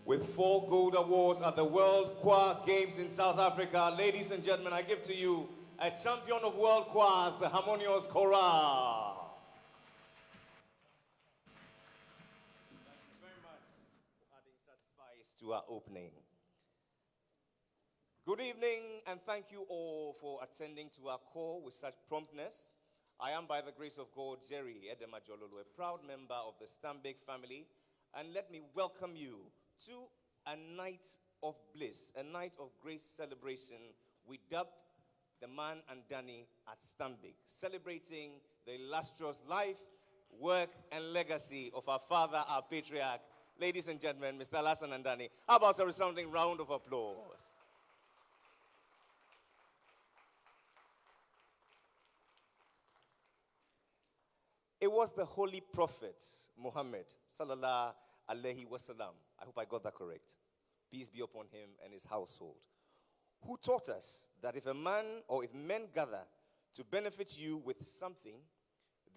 With 4 gold awards at the World Choir Games in South Africa, ladies and gentlemen, I give to you a champion of world choirs, the Harmonious Chorale. Thank you very much for adding such spice to our opening. Good evening, and thank you all for attending to our call with such promptness. I am, by the grace of God, Jerry Edemajololo, a proud member of the Stambik family, and let me welcome you to a night of bliss, a night of great celebration. We dub the man Andani at Stambik, celebrating the illustrious life, work, and legacy of our father, our patriarch. Ladies and gentlemen, Mr. Alhassan Andani. How about a resounding round of applause? It was the holy prophet Muhammad sallallahu alaihi wasallam, I hope I got that correct, peace be upon him and his household, who taught us that if a man or if men gather to benefit you with something,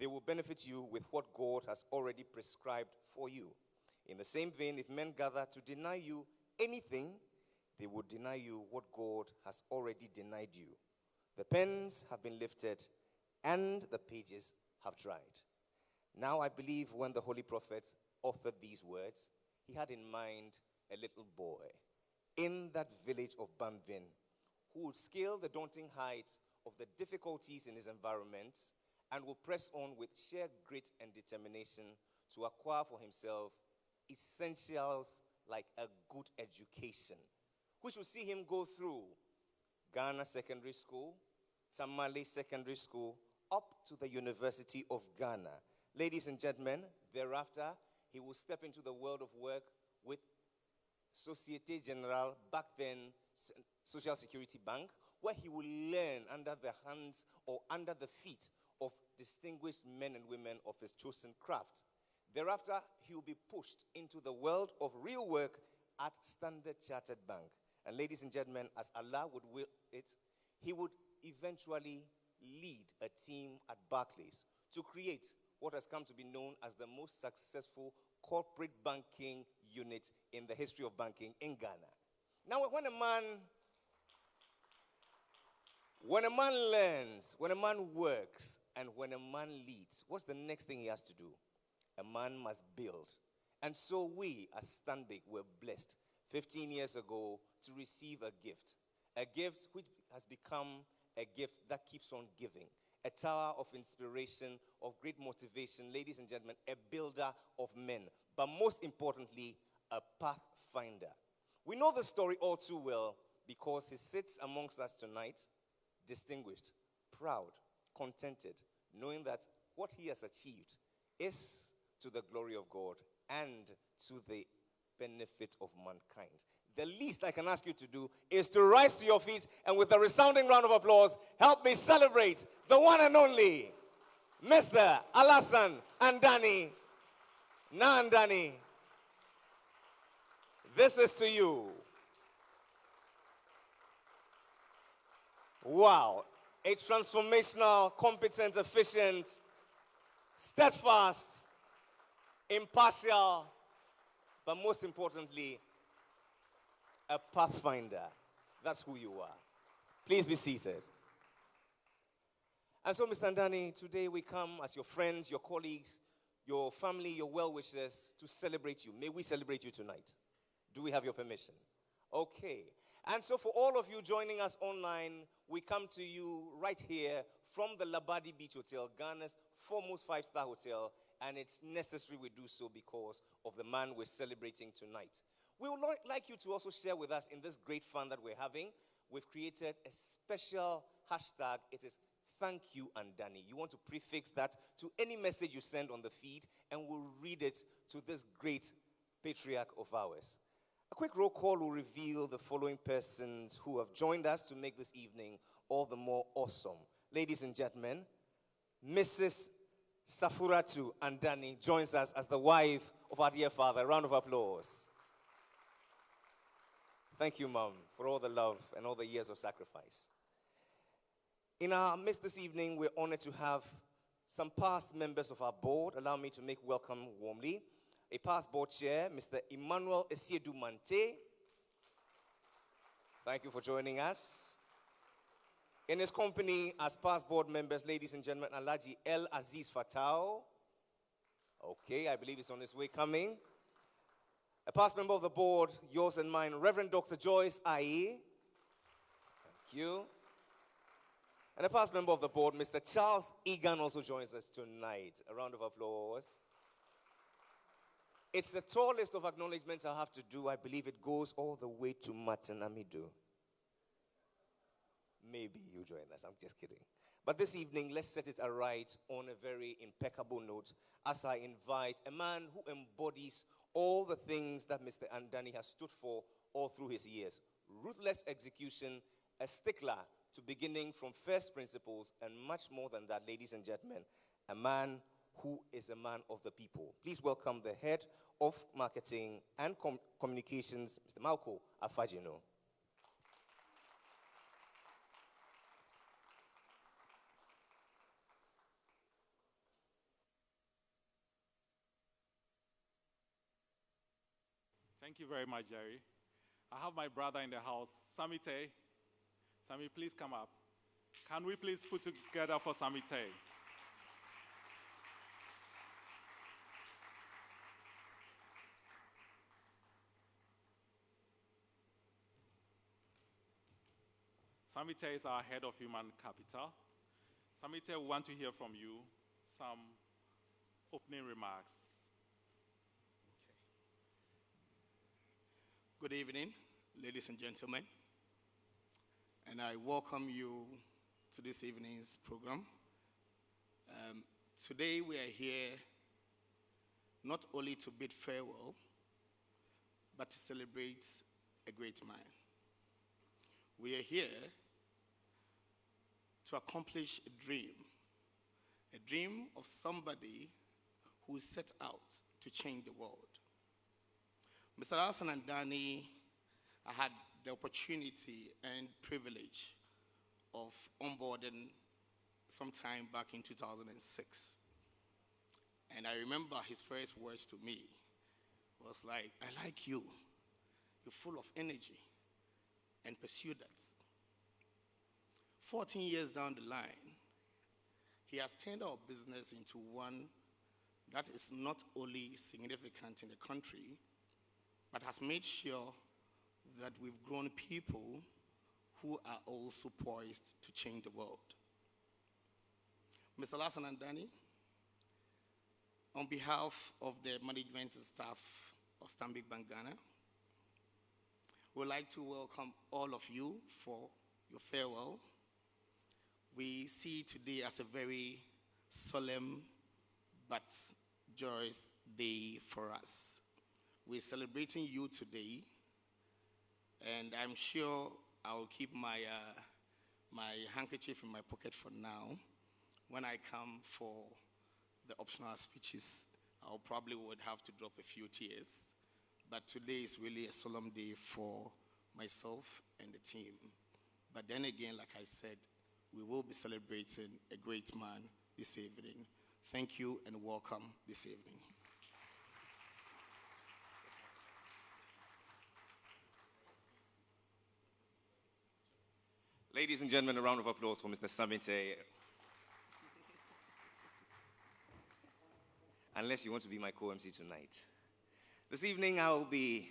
they will benefit you with what God has already prescribed for you. In the same vein, if men gather to deny you anything, they will deny you what God has already denied you. The pens have been lifted and the pages have dried. Now I believe when the holy prophet authored these words, he had in mind a little boy in that village of Bamvin who would scale the daunting heights of the difficulties in his environment and will press on with sheer grit and determination to acquire for himself essentials like a good education, which will see him go through Ghana Secondary School, Tamale Secondary School, up to the University of Ghana. Ladies and gentlemen, thereafter, he will step into the world of work with Societe Generale, back then Social Security Bank, where he will learn under the hands or under the feet of distinguished men and women of his chosen craft. Thereafter, he will be pushed into the world of real work at Standard Chartered Bank. And ladies and gentlemen, as Allah would will it, he would eventually lead a team at Barclays to create what has come to be known as the most successful corporate banking unit in the history of banking in Ghana. Now, when a man learns, when a man works, and when a man leads, what's the next thing he has to do? A man must build. And so we, as Stanbic, were blessed 15 years ago to receive a gift which has become a gift that keeps on giving. A tower of inspiration, of great motivation, ladies and gentlemen, a builder of men, but most importantly, a pathfinder. We know the story all too well because he sits amongst us tonight, distinguished, proud, contented, knowing that what he has achieved is to the glory of God and to the benefit of mankind. The least I can ask you to do is to rise to your feet and with a resounding round of applause, help me celebrate the one and only Mr. Alhassan Andani. Now, Andani, this is to you. Wow. A transformational, competent, efficient, steadfast, impartial, but most importantly, a pathfinder. That's who you are. Please be seated. And so, Mr. Andani, today we come as your friends, your colleagues, your family, your well-wishers to celebrate you. May we celebrate you tonight? Do we have your permission? Okay. And so for all of you joining us online, we come to you right here from the Labadi Beach Hotel, Ghana's foremost five-star hotel, and it's necessary we do so because of the man we're celebrating tonight. We would like you to also share with us in this great fun that we're having. We've created a special hashtag. It is Thank You Andani. You want to prefix that to any message you send on the feed, and we'll read it to this great patriarch of ours. A quick roll call will reveal the following persons who have joined us to make this evening all the more awesome. Ladies and gentlemen, Mrs. Safuratu Andani joins us as the wife of our dear father. A round of applause. Thank you, Mom, for all the love and all the years of sacrifice. In our midst this evening, we're honored to have some past members of our board. Allow me to make welcome warmly. A past board chair, Mr. Emmanuel Esiedu Mante. Thank you for joining us. In his company, as past board members, ladies and gentlemen, Alhaji El Aziz Fatau. Okay, I believe he's on his way coming. A past member of the board, yours and mine, Reverend Dr. Joyce Aye. Thank you. And a past member of the board, Mr. Charles Egan, also joins us tonight. A round of applause. It's a tall list of acknowledgements I have to do. I believe it goes all the way to Martin Amidu. Maybe you join us. I'm just kidding. But this evening, let's set it aright on a very impeccable note as I invite a man who embodies all the things that Mr. Andani has stood for all through his years. Ruthless execution, a stickler to beginning from first principles, and much more than that, ladies and gentlemen, a man who is a man of the people. Please welcome the head of marketing and communications, Mr. Malco Afajino. Thank you very much, Jerry. I have my brother in the house, Samite. Sami, please come up. Can we please put together for Samite? Samite is our head of human capital. Samite, we want to hear from you some opening remarks. Good evening, ladies and gentlemen, and I welcome you to this evening's program. Today we are here not only to bid farewell, but to celebrate a great man. We are here to accomplish a dream of somebody who set out to change the world. Mr. Alhassan and Andani, I had the opportunity and privilege of onboarding sometime back in 2006. And I remember his first words to me was like, I like you. You're full of energy, and pursue that. 14 years down the line, he has turned our business into one that is not only significant in the country, but has made sure that we've grown people who are also poised to change the world. Mr. Alhassan and Andani, on behalf of the management and staff of Stanbic Bank Ghana, we'd like to welcome all of you for your farewell. We see today as a very solemn but joyous day for us. We're celebrating you today, and I'm sure I'll keep my handkerchief in my pocket for now. When I come for the optional speeches, I'll probably would have to drop a few tears. But today is really a solemn day for myself and the team. But then again, like I said, we will be celebrating a great man this evening. Thank you and welcome this evening. Ladies and gentlemen, a round of applause for Mr. Samite. Unless you want to be my co-MC tonight. This evening, I will be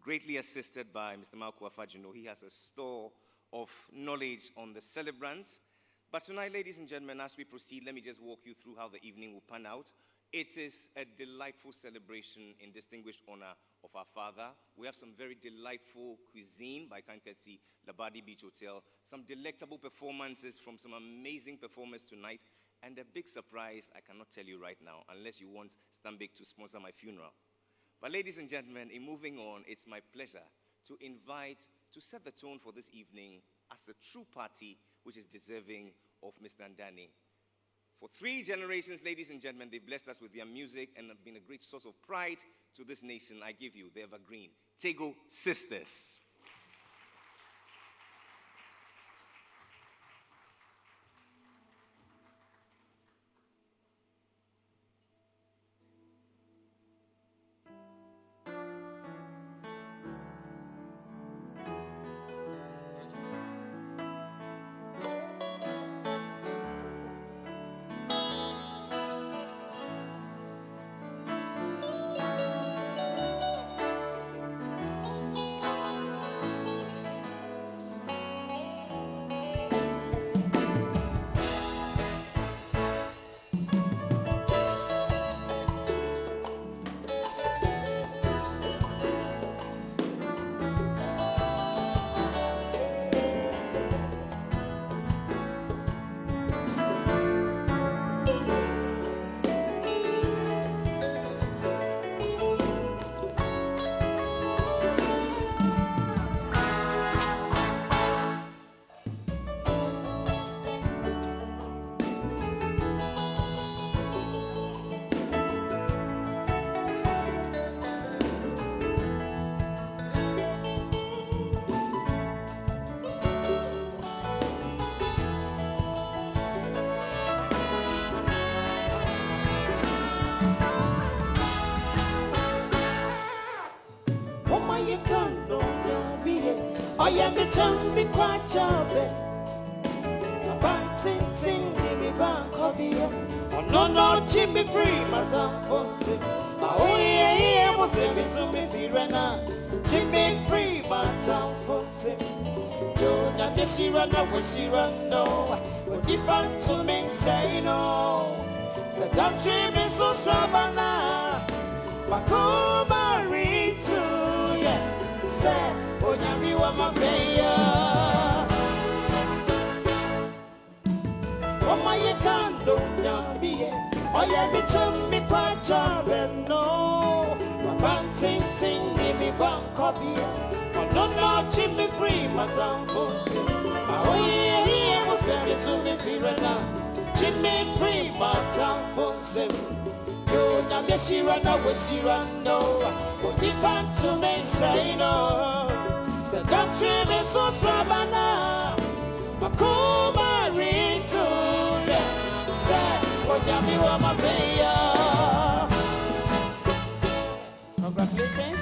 greatly assisted by Mr. Malko Afajino. He has a store of knowledge on the celebrant. But tonight, ladies and gentlemen, as we proceed, let me just walk you through how the evening will pan out. It is a delightful celebration in distinguished honor of our father. We have some very delightful cuisine by Kanketsi, Labadi Beach Hotel, some delectable performances from some amazing performers tonight, and a big surprise I cannot tell you right now, unless you want Stanbic to sponsor my funeral. But ladies and gentlemen, in moving on, it's my pleasure to invite, to set the tone for this evening as a true party which is deserving of Mr. Andani. For 3 generations, ladies and gentlemen, they've blessed us with their music and have been a great source of pride to this nation. I give you the evergreen Tego Sisters. I am the champion, quite champion. A band sing, baby, band copy. Oh, no, Jimmy free, my son, folks. Oh, yeah, was every so me feel right now. Jimmy free, my son, folks. Don't have she run up when she run, no. When you back to me, say no. So don't treat me so strong, now. Makoma read to, yeah, say. Oh, Yami, what my fair. Oh, my candle, Yami. Oh, yeah, the chummy quite job and no. My band sing, me one copy. Oh, no, Jimmy free, my town for. Oh, yeah, was sent to me, Firana. Jimmy free, my town for. Yo, Yami, she ran away, she ran no. Oh, the band to me say no. So don't treat me so strabana. Makuma read to them. Say, oh, Yami, what my fair. Congratulations.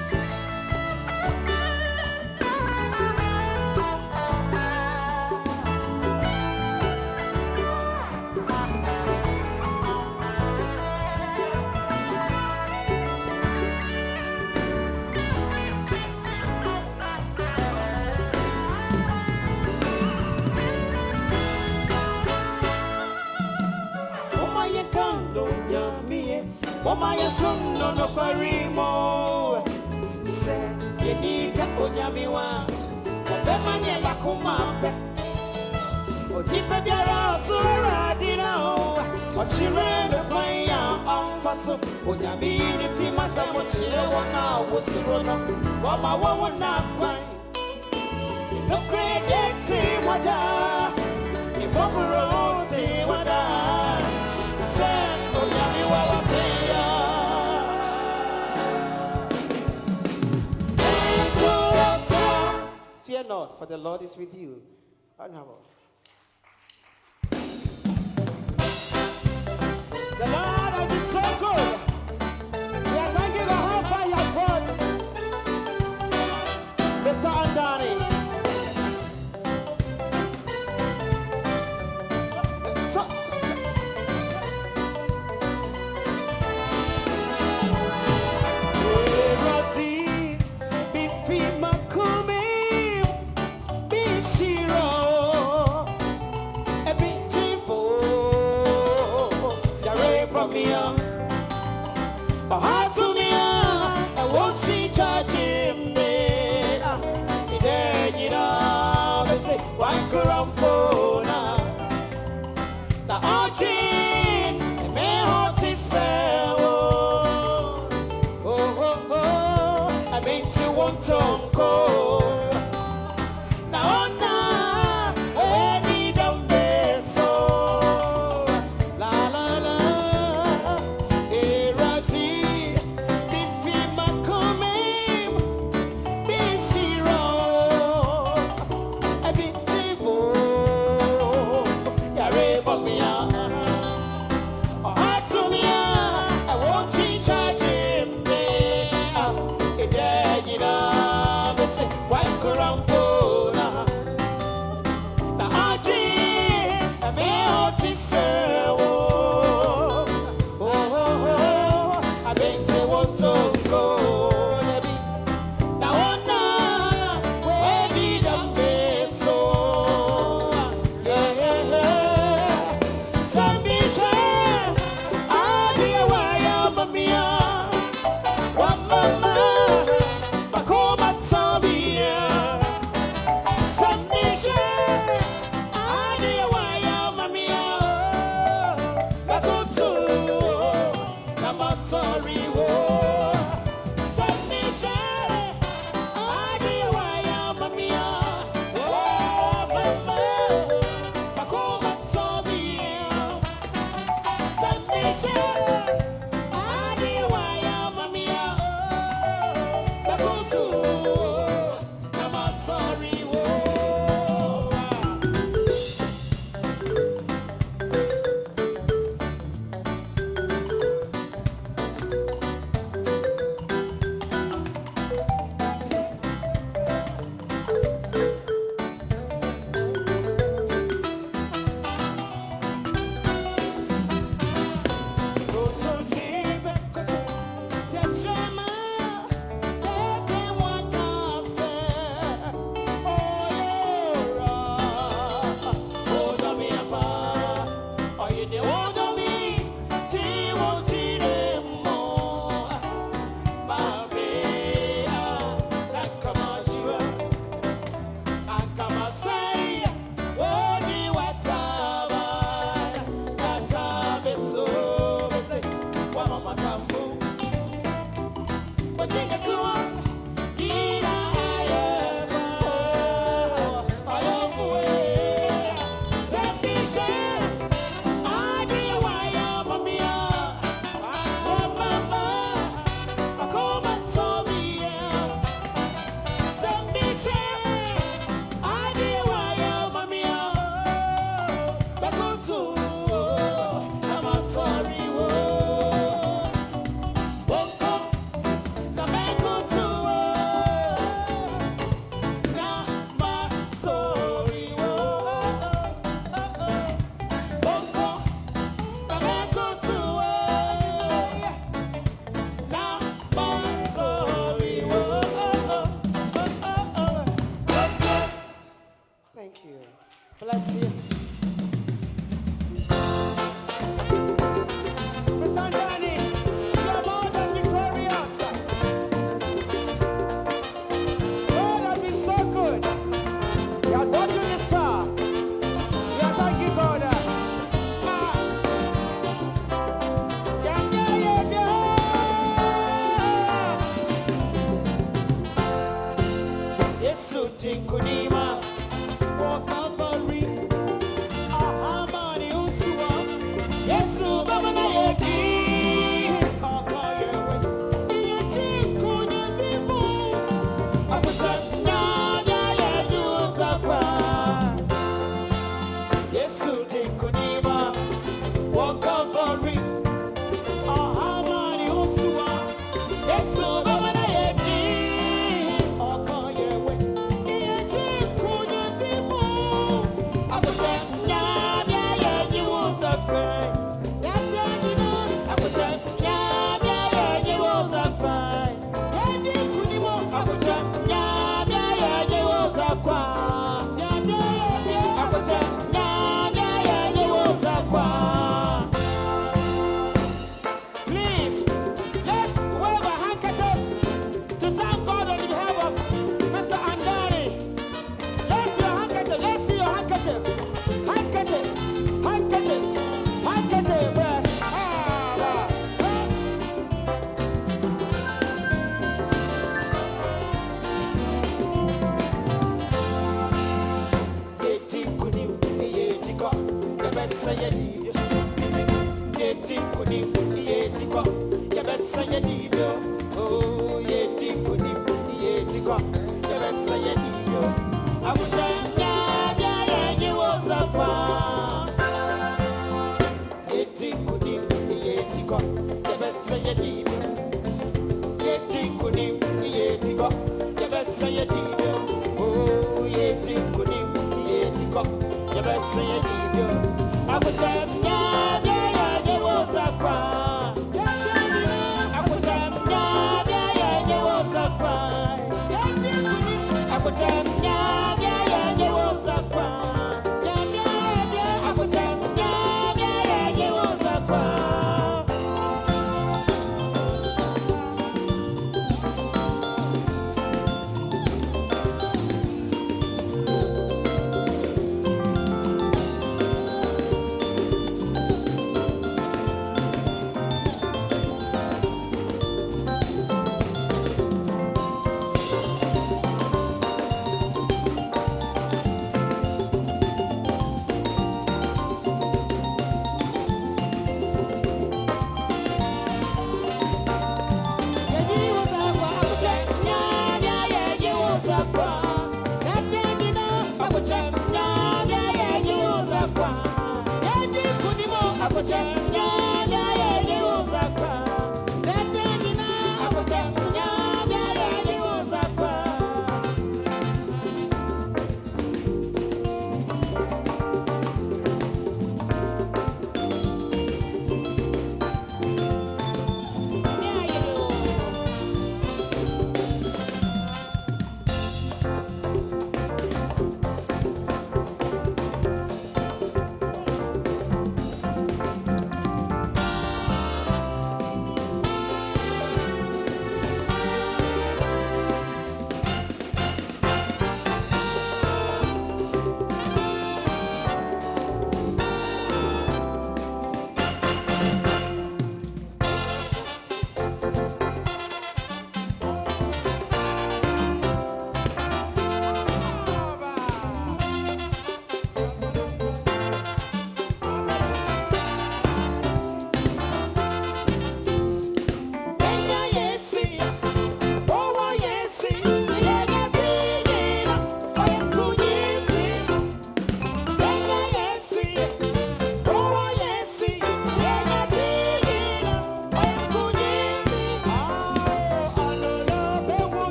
Omaya son no parimo se yenika onyamiwa obemanye bakumape odipe biara sura dinao ochire de kwanya amfaso onyami ni timasa mochire wona wosiro no wama wona kwan no credit si waja ni bobro si wada se onyamiwa wa Fear not, for the Lord is with you. The Lord has been so good. We are thanking God how far He has brought Mr. Andani. Bless you. Mr. Andani, you are more than victorious. God has been so good. You are watching this far. You are thanking God. Yesu tinkudima.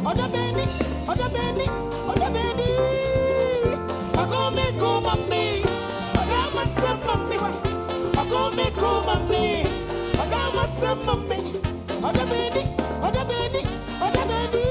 Oda Benny, Oda Benny, Oda Benny. Ako me ko mami, aga masam mami. Ako me ko mami, aga masam mami. Oda Benny, Oda Benny, Oda Benny.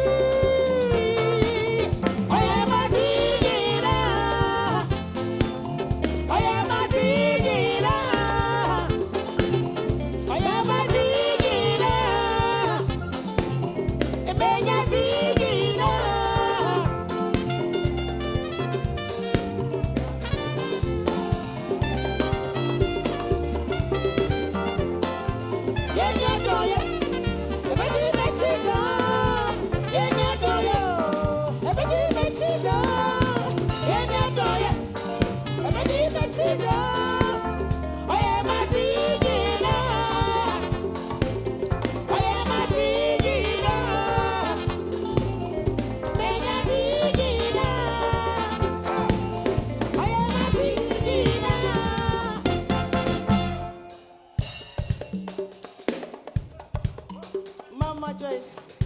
Mama Joyce,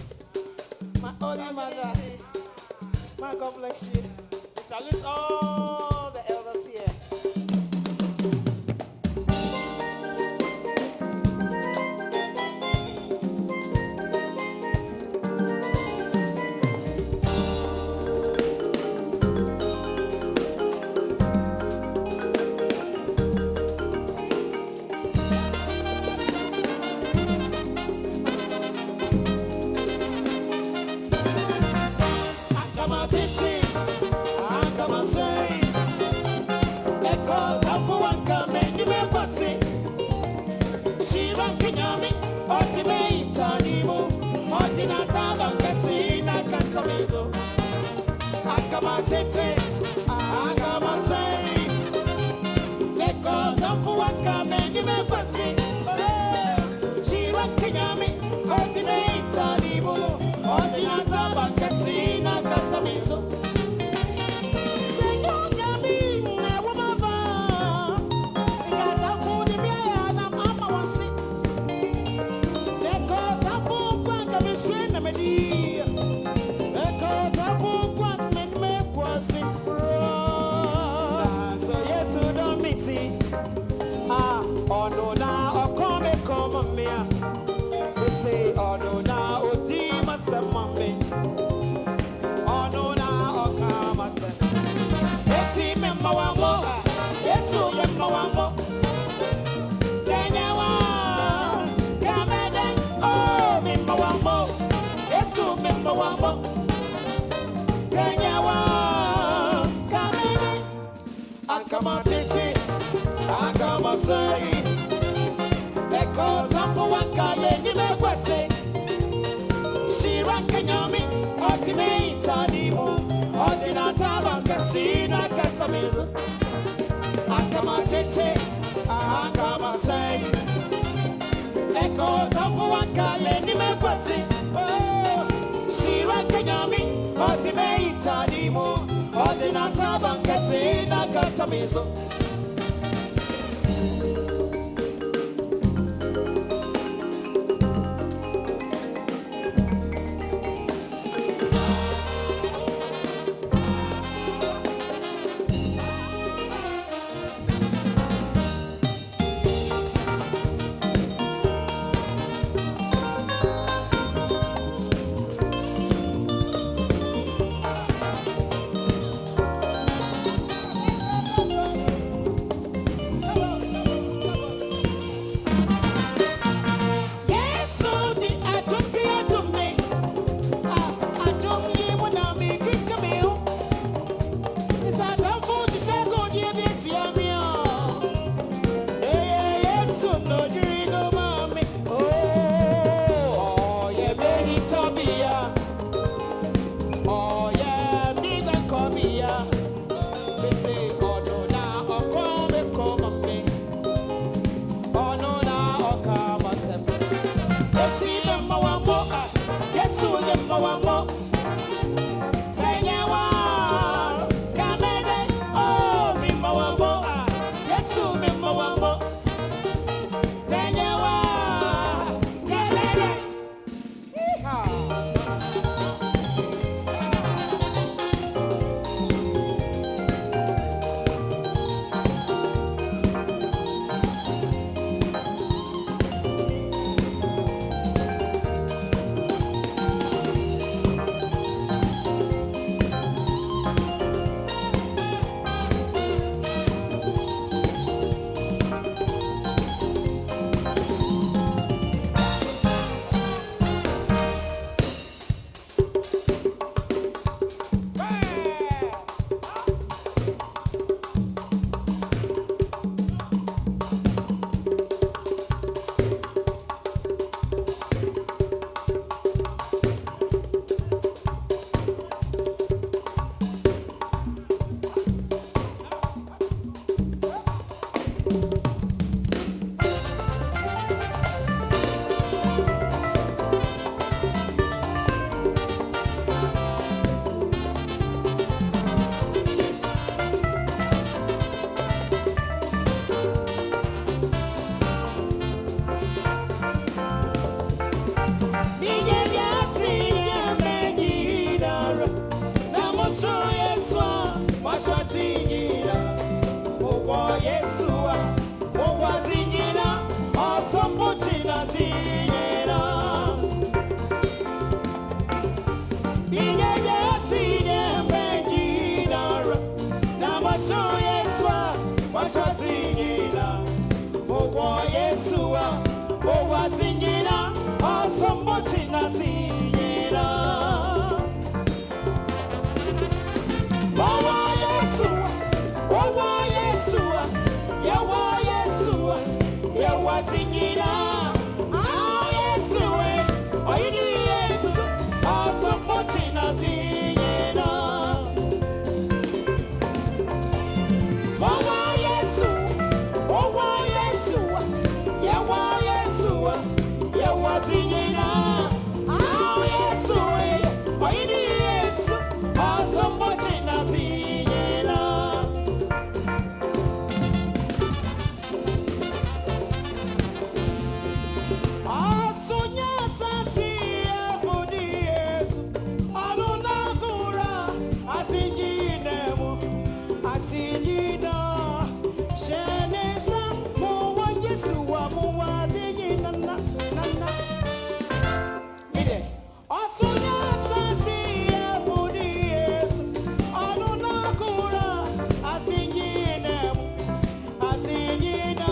my holy mother, my God bless you. Salute all the elders here. Mashwazingina, Owa Yesua, Owa Zingina, Asomochina Zingina. Owa Yesua, Yawa Yesua, Yawa Zingina, Ah Yesua, Oini Yesu, Asomochina Zingina. Owa Yesua, Yawa Yesua, Yawa Zingina, Ah Yesua, Oini Yesu, Asomochina Zingina. Asunya sasi afudi Yesu, alunakura asinjinemu, asinjina, shenesa muwa Yesu wa muwa asinjina na. Mide, asunya sasi afudi Yesu, alunakura asinjinemu, asinjina.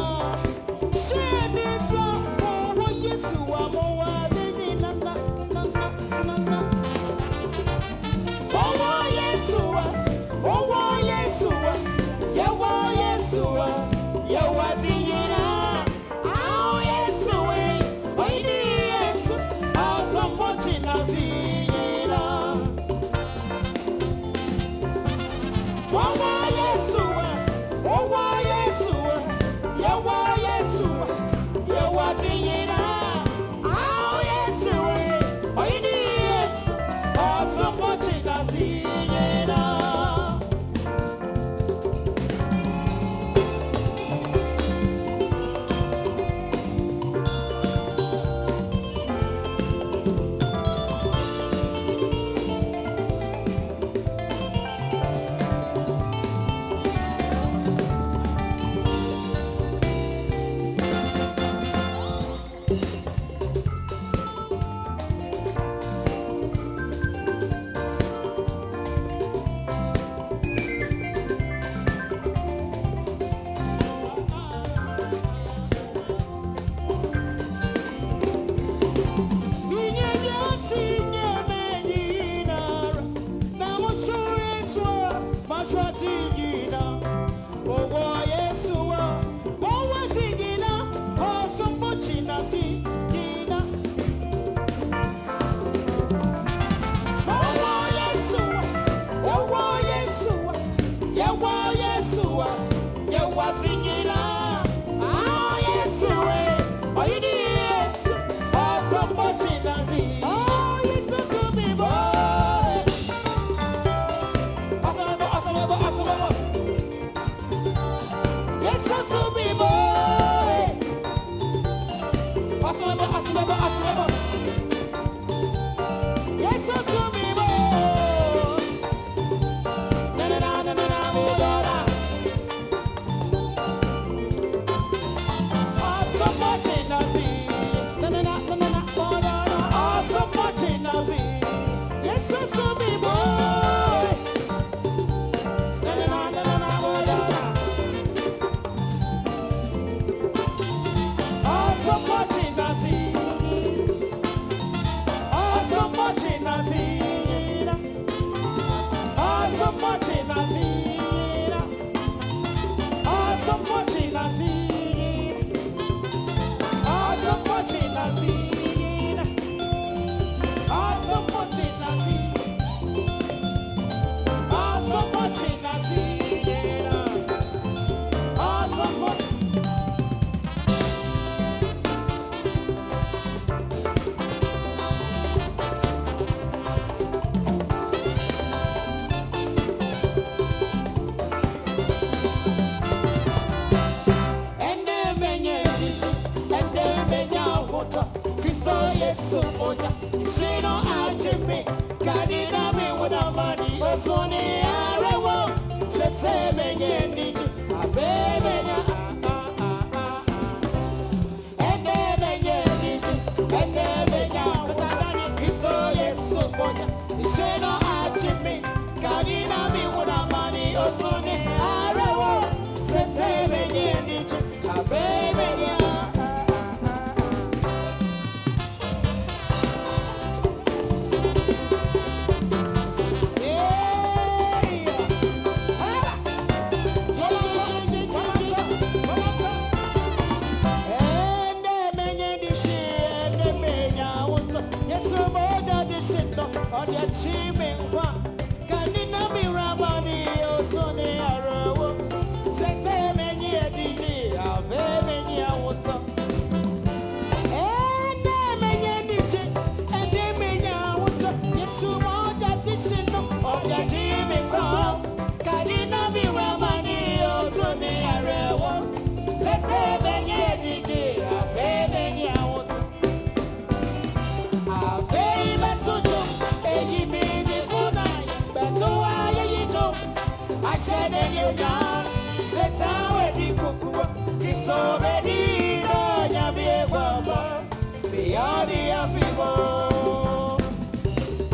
ya seta wedi kukua kisobe dino nyabie baba biyadi afibo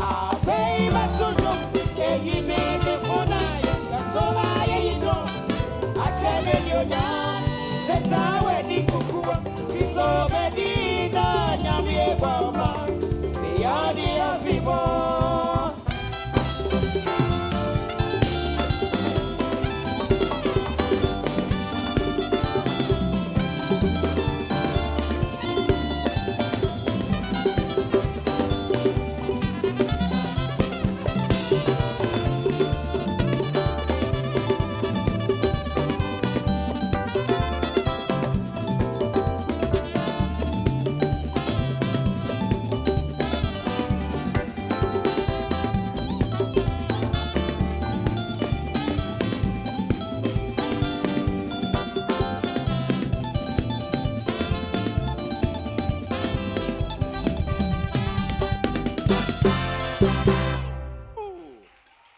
abe batujo eyime kefuna yasoba yeyido ashele yonya seta wedi kukua kisobe dino nyabie baba biyadi afibo.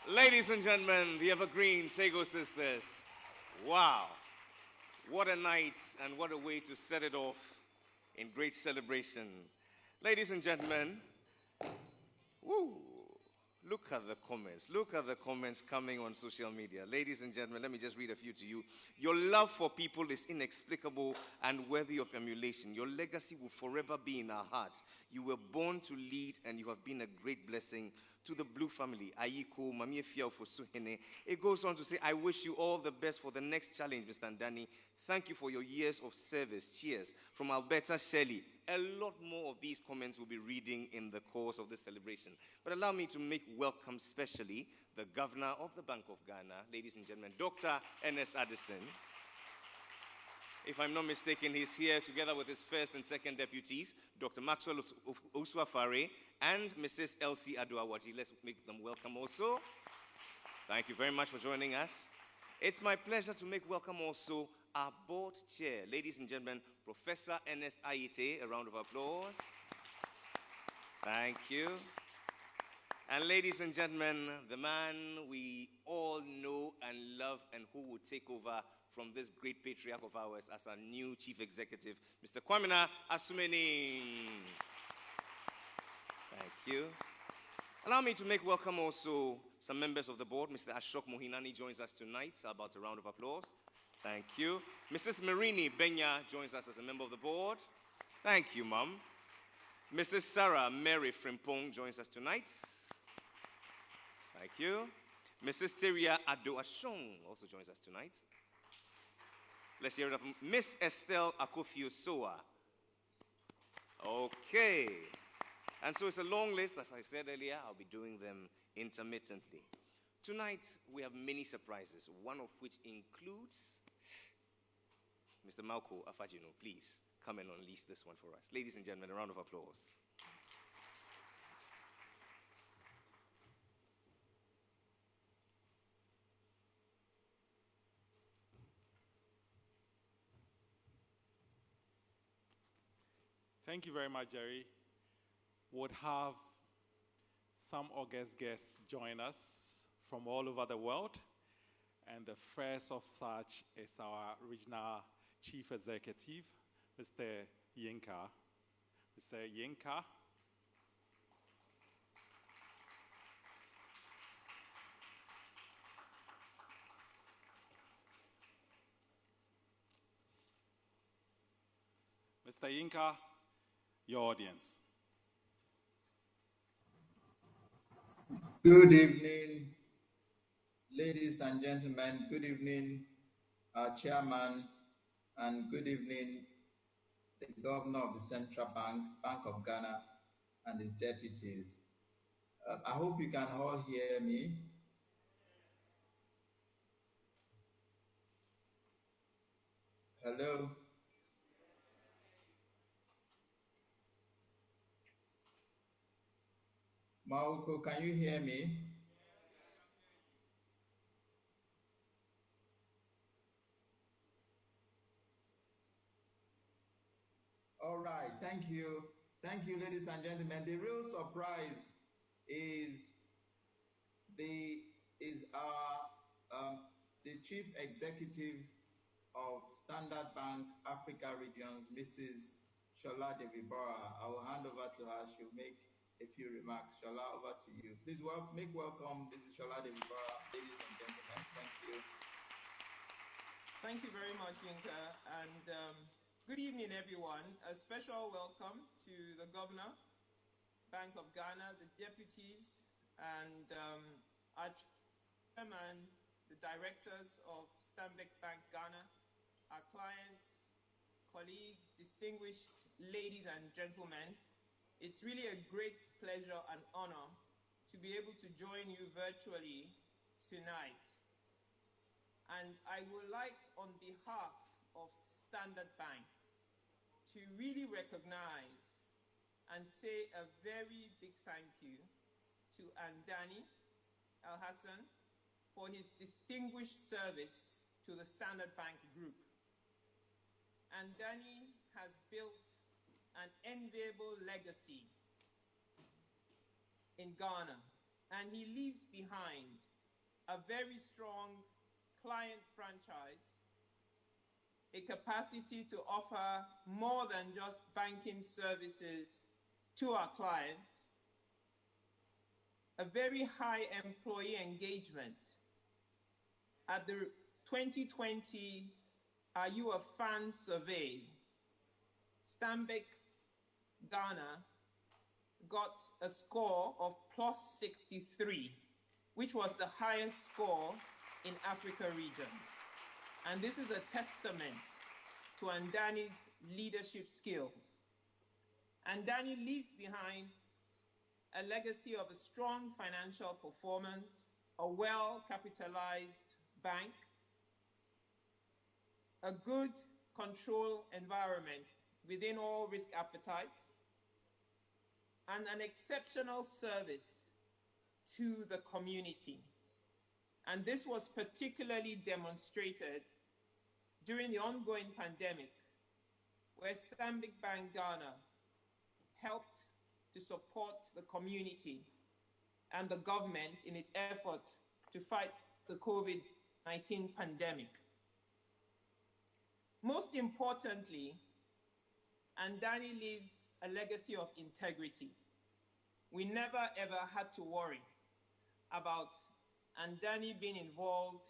Ladies and gentlemen, the evergreen Tego sisters. Wow. What a night and what a way to set it off in great celebration. Ladies and gentlemen, woo, look at the comments. Look at the comments coming on social media. Ladies and gentlemen, let me just read a few to you. Your love for people is inexplicable and worthy of emulation. Your legacy will forever be in our hearts. You were born to lead and you have been a great blessing to the Blue family. Ayiko, Mami Fiao for Suhene. It goes on to say, I wish you all the best for the next challenge, Mr. Andani. Thank you for your years of service. Cheers. From Alberta Shelley. A lot more of these comments we'll be reading in the course of this celebration. But allow me to make welcome specially the Governor of the Bank of Ghana, ladies and gentlemen, Dr. Ernest Addison. If I'm not mistaken, he's here together with his first and second deputies, Dr. Maxwell Osuafare and Mrs. Elsie Aduawati. Let's make them welcome also. Thank you very much for joining us. It's my pleasure to make welcome also our board chair, ladies and gentlemen, Professor Ernest Aite. A round of applause. Thank you. And ladies and gentlemen, the man we all know and love and who will take over from this great patriarch of ours as our new chief executive, Mr. Kwamina Asumeni. Thank you. Allow me to make welcome also some members of the board. Mr. Ashok Mohinani joins us tonight. So about a round of applause. Thank you. Mrs. Marini Benya joins us as a member of the board. Thank you, Mom. Mrs. Sarah Mary Frimpong joins us tonight. Thank you. Mrs. Teria Adoashong also joins us tonight. Let's hear it from Miss Estelle Akofio Soa. Okay. And so it's a long list. As I said earlier, I'll be doing them intermittently. Tonight, we have many surprises, one of which includes Mr. Malco Afajino. Please come and unleash this one for us. Ladies and gentlemen, a round of applause. Thank you very much, Jerry. Would have some August guests join us from all over the world. And the first of such is our regional chief executive, Mr. Yinka. Mr. Yinka. Mr. Yinka, your audience. Good evening, ladies and gentlemen. Good evening, our chairman, and good evening, the governor of the Central Bank, Bank of Ghana, and his deputies. I hope you can all hear me. Hello. Mauko, can you hear me? All right, thank you. Thank you, ladies and gentlemen. The real surprise is the Chief Executive of Standard Bank Africa Regions, Mrs. Shola Devibora. I will hand over to her. She'll make a few remarks. Shola, over to you. Please make welcome Mrs. Shola Devibora, ladies and gentlemen. Thank you. Thank you very much, Yinka, and good evening, everyone. A special welcome to the Governor, Bank of Ghana, the deputies, and our chairman, the directors of Stanbic Bank Ghana, our clients, colleagues, distinguished ladies and gentlemen. It's really a great pleasure and honor to be able to join you virtually tonight. And I would like, on behalf of Standard Bank, to really recognize and say a very big thank you to Andani, Alhassan, for his distinguished service to the Standard Bank Group. Andani has built an enviable legacy in Ghana, and he leaves behind a very strong client franchise, a capacity to offer more than just banking services to our clients, a very high employee engagement. At the 2020 Are You a Fan survey, Stanbic Ghana got a score of plus 63, which was the highest score in Africa regions. And this is a testament to Andani's leadership skills. Andani leaves behind a legacy of a strong financial performance, a well-capitalized bank, a good control environment within all risk appetites, and an exceptional service to the community. And this was particularly demonstrated during the ongoing pandemic, where Stanbic Bank Ghana helped to support the community and the government in its effort to fight the COVID-19 pandemic. Most importantly, Andani leaves a legacy of integrity. We never ever had to worry about Andani being involved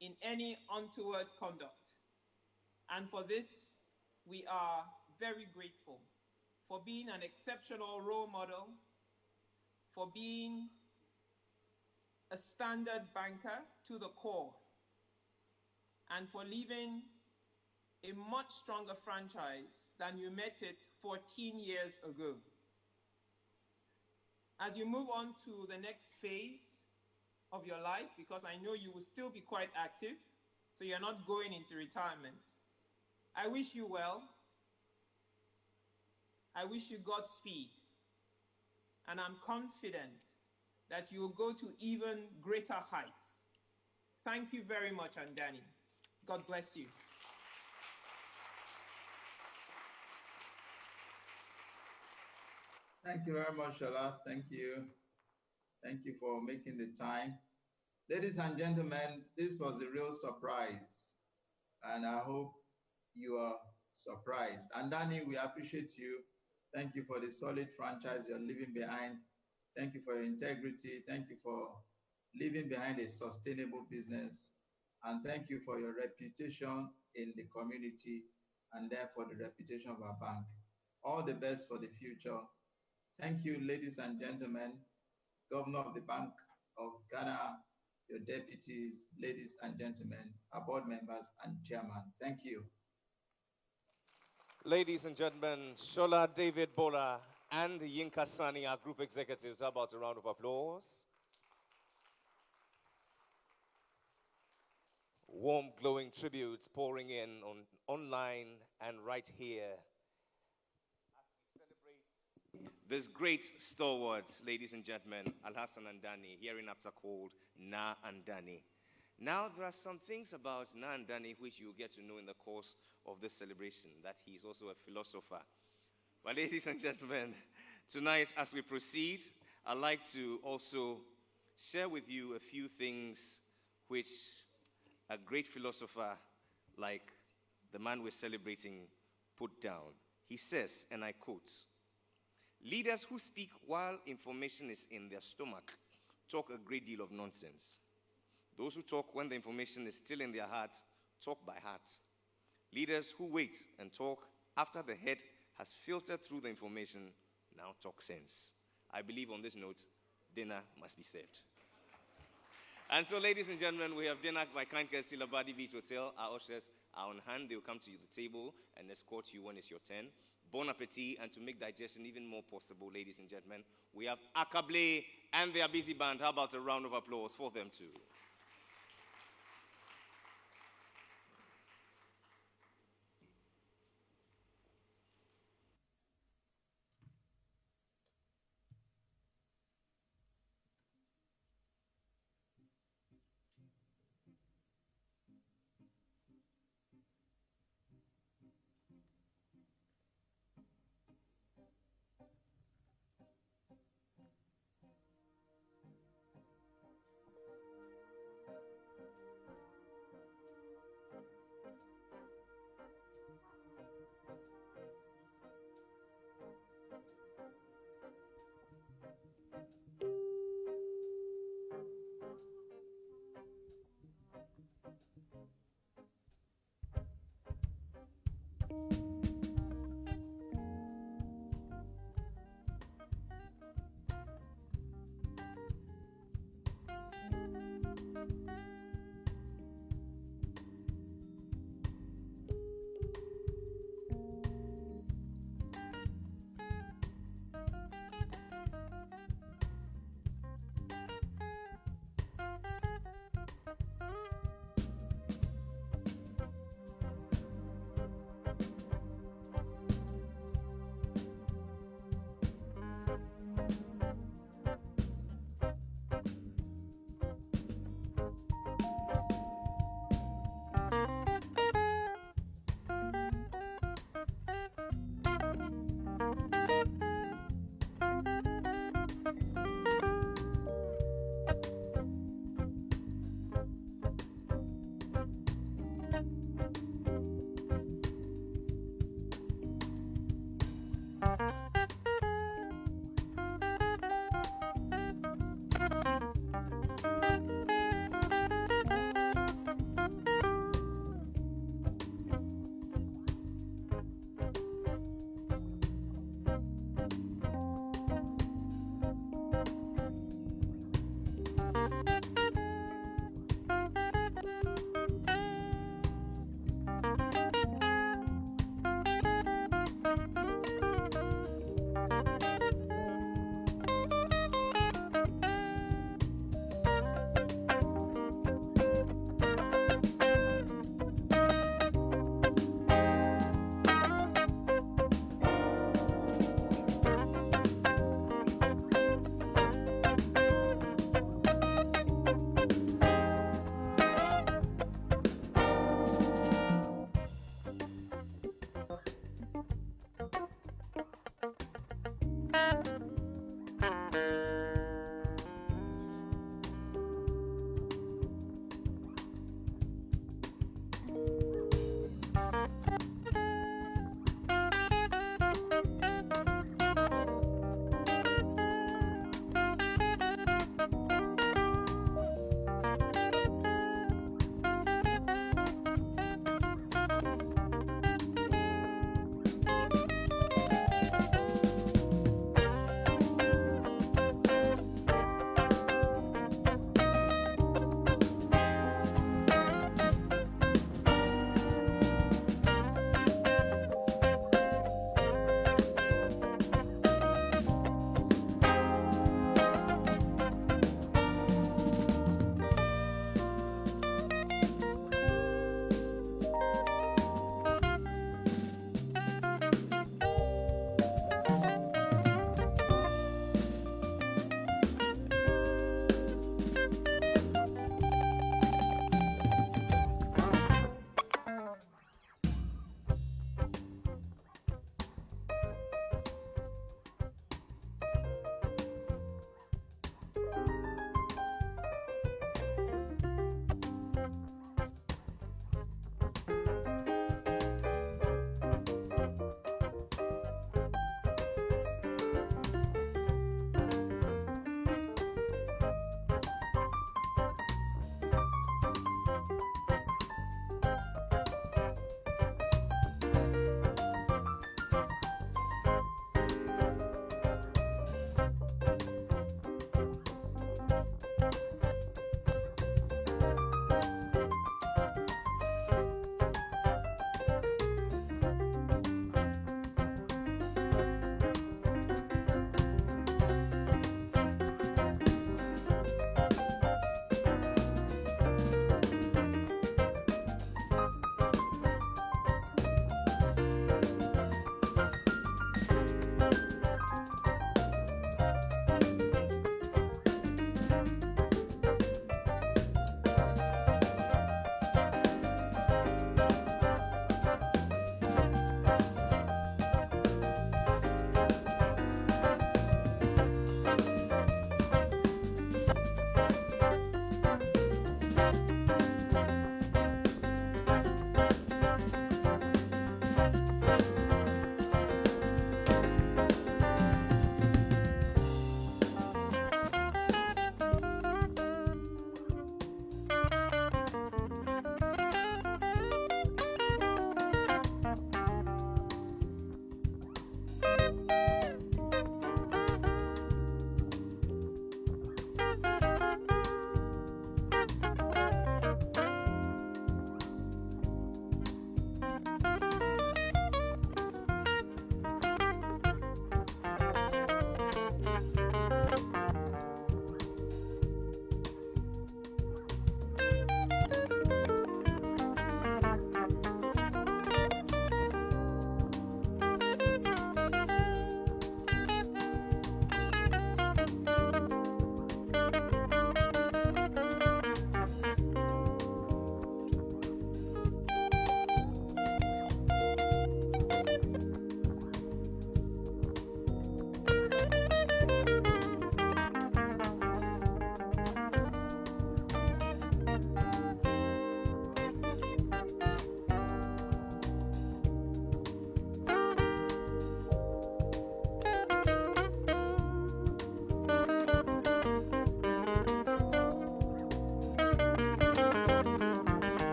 in any untoward conduct. And for this, we are very grateful for being an exceptional role model, for being a standard banker to the core, and for leaving a much stronger franchise than you met it 14 years ago. As you move on to the next phase of your life, because I know you will still be quite active, so you're not going into retirement, I wish you well. I wish you Godspeed. And I'm confident that you will go to even greater heights. Thank you very much, Andani. God bless you. Thank you very much, Shola. Thank you. Thank you for making the time. Ladies and gentlemen, this was a real surprise, and I hope you are surprised. Andani, we appreciate you. Thank you for the solid franchise you're leaving behind. Thank you for your integrity. Thank you for leaving behind a sustainable business. And thank you for your reputation in the community and therefore the reputation of our bank. All the best for the future. Thank you, ladies and gentlemen, Governor of the Bank of Ghana, your deputies, ladies and gentlemen, our board members and chairman. Thank you. Ladies and gentlemen, Shola David Bola and Yinka Sani, our group executives. How about a round of applause? Warm, glowing tributes pouring in online and right here as we celebrate this great stalwarts, ladies and gentlemen, Alhassan Andani, hereinafter called Na Andani. Now, there are some things about Na Andani which you get to know in the course of this celebration, that he is also a philosopher. But ladies and gentlemen, tonight as we proceed, I'd like to also share with you a few things which a great philosopher like the man we're celebrating put down. He says, and I quote, "Leaders who speak while information is in their stomach talk a great deal of nonsense. Those who talk when the information is still in their hearts talk by heart. Leaders who wait and talk after the head has filtered through the information now talk sense." I believe on this note, dinner must be served. And so, ladies and gentlemen, we have dinner by kind courtesy Labadi Beach Hotel. Our ushers are on hand. They will come to the table and escort you when it's your turn. Bon appetit, and to make digestion even more possible, ladies and gentlemen, we have Akable and their busy band. How about a round of applause for them too?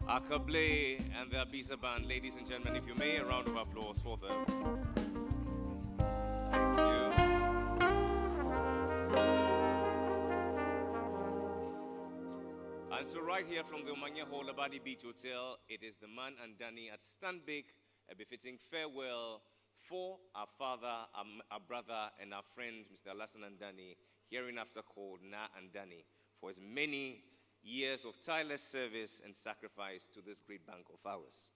Akable and the Abisa Band. Ladies and gentlemen, if you may, a round of applause for them. Thank you. And so right here from the Omanya Hall, Abadi Beach Hotel, it is the man Andani at Stanbic, a befitting farewell for our father, our brother, and our friend, Mr. Alhassan Andani, hereinafter called Na Andani, for his many years of tireless service and sacrifice to this great bank of ours.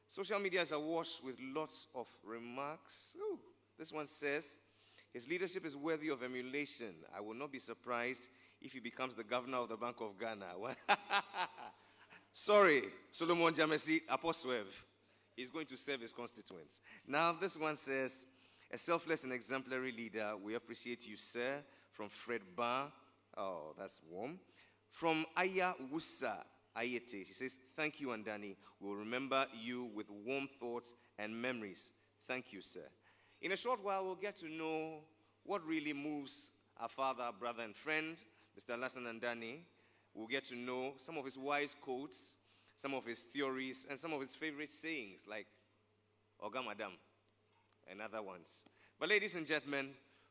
Social media is awash with lots of remarks. Ooh, this one says, his leadership is worthy of emulation. I will not be surprised if he becomes the governor of the Bank of Ghana. Sorry, Solomon Jamesi Aposwev. He's going to serve his constituents. Now, this one says, a selfless and exemplary leader. We appreciate you, sir. From Fred Ba. Oh, that's warm. From Aya Wusa Ayete. She says, thank you, Andani. We'll remember you with warm thoughts and memories. Thank you, sir. In a short while, we'll get to know what really moves our father, brother, and friend, Mr. Alhassan Andani. We'll get to know some of his wise quotes, some of his theories, and some of his favorite sayings, like Oga Madam and other ones. But ladies and gentlemen,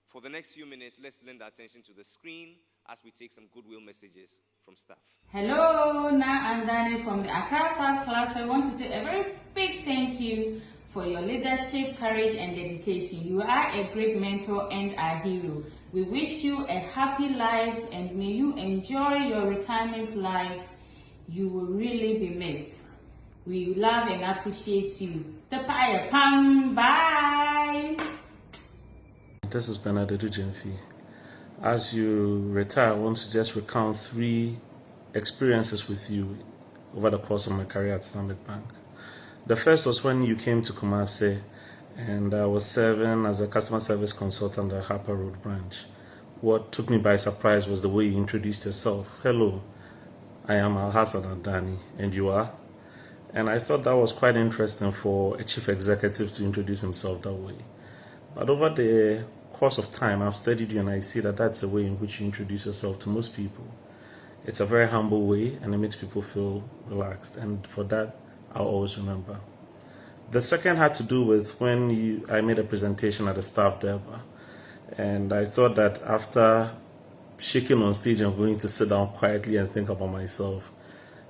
for the next few minutes, let's lend our attention to the screen as we take some Goodwill messages from staff. Hello, Na Andani from the Accra South Cluster. I want to say a very big thank you for your leadership, courage, and dedication. You are a great mentor and a hero. We wish you a happy life and may you enjoy your retirement life. You will really be missed. We love and appreciate you. Tapaya Pam, bye. This is Bernardo Jemfi. As you retire, I want to just recount 3 experiences with you over the course of my career at Stanbic Bank. The first was when you came to Kumasi, and I was serving as a customer service consultant at Harper Road branch. What took me by surprise was the way you introduced yourself. Hello, I am Alhassan Andani, and you are? And I thought that was quite interesting for a chief executive to introduce himself that way. But over the course of time, I've studied you and I see that that's the way in which you introduce yourself to most people. It's a very humble way and it makes people feel relaxed, and for that, I'll always remember. The second had to do with when I made a presentation at the staff Derba, and I thought that after shaking on stage and going to sit down quietly and think about myself,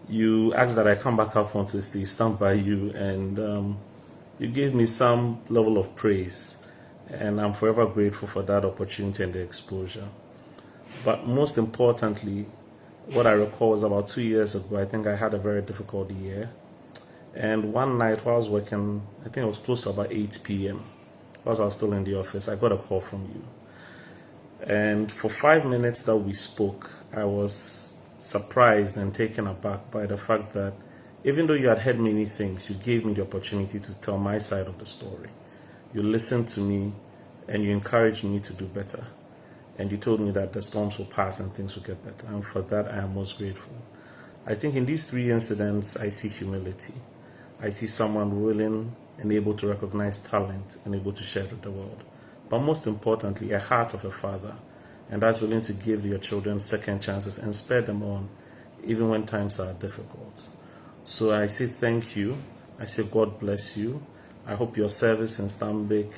you asked that I come back up onto the stage, stand by you, and you gave me some level of praise. And I'm forever grateful for that opportunity and the exposure. But most importantly, what I recall was about 2 years ago, I think I had a very difficult year. And one night while I was working, I think it was close to about 8 p.m., while I was still in the office, I got a call from you. And for 5 minutes that we spoke, I was surprised and taken aback by the fact that even though you had heard many things, you gave me the opportunity to tell my side of the story. You listened to me and you encouraged me to do better. And you told me that the storms will pass and things will get better. And for that, I am most grateful. I think in these 3 incidents, I see humility. I see someone willing and able to recognize talent and able to share it with the world. But most importantly, a heart of a father, and that's willing to give your children second chances and spur them on, even when times are difficult. So I say thank you. I say God bless you. I hope your service in Stanbic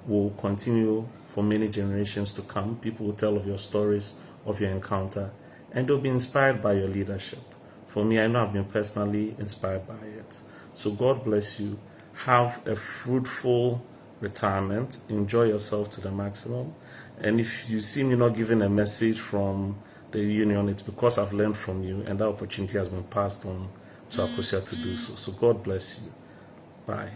will continue for many generations to come. People will tell of your stories, of your encounter, and they'll be inspired by your leadership. For me, I know I've been personally inspired by it. So God bless you. Have a fruitful retirement. Enjoy yourself to the maximum. And if you see me not giving a message from the union, it's because I've learned from you, and that opportunity has been passed on to Akosia to do so. So God bless you. Bye.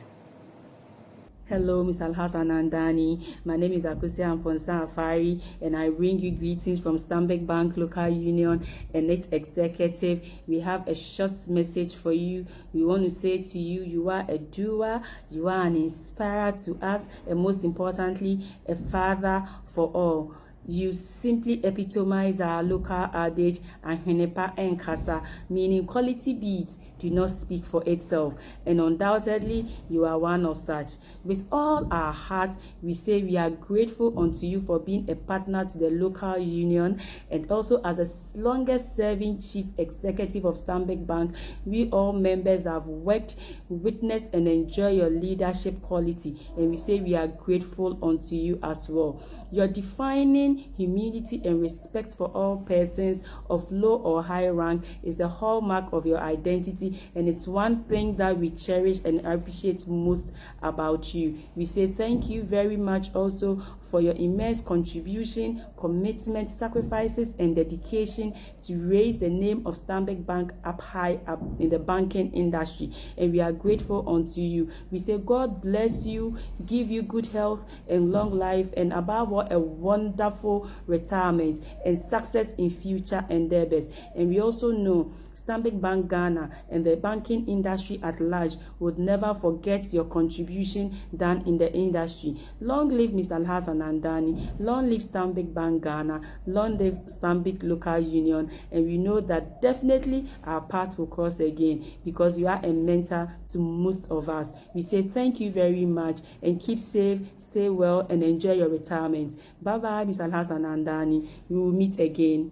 Hello, Ms. Alhassan Andani. My name is Akosia Amponsa Afari, and I bring you greetings from Stanbic Bank Local Union and its executive. We have a short message for you. We want to say to you, you are a doer, you are an inspirer to us, and most importantly, a father for all. You simply epitomize our local adage, "Ahwenepa enkasa," meaning quality beats do not speak for itself, and undoubtedly you are one of such. With all our hearts, we say we are grateful unto you for being a partner to the local union, and also as the longest serving chief executive of Stanbic Bank, we all members have worked, witnessed, and enjoy your leadership quality, and we say we are grateful unto you as well. Your defining humility and respect for all persons of low or high rank is the hallmark of your identity, and it's one thing that we cherish and appreciate most about you. We say thank you very much also for your immense contribution, commitment, sacrifices, and dedication to raise the name of Stanbic Bank up high up in the banking industry, and we are grateful unto you. We say God bless you, give you good health and long life, and above all, a wonderful retirement and success in future endeavors. And we also know Stanbic Bank Ghana and the banking industry at large would never forget your contribution done in the industry. Long live Mr. Alhassan Andani, long live Stanbic Bank Ghana, long live Stanbic Local Union, and we know that definitely our path will cross again because you are a mentor to most of us. We say thank you very much and keep safe, stay well, and enjoy your retirement. Bye bye, Mr. Alhassan Andani. We will meet again.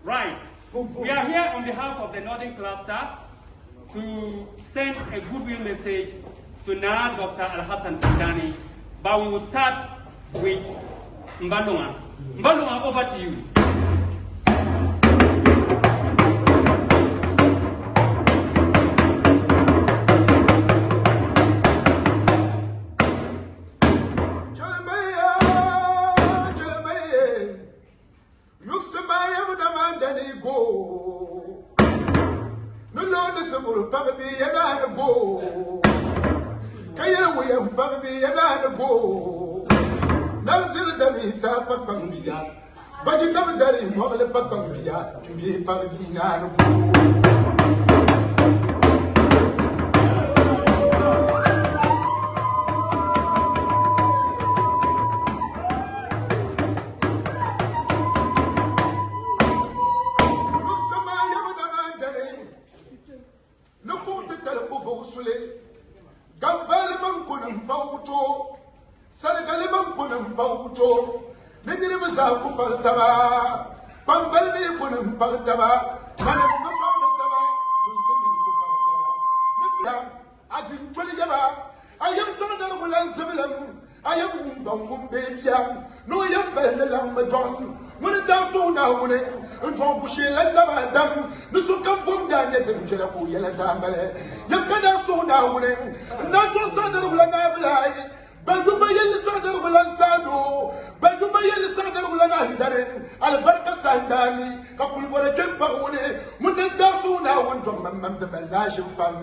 Right. We are here on behalf of the Northern Cluster to send a goodwill message to now Dr. Alhassan Andani, but we will start with Mbandonga. Mbandonga, over to you. But you never did it, more than Papa, to be a father being out of I am some of the ones I am Gum baby, no, you fell along the drum. When it does so now, when it and John Bushy let them done, the so come from down yet in Jericho, yellow damble. You can so now, when it not just under the lie. But you may listen to the Lansado, but you may listen to the Landare, Alberta Sandani, Kapulwara Kempone, when it does so now, when John Mamma the Melage Pam.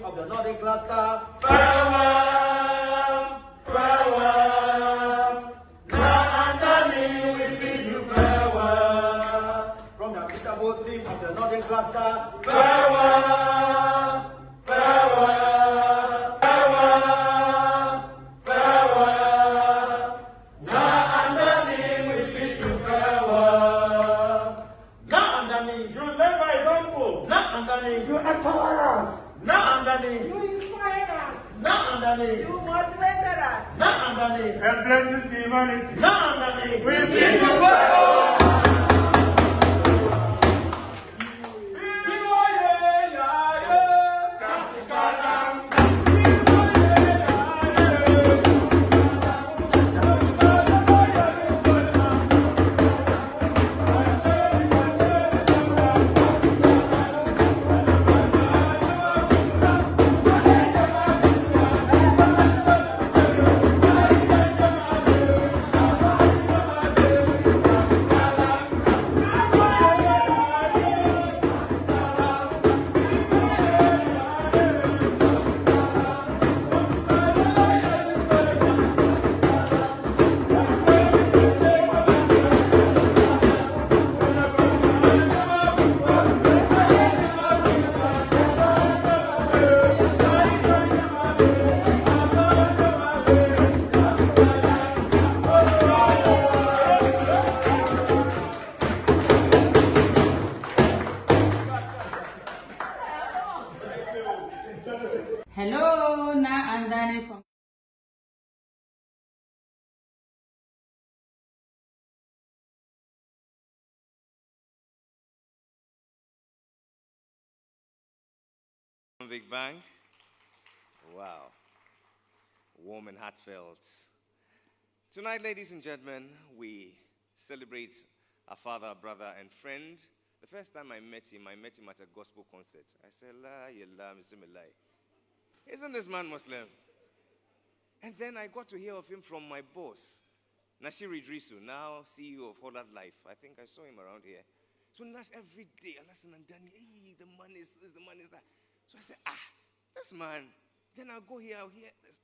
Of the Northern Cluster, farewell, farewell. Now Andani will bid you farewell. From the unbeatable team of the Northern Cluster, farewell, farewell, farewell, farewell. Now Andani will bid you farewell. Now Andani, you led by example. Now Andani, you empower us. Now Andani, you inspired us. Now Andani, you motivated us. Now Andani, a blessing to humanity. Now Andani, we bid you farewell. Yeah. Stanbic Bank. Wow. Warm and heartfelt. Tonight, ladies and gentlemen, we celebrate our father, brother, and friend. The first time I met him at a gospel concert. I said, La yallah, bismillah. Isn't this man Muslim? And then I got to hear of him from my boss, Nasir Idrisu, now CEO of Holland Life. I think I saw him around here. So Nash every day, Alhassan Andani, hey, the man is this, the man is that. So I said, this man. Then I'll go here, I'll hear this.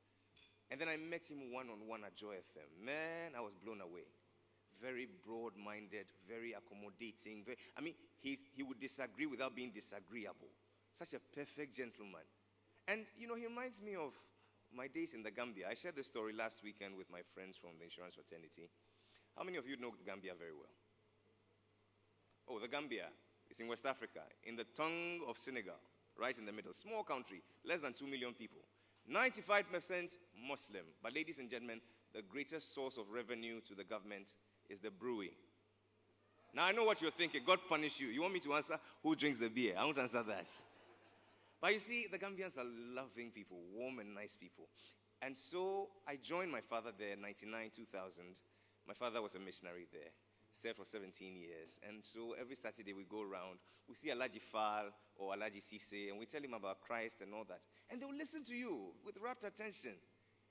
And then I met him one-on-one at Joy FM. Man, I was blown away. Very broad-minded, very accommodating. He would disagree without being disagreeable. Such a perfect gentleman. And, he reminds me of my days in the Gambia. I shared this story last weekend with my friends from the insurance fraternity. How many of you know Gambia very well? Oh, the Gambia is in West Africa, in the tongue of Senegal, right in the middle. Small country, less than 2 million people. 95% Muslim. But ladies and gentlemen, the greatest source of revenue to the government is the brewery. Now, I know what you're thinking. God punish you. You want me to answer who drinks the beer? I won't answer that. But you see, the Gambians are loving people, warm and nice people. And so I joined my father there in 99, 2000. My father was a missionary there, served for 17 years. And so every Saturday we go around, we see Alaji Fal or Alaji Sise, and we tell him about Christ and all that. And they'll listen to you with rapt attention.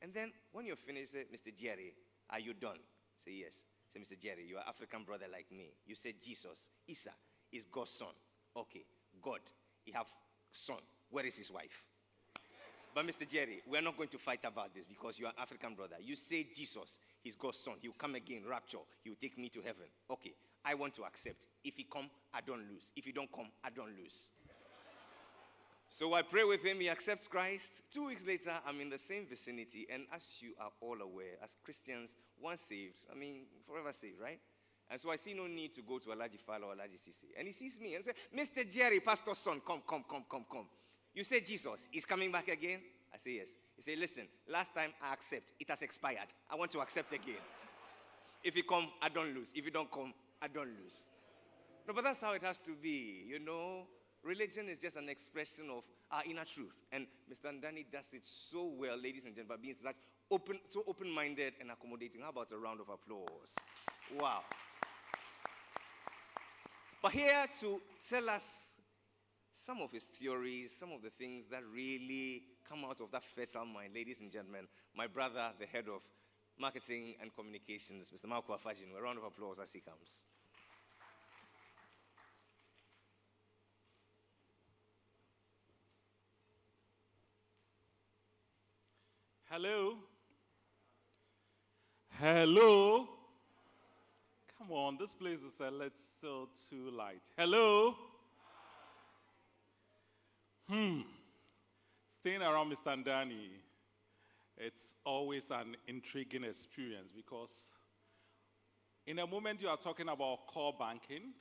And then when you're finished, say, Mr. Jerry, are you done? Say, yes. Say, Mr. Jerry, you are African brother like me. You said Jesus, Isa, is God's son. Okay, God, he have son. Where is his wife? But Mr. Jerry, we're not going to fight about this because you are African brother. You say Jesus, he's God's son. He'll come again, rapture. He'll take me to heaven. Okay, I want to accept. If he come, I don't lose. If he don't come, I don't lose. So I pray with him. He accepts Christ. 2 weeks later, I'm in the same vicinity. And as you are all aware, as Christians, once saved, forever saved, right? And so I see no need to go to Alaji Fala or Alaji Sisi. And he sees me and says, Mr. Jerry, pastor's son, come. You say Jesus is coming back again? I say yes. He said, listen, last time I accept, it has expired. I want to accept again. If you come, I don't lose. If you don't come, I don't lose. No, but that's how it has to be, Religion is just an expression of our inner truth. And Mr. Andani does it so well, ladies and gentlemen, being so open-minded and accommodating. How about a round of applause? Wow. But here to tell us some of his theories, some of the things that really come out of that fertile mind, ladies and gentlemen, my brother, the head of marketing and communications, Mr. Marco Afajin. A round of applause as he comes. Hello? Hello? Come on, this place is still too light. Hello? Staying around Mr. Andani, it's always an intriguing experience because in a moment you are talking about core banking,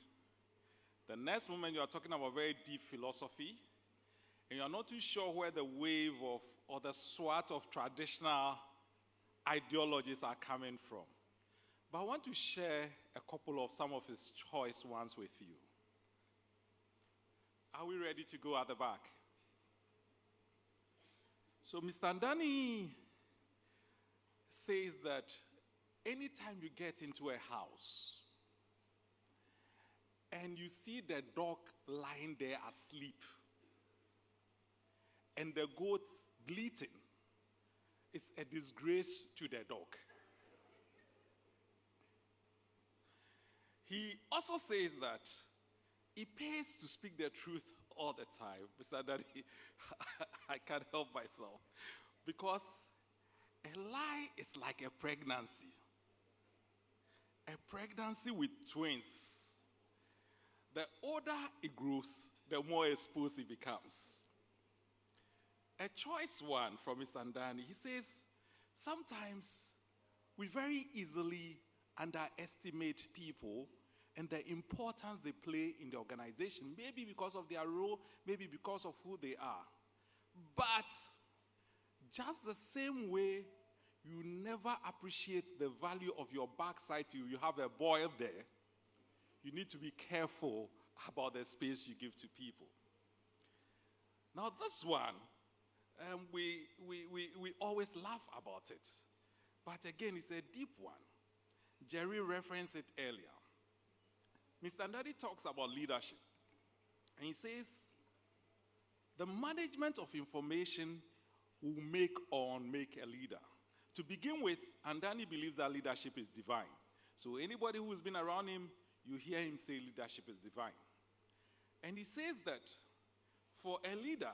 the next moment you are talking about very deep philosophy, and you are not too sure where the wave of or the swat of traditional ideologies are coming from. But I want to share a couple of some of his choice ones with you. Are we ready to go at the back? So Mr. Andani says that anytime you get into a house and you see the dog lying there asleep and the goat bleating, it's a disgrace to the dog. He also says that it pays to speak the truth all the time. Mr. Daddy, I can't help myself. Because a lie is like a pregnancy. A pregnancy with twins. The older it grows, the more exposed it becomes. A choice one from Mr. Andani, he says, sometimes we very easily underestimate people and the importance they play in the organization, maybe because of their role, maybe because of who they are. But just the same way you never appreciate the value of your backside till you have a boil there, you need to be careful about the space you give to people. Now this one, we always laugh about it. But again, it's a deep one. Jerry referenced it earlier. Mr. Andani talks about leadership. And he says, the management of information will make or unmake a leader. To begin with, Andani believes that leadership is divine. So anybody who's been around him, you hear him say leadership is divine. And he says that for a leader,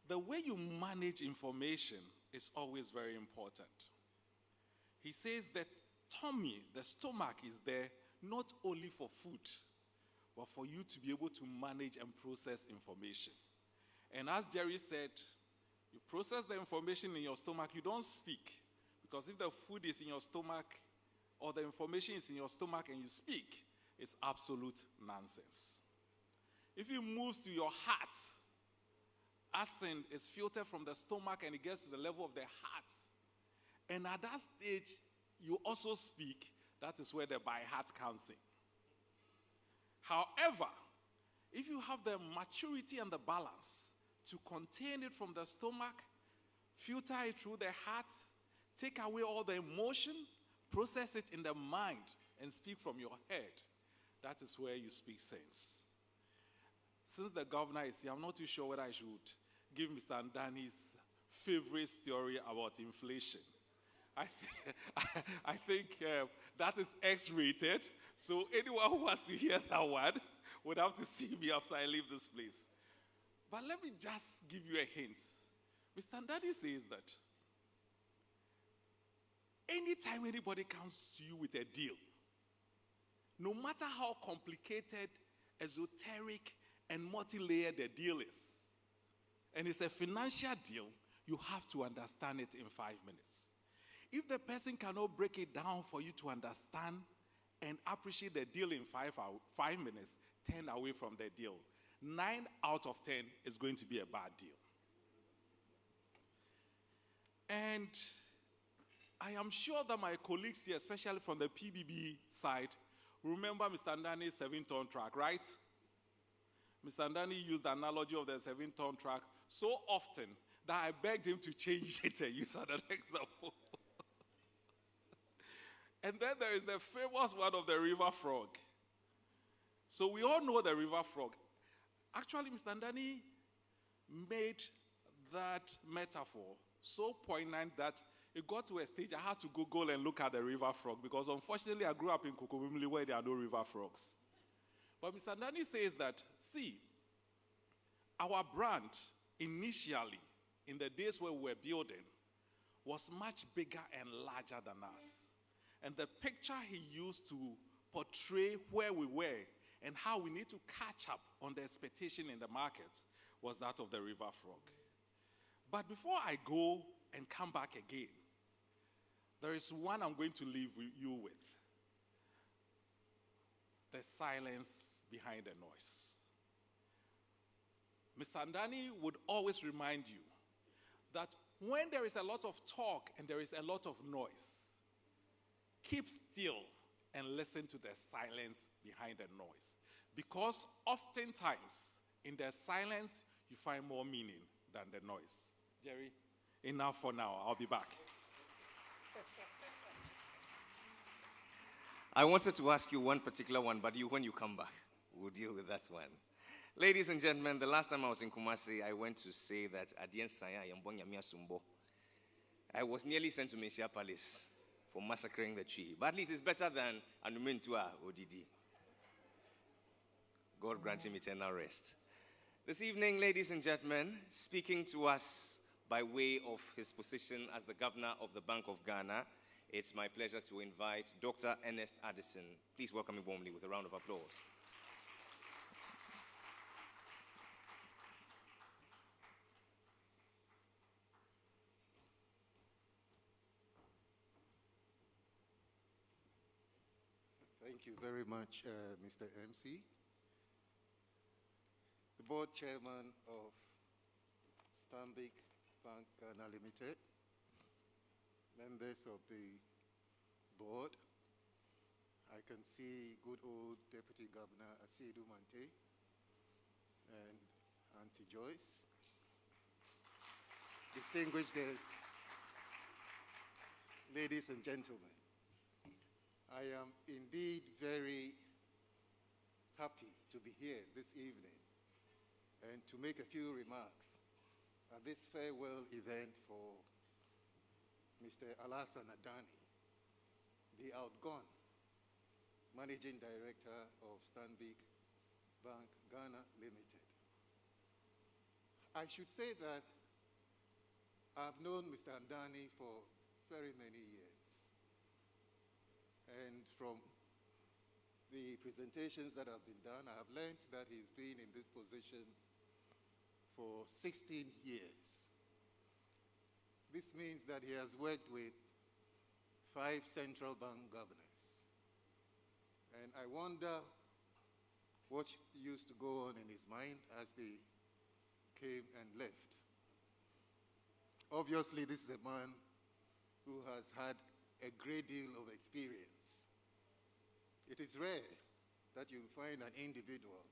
the way you manage information is always very important. He says that tummy, the stomach, is there not only for food, but for you to be able to manage and process information. And as Jerry said, you process the information in your stomach, you don't speak. Because if the food is in your stomach, or the information is in your stomach and you speak, it's absolute nonsense. If it moves to your heart, acid is filtered from the stomach and it gets to the level of the heart. And at that stage, you also speak. That is where the by heart comes in. However, if you have the maturity and the balance to contain it from the stomach, filter it through the heart, take away all the emotion, process it in the mind, and speak from your head, that is where you speak sense. Since the governor is here, I'm not too sure whether I should give Mr. Andani's favorite story about inflation. I think that is X-rated, so anyone who wants to hear that one would have to see me after I leave this place. But let me just give you a hint. Mr. Andani says that anytime anybody comes to you with a deal, no matter how complicated, esoteric, and multi-layered the deal is, and it's a financial deal, you have to understand it in 5 minutes. If the person cannot break it down for you to understand and appreciate the deal in 5 minutes, 10 away from the deal. 9 out of 10 is going to be a bad deal. And I am sure that my colleagues here, especially from the PBB side, remember Mr. Andani's 7-ton truck, right? Mr. Andani used the analogy of the 7-ton truck so often that I begged him to change it and use another example. And then there is the famous one of the river frog. So we all know the river frog. Actually, Mr. Andani made that metaphor so poignant that it got to a stage I had to Google and look at the river frog because unfortunately I grew up in Kokobimli where there are no river frogs. But Mr. Andani says that, see, our brand initially, in the days where we were building, was much bigger and larger than us. And the picture he used to portray where we were and how we need to catch up on the expectation in the market was that of the river frog. But before I go and come back again, there is one I'm going to leave you with. The silence behind the noise. Mr. Andani would always remind you that when there is a lot of talk and there is a lot of noise, keep still and listen to the silence behind the noise. Because oftentimes, in the silence, you find more meaning than the noise. Jerry, enough for now. I'll be back. I wanted to ask you one particular one, but when you come back, we'll deal with that one. Ladies and gentlemen, the last time I was in Kumasi, I went to say that Adien Saya Yambonya Mia Sumbo. I was nearly sent to Menchia Palace for massacring the tree. But at least it's better than Anumentua Odidi. God grant him eternal rest. This evening, ladies and gentlemen, speaking to us by way of his position as the governor of the Bank of Ghana, it's my pleasure to invite Dr. Ernest Addison. Please welcome him warmly with a round of applause. Thank you very much, Mr. MC. The board chairman of Stanbic Bank Ghana Limited, members of the board, I can see good old Deputy Governor Asidu Mante and Auntie Joyce, distinguished guests, ladies and gentlemen, I am indeed very happy to be here this evening and to make a few remarks at this farewell event for Mr. Alhassan Andani, the outgone Managing Director of Stanbic Bank Ghana Limited. I should say that I've known Mr. Andani for very many years. And from the presentations that have been done, I have learned that he's been in this position for 16 years. This means that he has worked with 5 central bank governors. And I wonder what used to go on in his mind as they came and left. Obviously, this is a man who has had a great deal of experience. It is rare that you find an individual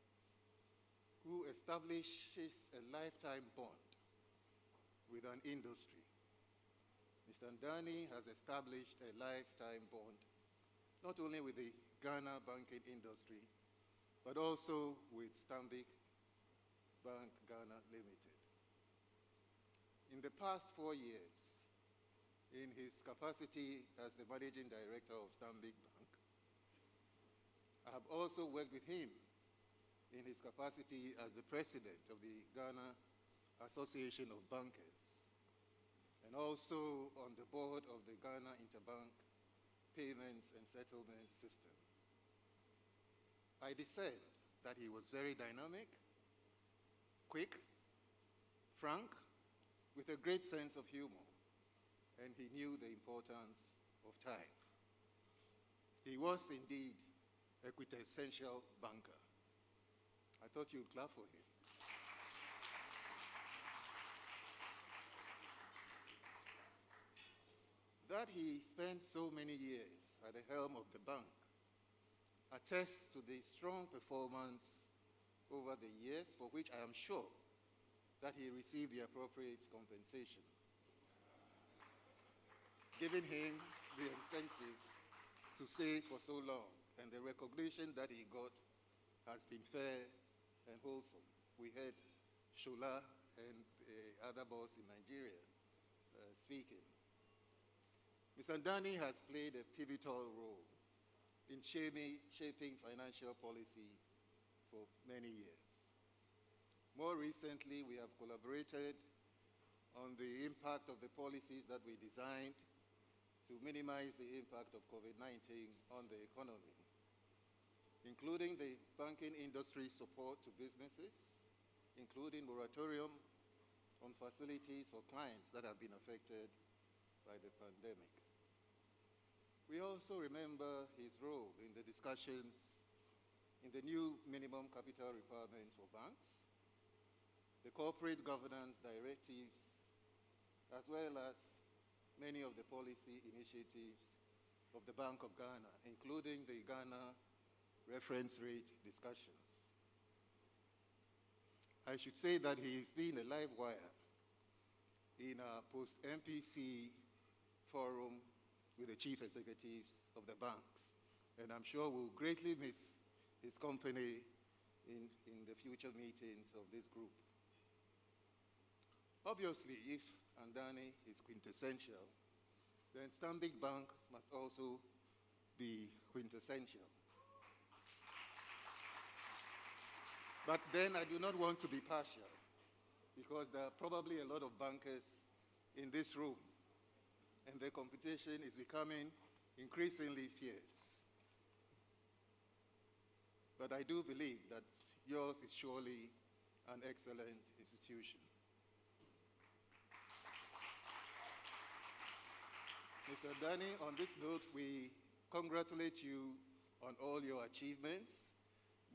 who establishes a lifetime bond with an industry. Mr. Andani has established a lifetime bond not only with the Ghana banking industry, but also with Stanbic Bank Ghana Limited. In the past 4 years, in his capacity as the Managing Director of Stanbic Bank, I have also worked with him in his capacity as the President of the Ghana Association of Bankers, and also on the board of the Ghana Interbank Payments and Settlement System. I discerned that he was very dynamic, quick, frank, with a great sense of humor, and he knew the importance of time. He was indeed a quintessential banker. I thought you'd clap for him. That he spent so many years at the helm of the bank attests to the strong performance over the years, for which I am sure that he received the appropriate compensation, giving him the incentive to stay for so long, and the recognition that he got has been fair and wholesome. We heard Shola and the other boss in Nigeria speaking. Mr. Andani has played a pivotal role in shaping financial policy for many years. More recently, we have collaborated on the impact of the policies that we designed to minimize the impact of COVID-19 on the economy, including the banking industry support to businesses, including moratorium on facilities for clients that have been affected by the pandemic. We also remember his role in the discussions in the new minimum capital requirements for banks, the corporate governance directives, as well as many of the policy initiatives of the Bank of Ghana, including the Ghana reference rate discussions. I should say that he's been a live wire in a post-MPC forum with the chief executives of the banks, and I'm sure we'll greatly miss his company in the future meetings of this group. Obviously, if Andani is quintessential, then Stanbic Bank must also be quintessential. But then I do not want to be partial, because there are probably a lot of bankers in this room, and the competition is becoming increasingly fierce. But I do believe that yours is surely an excellent institution. Mr. Andani, on this note, we congratulate you on all your achievements.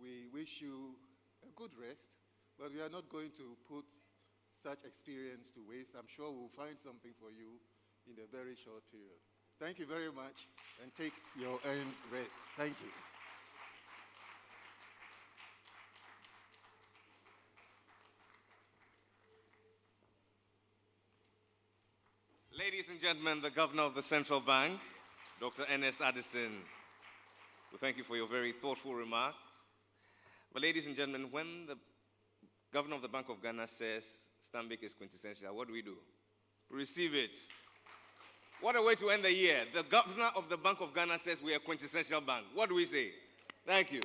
We wish you a good rest, but we are not going to put such experience to waste. I'm sure we'll find something for you in a very short period. Thank you very much, and take your earned rest. Thank you. gentlemen, the Governor of the Central Bank, Dr. Ernest Addison. We thank you for your very thoughtful remarks. But ladies and gentlemen, when the Governor of the Bank of Ghana says Stanbic is quintessential, what do? Receive it. What a way to end the year. The Governor of the Bank of Ghana says we are a quintessential bank. What do we say? Thank you.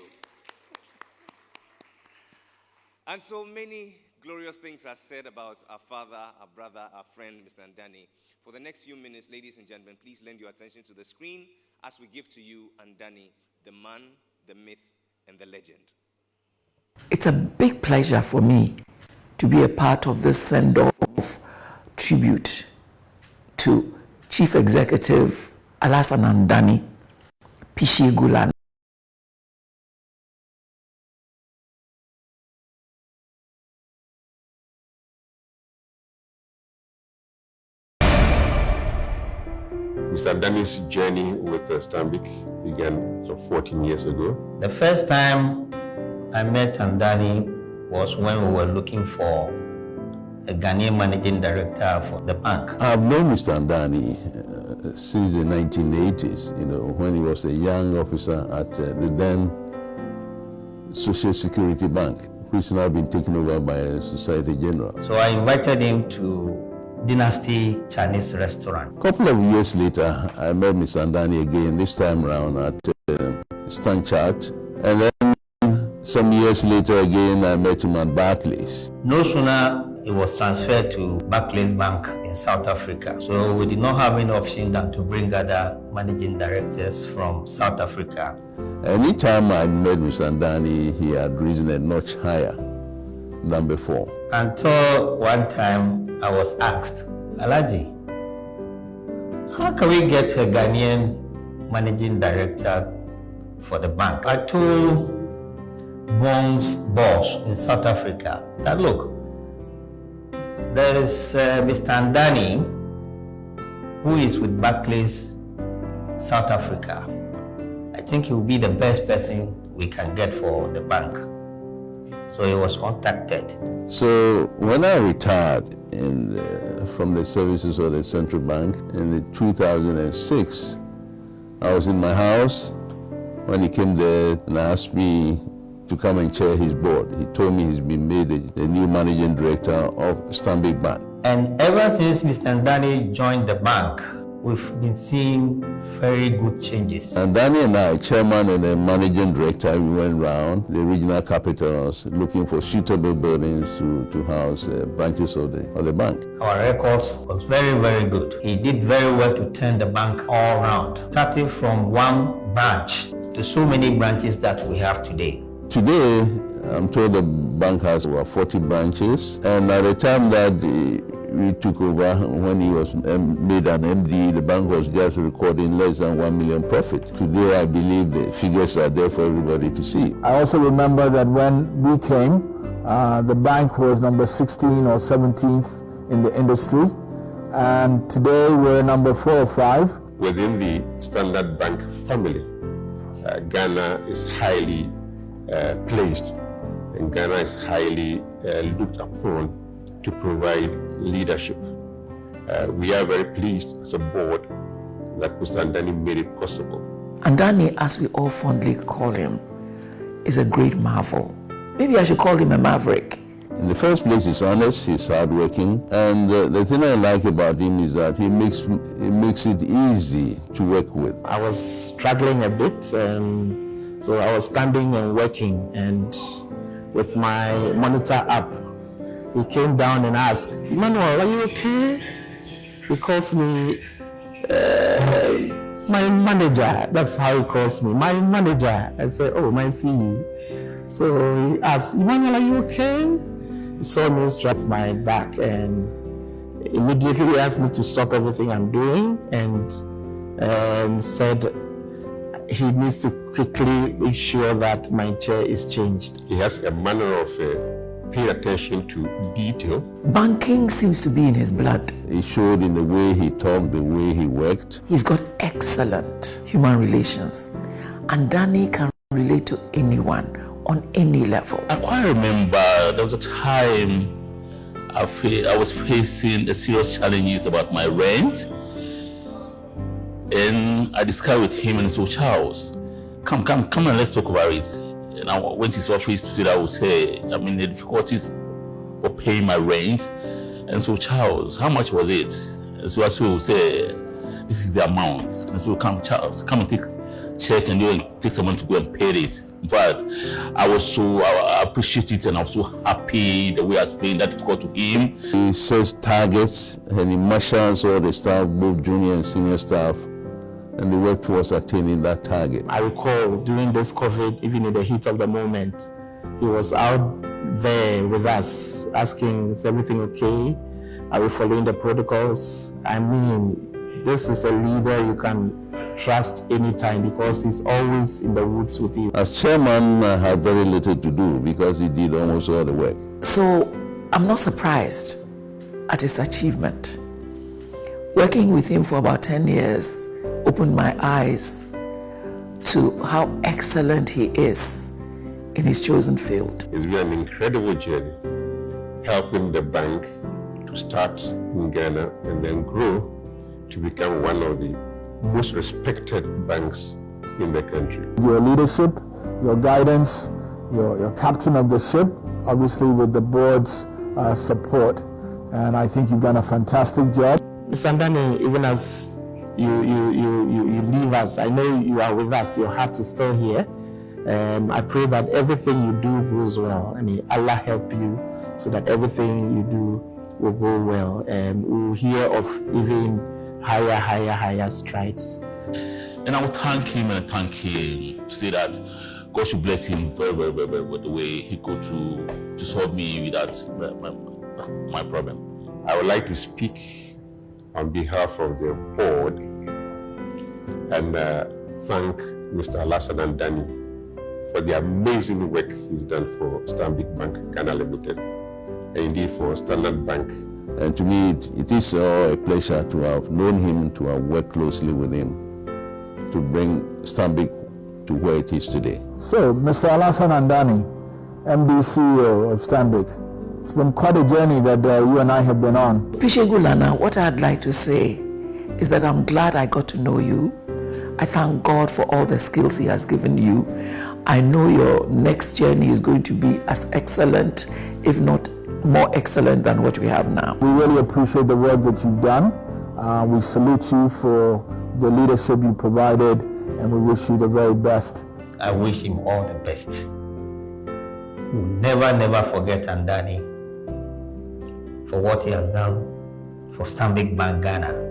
And so many glorious things are said about our father, our brother, our friend, Mr. Andani. For the next few minutes, ladies and gentlemen, please lend your attention to the screen as we give to you Andani, the man, the myth, and the legend. It's a big pleasure for me to be a part of this send-off tribute to Chief Executive Alhassan Andani, Pishi Gulan. Mr. Andani's journey with Stanbic began some 14 years ago. The first time I met Andani was when we were looking for a Ghanaian managing director for the bank. I've known Mr. Andani since the 1980s, when he was a young officer at the then Social Security Bank, which has now been taken over by Societe Generale. So I invited him to Dynasty Chinese restaurant. A couple of years later, I met Mr. Andani again, this time around at Stanchart. And then some years later again, I met him at Barclays. No sooner it was transferred to Barclays Bank in South Africa. So we did not have any option than to bring other managing directors from South Africa. Anytime I met Mr. Andani, he had risen a notch higher than before. Until one time I was asked, Alaji, how can we get a Ghanaian managing director for the bank? I told Bong's boss in South Africa that, look, there is Mr. Andani who is with Barclays South Africa. I think he will be the best person we can get for the bank. So he was contacted. So when I retired from the services of the central bank in 2006, I was in my house when he came there and asked me to come and chair his board. He told me he's been made the new managing director of Stanbic Bank. And ever since Mr. Andani joined the bank, we've been seeing very good changes. Andani and I, chairman and the managing director, we went around the regional capitals looking for suitable buildings to house branches of the bank. Our records was very, very good. He did very well to turn the bank all around, starting from one branch to so many branches that we have today. Today, I'm told the bank has over 40 branches, and at the time that we took over, when he was made an MD, the bank was just recording less than 1 million profit. Today, I believe the figures are there for everybody to see. I also remember that when we came, the bank was number 16 or 17th in the industry, and today we're number 4 or 5. Within the Standard Bank family, Ghana is highly placed, and Ghana is highly looked upon to provide leadership. We are very pleased as a board that Mr. Andani made it possible. Andani, as we all fondly call him, is a great marvel. Maybe I should call him a maverick. In the first place, he's honest, he's hardworking, and the thing I like about him is that he makes it easy to work with. I was struggling a bit, so I was standing and working, and with my monitor up, he came down and asked, "Emmanuel, are you okay?" He calls me my manager. That's how he calls me, my manager. I said, "Oh, my CE." So he asked, "Emmanuel, are you okay?" He saw me strap my back and immediately asked me to stop everything I'm doing and said he needs to quickly make sure that my chair is changed. He has a manner of paying attention to detail. Banking seems to be in his blood. It showed in the way he talked, the way he worked. He's got excellent human relations. Andani can relate to anyone on any level. I quite remember there was a time I was facing a serious challenges about my rent, And I discussed with him and so Charles, come and let's talk about it. And I went to his office to see that I would say, I'm in the difficulties of paying my rent. And so Charles, how much was it? And so I would say, this is the amount. And so come Charles, come and take check and take someone to go and pay it. In fact, I appreciate it and I was so happy the way I explained that difficult to him. He sets targets and he marshals all the staff, both junior and senior staff, and they work towards attaining that target. I recall during this COVID, even in the heat of the moment, he was out there with us asking, is everything okay? Are we following the protocols? I mean, this is a leader you can trust anytime because he's always in the woods with you. As chairman, I had very little to do because he did almost all the work. So I'm not surprised at his achievement. Working with him for about 10 years opened my eyes to how excellent he is in his chosen field. It's been an incredible journey, helping the bank to start in Ghana and then grow to become one of the most respected banks in the country. Your leadership, your guidance, your captain of the ship, obviously with the board's support, and I think you've done a fantastic job. Mr. Andani, even as you leave us, I know you are with us, your heart is still here. I pray that everything you do goes well. I mean, Allah help you so that everything you do will go well. And we'll hear of even higher strides. And I will thank him and thank him to say that God should bless him very, very, very, very with the way he could to solve me with that my problem. I would like to speak on behalf of the board and thank Mr. Alhassan Andani for the amazing work he's done for Stanbic Bank Ghana Limited and indeed for Standard Bank. And to me, it is a pleasure to have known him, to have worked closely with him, to bring Stanbic to where it is today. So, Mr. Alhassan Andani, MD CEO of Stanbic, it's been quite a journey that you and I have been on. Pishegulana, what I'd like to say is that I'm glad I got to know you. I thank God for all the skills he has given you. I know your next journey is going to be as excellent, if not more excellent than what we have now. We really appreciate the work that you've done. We salute you for the leadership you provided, and we wish you the very best. I wish him all the best. We'll never forget Andani for what he has done for Stanbic Bank Ghana.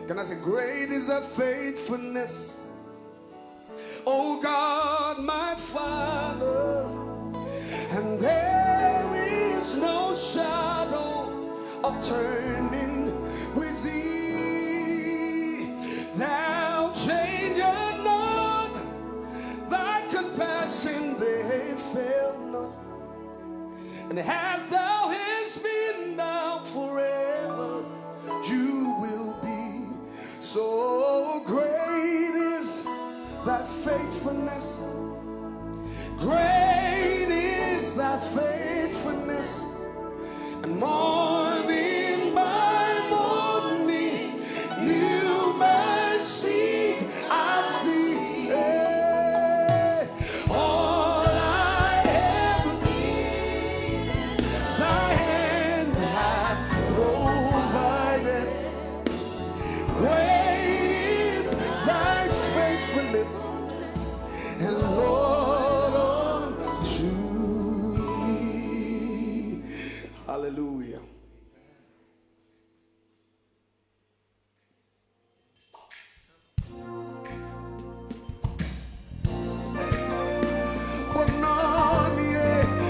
Can I say, great is thy faithfulness, oh God, my Father, and there is no shadow of turning with thee. Thou changest not, thy compassion they fail not, and has thou hast been thou forever, you will be. So great is thy faithfulness, great is thy faithfulness, and morning by morning new mercies I see. All I ever need, thy hands have provided. Great is thy faithfulness, and Lord unto me. Hallelujah.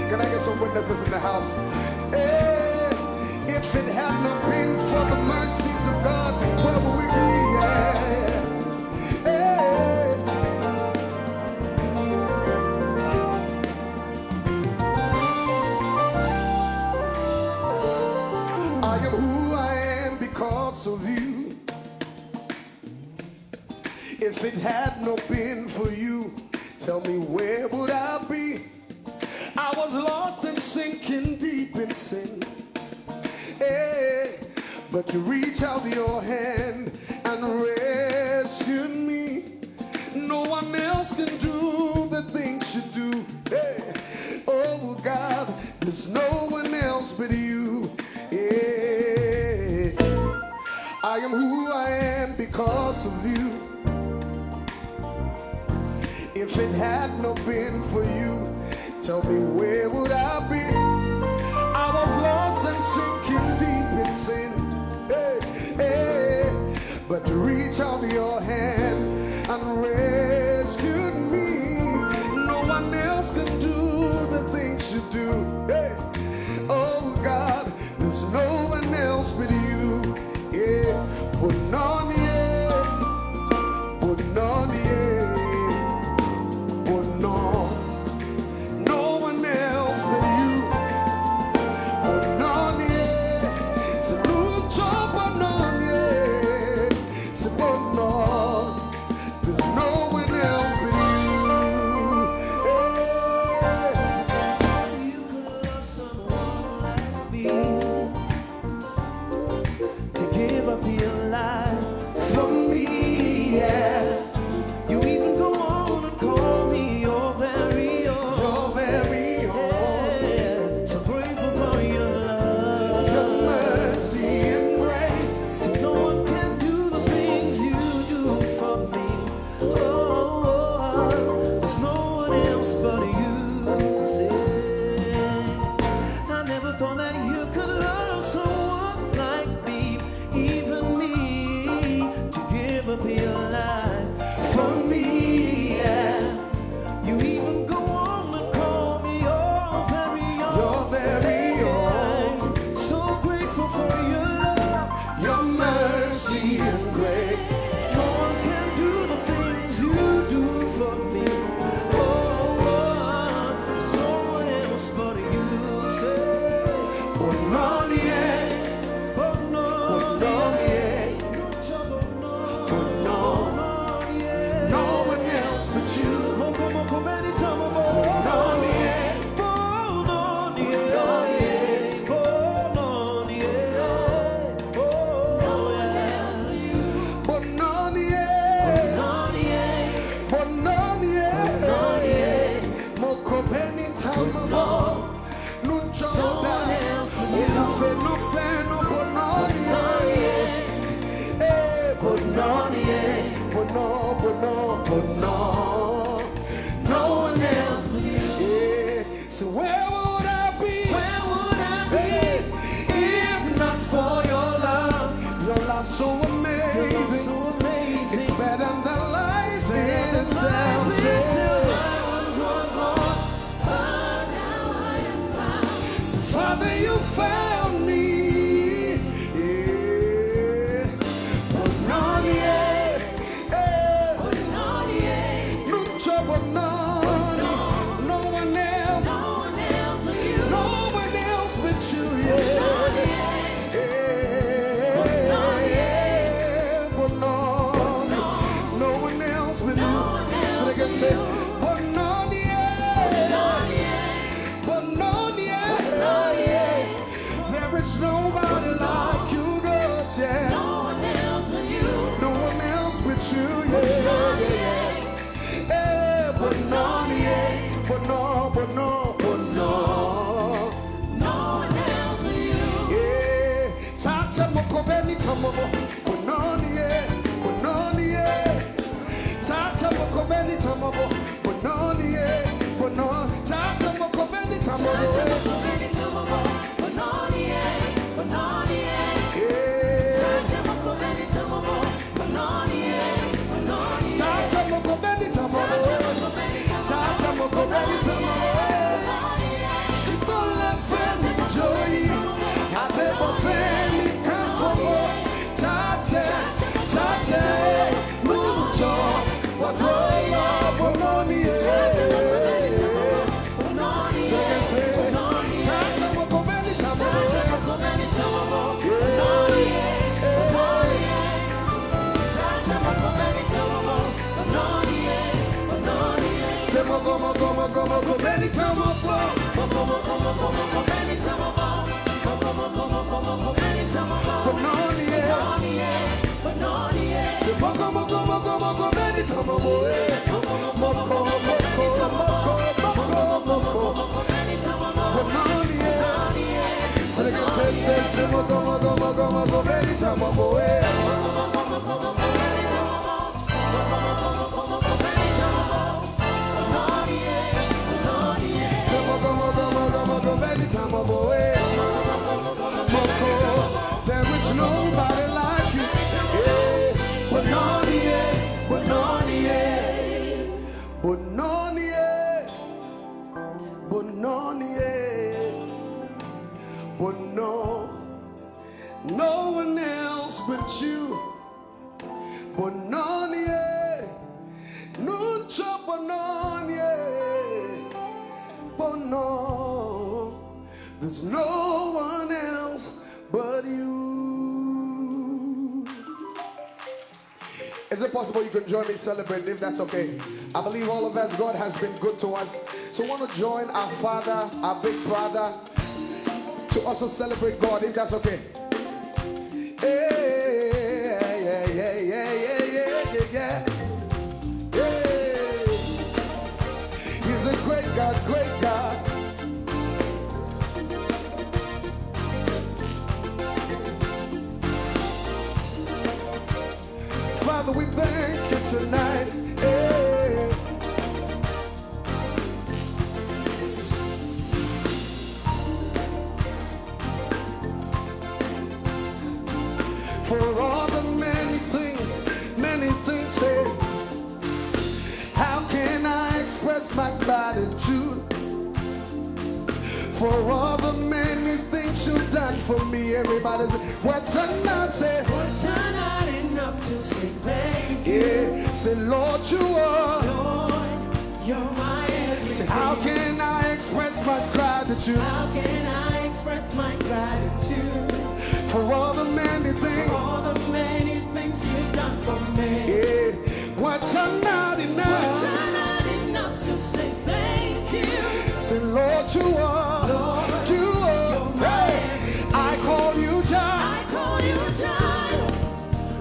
Can I get some witnesses in the house? If it had not been for the mercies of God, where would we be? I am who I am because of you. If it had not been for you, tell me where would I be? I was lost and sinking deep in sin. But you reach out your hand and rescued me. No one else can do the things you do. Oh God, there's no one else but you. I am who I am because of you. If it had not been for you, tell me where would I be? I was lost and sinking deep in sin. But you reach out your hand and rescued me. No one else can do the things you do. Oh God, there's no one else but you. But none, but none, but none. No one else but you. But none, so look up, but none, so mercy and grace. No one can do the things you do for me. There's no one else but you. Say, no one else but you. No one else but you. So where would I be? If not for your love? Your love so amazing. It's better than life in itself. Till I was lost, but now I am found. So Father, you found me. Nobody like you, God, yeah. No one else but you. No one else but you, yeah. But no, no one else but you. Yeah. Chacha moko beni tamobo. But no, Chacha moko beni tamobo. But no, Chacha moko beni tamobo. There is nobody like you. No one else but you. Bonanie, no chop bonanie, bono. There's no one else but you. Is it possible you can join me celebrating, if that's okay? I believe all of us, God has been good to us. So I want to join our Father, our big brother, to also celebrate God, if that's okay. Yeah. He's a great God, great God. Father, we thank you tonight. For all the many things, say, how can I express my gratitude for all the many things you've done for me? Everybody say, what's enough? Say, what's enough? Say, Lord, you are. Lord, you're my everything. Say, how can I express my gratitude? How can I express my gratitude? For all the many things. For all the many things you've done for me. Yeah. What's not enough? What's not enough to say thank you? Say, Lord, you are. Lord, you are. You're my everything. I call you John. I call you John.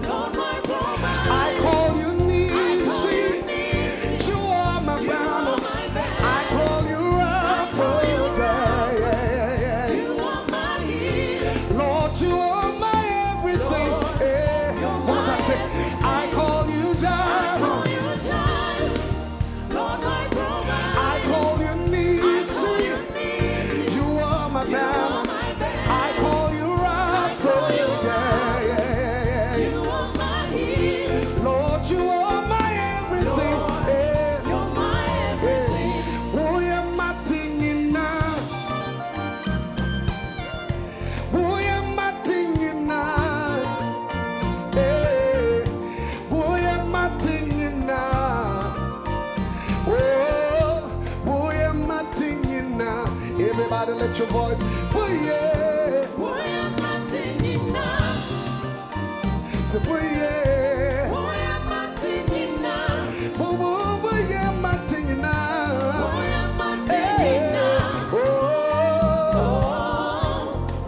Lord, my provider. I call you Nisi. I call you Nisi. You are my banner. I call you call you Rapha. Yeah. You are my healer. Lord, you are my everything. Lord, yeah. you're One more time, say, everything. I call you John. I call you John. Lord, my provider. I call you Nisi. I call you Nisi. You are my You are banner. my banner. I call you Rapha. call you Yeah. You are my healer. Lord, you are my everything. Lord, yeah. you're my everything. Oh, yeah, my thing in now. Oh, yeah, my thing in now. Oh, yeah, my thing in now. Oh, yeah, my thing in now. Everybody let your voice. Oh, yeah. Oh, yeah, my thing in now. Say, oh, yeah. Oh, yeah, my thing in now. Oh, yeah, my thing in now. Oh, yeah, my thing in now.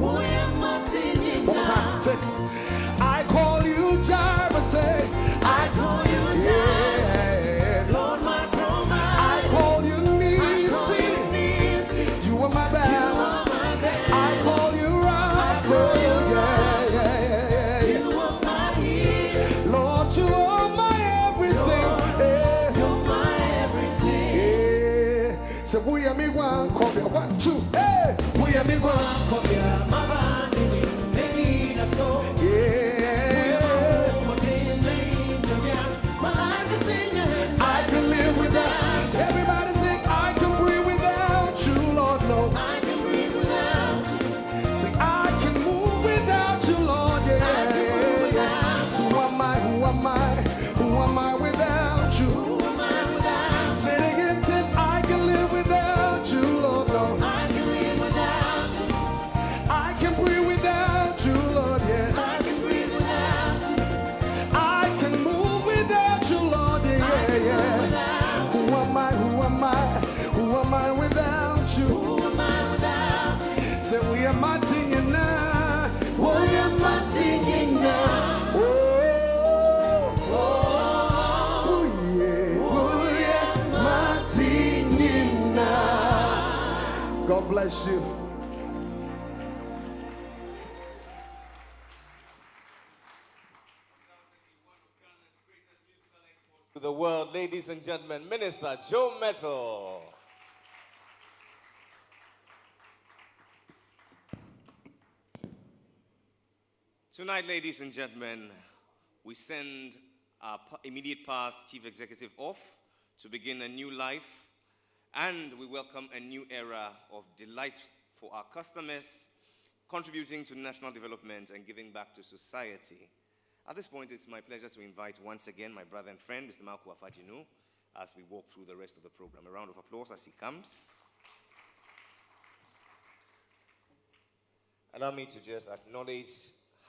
Oh, yeah, my thing in One more time. now. Say, I call you Jireh. Say, I call you yeah. John. Lord, my provider. I call you I call Nisi. you Nisi. You are my You banner. are my banner. I call you Rapha. call you Yeah. You are my healer. Lord, you are my everything. Yeah. You're my everything. Yeah. So we are me one, come here, 1, 2. Hey, we are me one. Come here, my body, baby, that's so. Yeah. My life is in your hands. I can live without. Everybody sing, I can breathe without you, Lord. No. I can breathe without you. Sing, I can move without you, Lord. Yeah. I can move without you. Who am I? Who am I? Who am I without you? Who am I without Say it again, say, I can live without you, Lord. No. I can live without you. I can breathe without you, Lord. Yeah. I can breathe without you. I can move without you, Lord. Yeah, yeah. Who am I? Who am I? Who am I without you? Who am I without you? Say we are my thing now. Oh, yeah, my thing in now. My thing now. God bless you. To the world, ladies and gentlemen, Minister Joe Metal. Tonight, ladies and gentlemen, we send our immediate past chief executive off to begin a new life, and we welcome a new era of delight for our customers, contributing to national development and giving back to society. At this point, it's my pleasure to invite once again my brother and friend, Mr. Malku Afajinu, as we walk through the rest of the program. A round of applause as he comes. Allow me to just acknowledge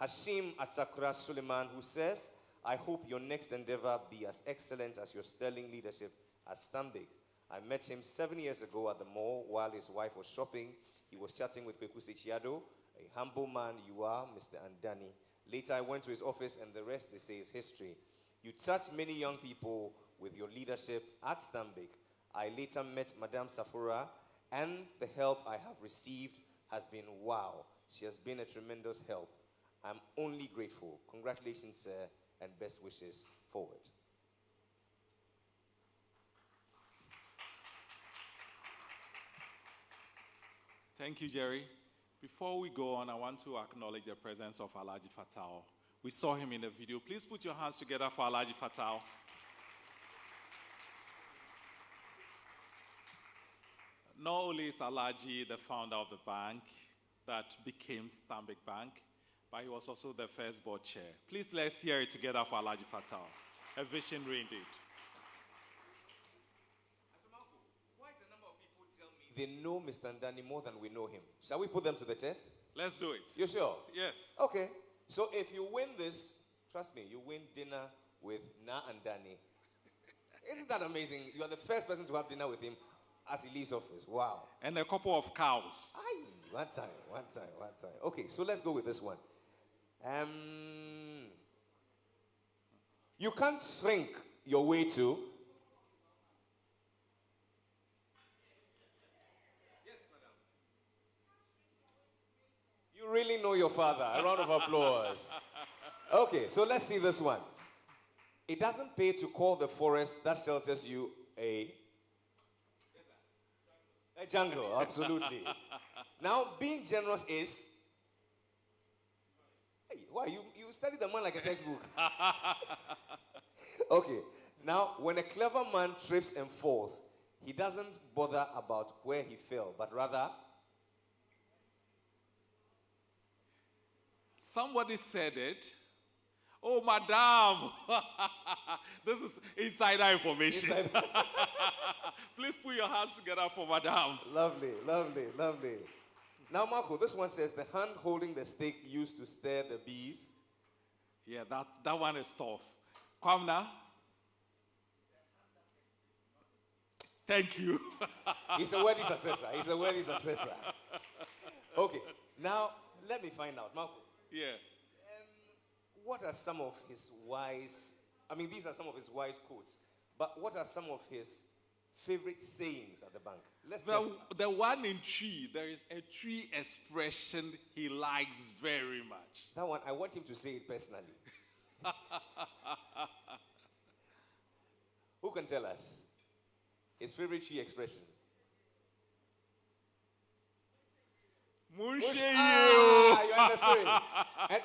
Hashim Atsakura Suleiman, who says, I hope your next endeavor be as excellent as your sterling leadership at Stambik. I met him 7 years ago at the mall while his wife was shopping. He was chatting with Kweku Sechiado. A humble man you are, Mr. Andani. Later, I went to his office, and the rest, they say, is history. You touched many young people with your leadership at Stambik. I later met Madame Safura, and the help I have received has been wow. She has been a tremendous help. I'm only grateful. Congratulations, sir, and best wishes forward. Thank you, Jerry. Before we go on, I want to acknowledge the presence of Alhaji Fatao. We saw him in the video. Please put your hands together for Alhaji Fatao. Not only is Alhaji the founder of the bank that became Stambik Bank, but he was also the first board chair. Please let's hear it together for Alhaji Fatao. A visionary indeed. They know Mr. Andani more than we know him. Shall we put them to the test? Let's do it. You sure? Yes. Okay. So if you win this, trust me, you win dinner with Na Andani. Isn't that amazing? You are the first person to have dinner with him as he leaves office. Wow. And a couple of cows. Aye. One time. Okay, so let's go with this one. You can't shrink your way to. You really know your father. A round of applause. Okay, so let's see this one. It doesn't pay to call the forest that shelters you a jungle, absolutely. Now, being generous is. Hey, why? You study the man like a textbook. Okay, now, when a clever man trips and falls, he doesn't bother about where he fell, but rather. Somebody said it. Oh, madam. This is insider information. Please put your hands together for madam. Lovely. Now, Marco, this one says the hand holding the stick used to stir the bees. Yeah, that one is tough. Come now. Thank you. He's a worthy successor. Okay, now let me find out. Marco. Yeah. What are some of his wise, these are some of his wise quotes, but what are some of his favorite sayings at the bank? The one in tree, there is a tree expression he likes very much. That one, I want him to say it personally. Who can tell us his favorite tree expression? You're in the spirit.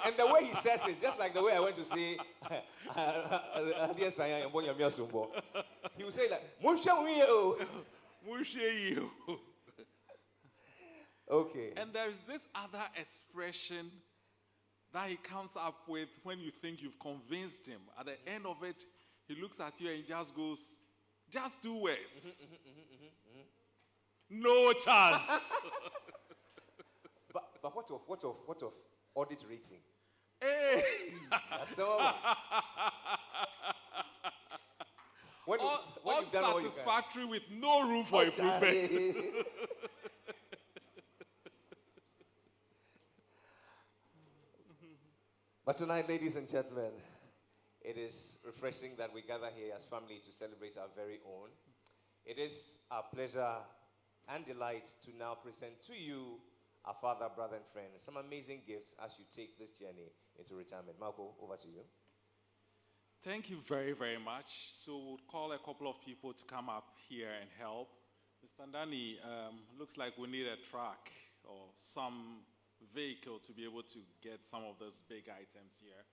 And the way he says it, just like the way I went to say, he would say like, okay. And there's this other expression that he comes up with when you think you've convinced him. At the end of it, he looks at you and just goes, just 2 words. No chance. But what of audit rating? Hey! That's all. When you've done all you can. Unsatisfactory with no room for improvement. But tonight, ladies and gentlemen, it is refreshing that we gather here as family to celebrate our very own. It is our pleasure and delight to now present to you our father, brother, and friend, some amazing gifts as you take this journey into retirement. Marco, over to you. Thank you very, very much. So we'll call a couple of people to come up here and help. Mr. Andani, looks like we need a truck or some vehicle to be able to get some of those big items here.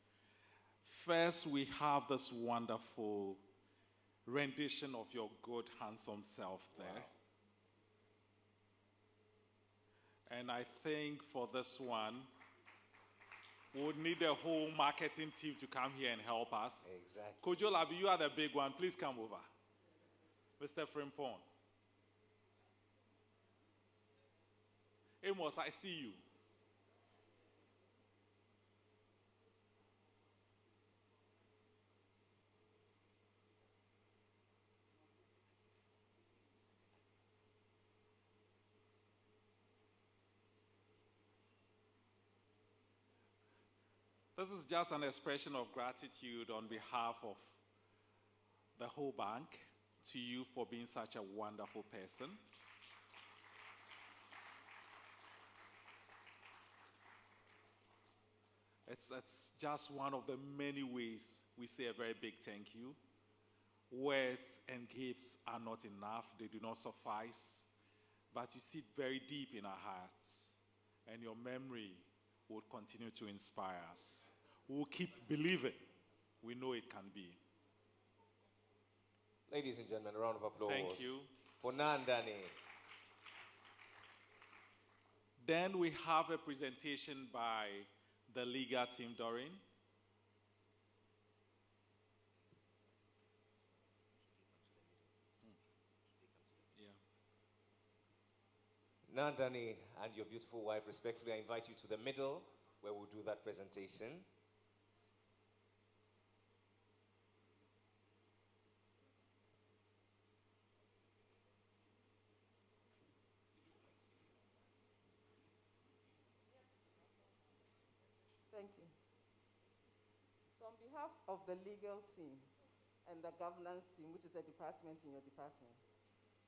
First, we have this wonderful rendition of your good, handsome self there. Wow. And I think for this one, we would need a whole marketing team to come here and help us. Exactly. Kojo Labi, you are the big one. Please come over. Mr. Frimpong. Amos, I see you. This is just an expression of gratitude on behalf of the whole bank to you for being such a wonderful person. It's just one of the many ways we say a very big thank you. Words and gifts are not enough, they do not suffice, but you sit very deep in our hearts, and your memory will continue to inspire us. We'll keep believing. We know it can be. Ladies and gentlemen, a round of applause. Thank you. For Andani. Then we have a presentation by the legal team, Doreen. Now, Andani and your beautiful wife, respectfully, I invite you to the middle where we'll do that presentation. Thank you. So on behalf of the legal team and the governance team, which is a department in your department,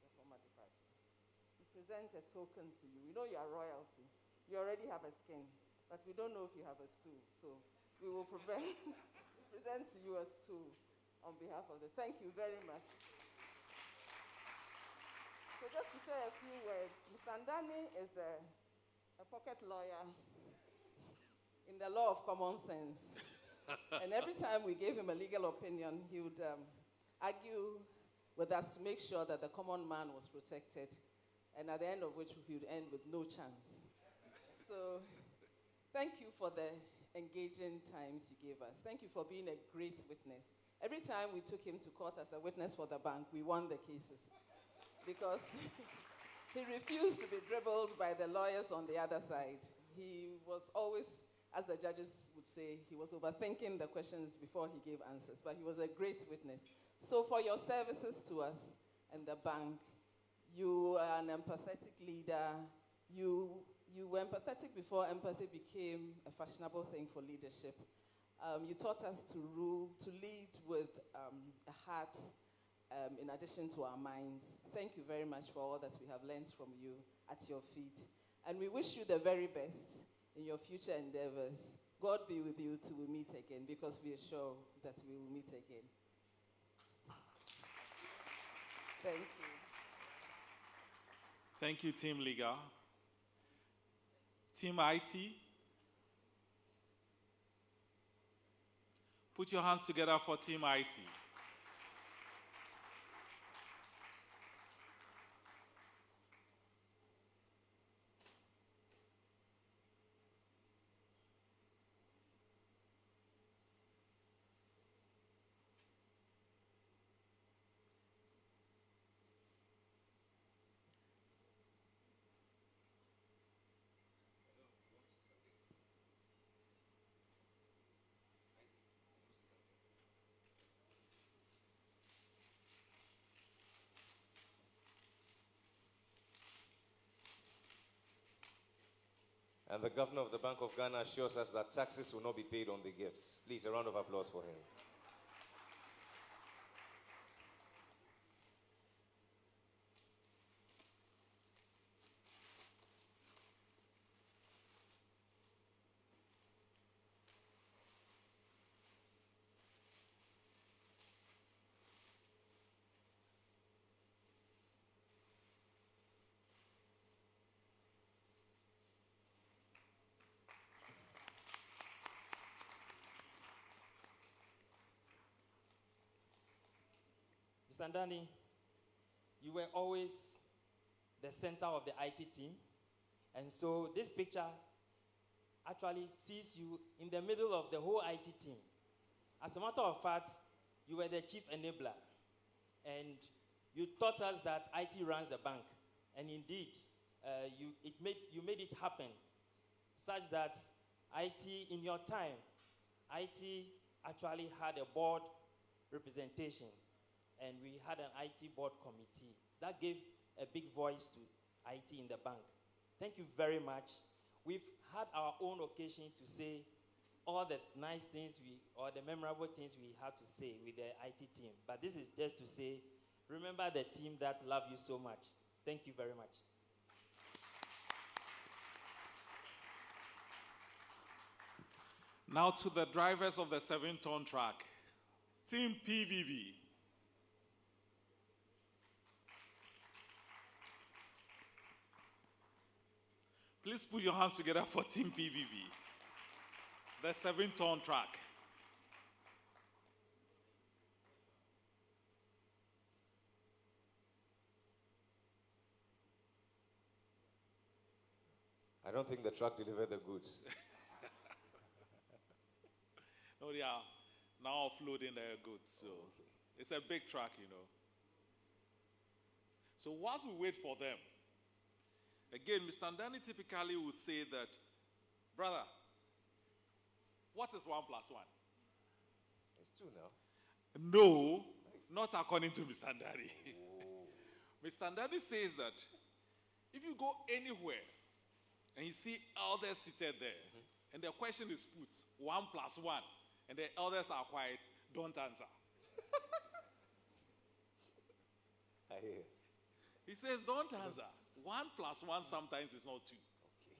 your former department, we present a token to you. We know you are royalty. You already have a skin, but we don't know if you have a stool. So we will present to you a stool on behalf of the. Thank you very much. So just to say a few words, Mr. Andani is a pocket lawyer in the law of common sense. And every time we gave him a legal opinion, he would argue with us to make sure that the common man was protected, and at the end of which he would end with no chance. So thank you for the engaging times you gave us. Thank you for being a great witness. Every time we took him to court as a witness for the bank, we won the cases because he refused to be dribbled by the lawyers on the other side. He was always, as the judges would say, he was overthinking the questions before he gave answers, but he was a great witness. So for your services to us and the bank, you are an empathetic leader. You were empathetic before empathy became a fashionable thing for leadership. You taught us to lead with a heart in addition to our minds. Thank you very much for all that we have learned from you at your feet. And we wish you the very best in your future endeavors. God be with you till we meet again, because we are sure that we will meet again. Thank you. Thank you, Team Legal. Team IT. Put your hands together for Team IT. And the governor of the Bank of Ghana assures us that taxes will not be paid on the gifts. Please, a round of applause for him. Mr. Andani, you were always the center of the IT team. And so this picture actually sees you in the middle of the whole IT team. As a matter of fact, you were the chief enabler. And you taught us that IT runs the bank. And indeed, you made it happen such that IT, in your time, IT actually had a board representation. And we had an IT board committee. That gave a big voice to IT in the bank. Thank you very much. We've had our own occasion to say all the nice things or the memorable things we have to say with the IT team. But this is just to say, remember the team that love you so much. Thank you very much. Now to the drivers of the 7-ton truck. Team PVV. Please put your hands together for Team PVV, the 7-ton truck. I don't think the truck delivered the goods. No, they are now offloading their goods, so it's a big truck, you know. So whilst we wait for them, Again, Mr. Andani typically will say that, brother, what is 1 plus 1? It's 2 now. No, not according to Mr. Andani. Mr. Andani says that if you go anywhere and you see elders seated there, and the question is put, 1 plus 1, and the elders are quiet, don't answer. I hear. He says, don't answer. 1 plus 1 sometimes is not 2. Okay.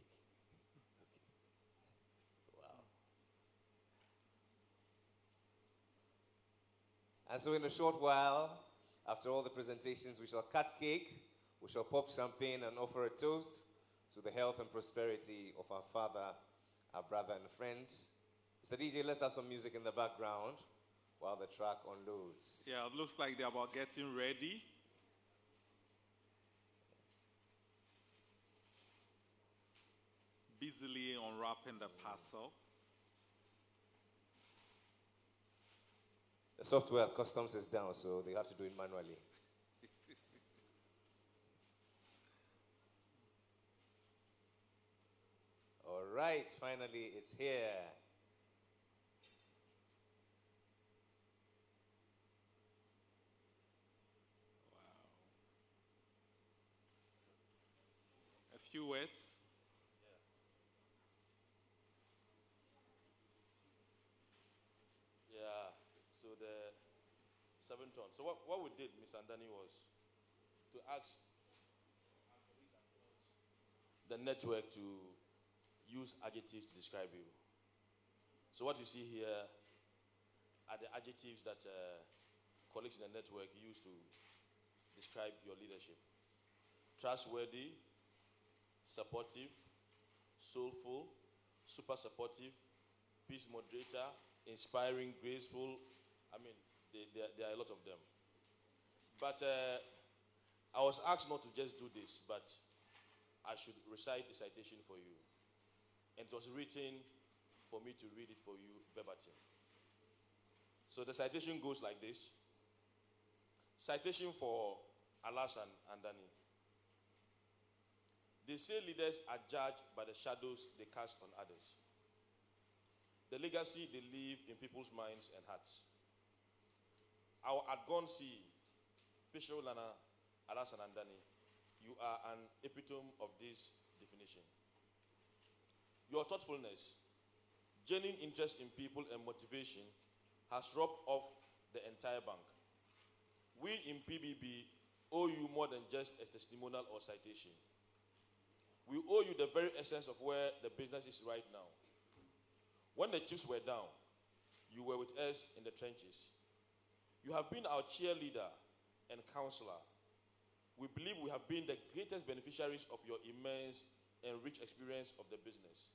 Wow. And so in a short while, after all the presentations, we shall cut cake, we shall pop champagne and offer a toast to the health and prosperity of our father, our brother and friend. Mr. DJ, let's have some music in the background while the track unloads. Yeah, it looks like they're about getting ready. Busily unwrapping the parcel. The software at customs is down, so they have to do it manually. All right, finally, it's here. A few words. Yeah, so the 7 tons. So what we did, Ms. Andani, was to ask the network to use adjectives to describe you. So what you see here are the adjectives that colleagues in the network use to describe your leadership. Trustworthy, supportive, soulful, super supportive, peace moderator, inspiring, graceful. I mean, there are a lot of them. But I was asked not to just do this, but I should recite the citation for you. And it was written for me to read it for you verbatim. So the citation goes like this. Citation for Alhassan and Andani. They say leaders are judged by the shadows they cast on others. The legacy they leave in people's minds and hearts. Our outgone CEO, Bishop Lana Alhassan Andani, you are an epitome of this definition. Your thoughtfulness, genuine interest in people and motivation has rubbed off the entire bank. We in PBB owe you more than just a testimonial or citation. We owe you the very essence of where the business is right now. When the chips were down, you were with us in the trenches. You have been our cheerleader and counselor. We believe we have been the greatest beneficiaries of your immense and rich experience of the business.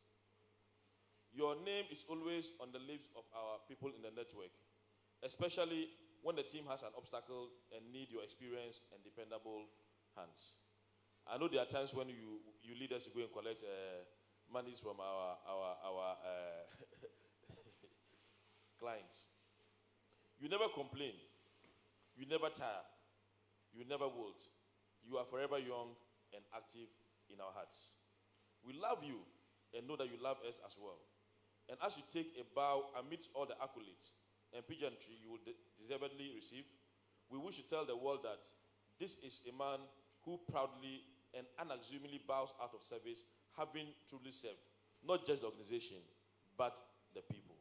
Your name is always on the lips of our people in the network, especially when the team has an obstacle and need your experience and dependable hands. I know there are times when you lead us to go and collect monies from our clients. You never complain. You never tire. You never wilt. You are forever young and active in our hearts. We love you and know that you love us as well. And as you take a bow amidst all the accolades and pageantry you will deservedly receive, we wish to tell the world that this is a man who proudly and unassumingly bows out of service, having truly served, not just the organization, but the people.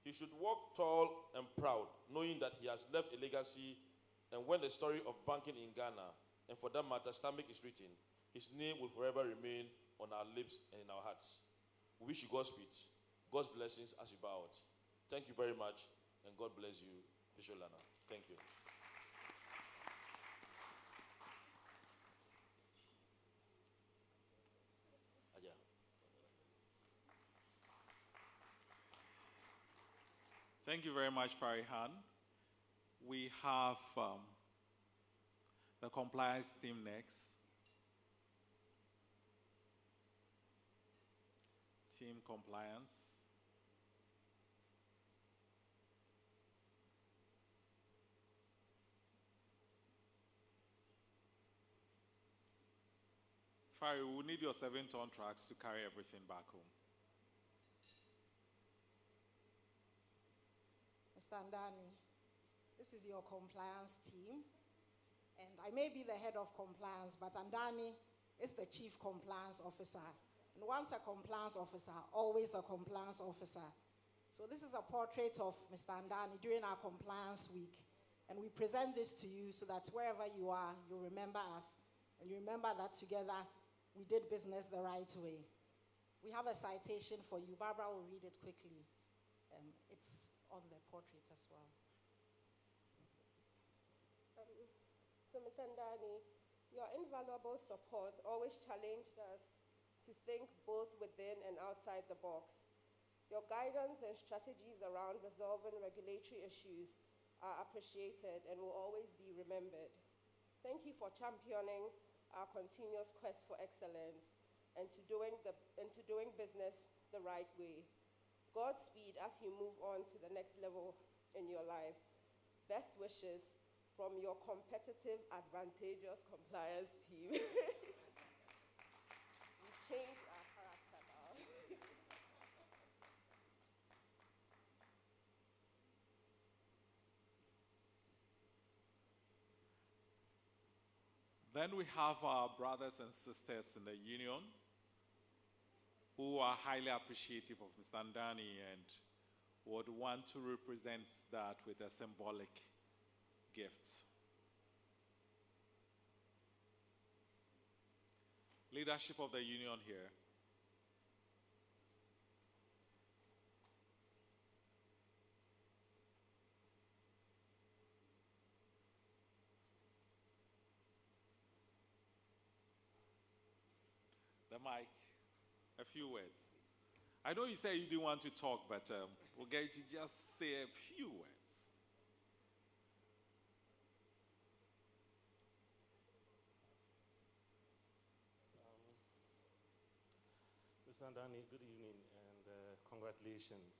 He should walk tall and proud, knowing that he has left a legacy, and when the story of banking in Ghana, and for that matter, Stanbic is written, his name will forever remain on our lips and in our hearts. We wish you Godspeed, God's blessings as you bow out. Thank you very much, and God bless you, Bishop Lana. Thank you. Thank you very much, Farihan. We have the compliance team next. Team compliance. Fari, we will need your 7-ton trucks to carry everything back home. Mr. Andani, this is your compliance team. And I may be the head of compliance, but Andani is the chief compliance officer. And once a compliance officer, always a compliance officer. So this is a portrait of Mr. Andani during our compliance week. And we present this to you so that wherever you are, you remember us. And you remember that together, we did business the right way. We have a citation for you. Barbara will read it quickly. It's on the portrait as well. So, Ms. Andani, your invaluable support always challenged us to think both within and outside the box. Your guidance and strategies around resolving regulatory issues are appreciated and will always be remembered. Thank you for championing our continuous quest for excellence and to doing business the right way. Godspeed as you move on to the next level in your life. Best wishes from your competitive, advantageous compliance team. We've changed our character now. Then we have our brothers and sisters in the union who are highly appreciative of Mr. Andani and would want to represent that with a symbolic gifts. Leadership of the union here. The mic, a few words. I know you say you didn't want to talk, but we'll get you to just say a few words. Mr. Andani, good evening and congratulations.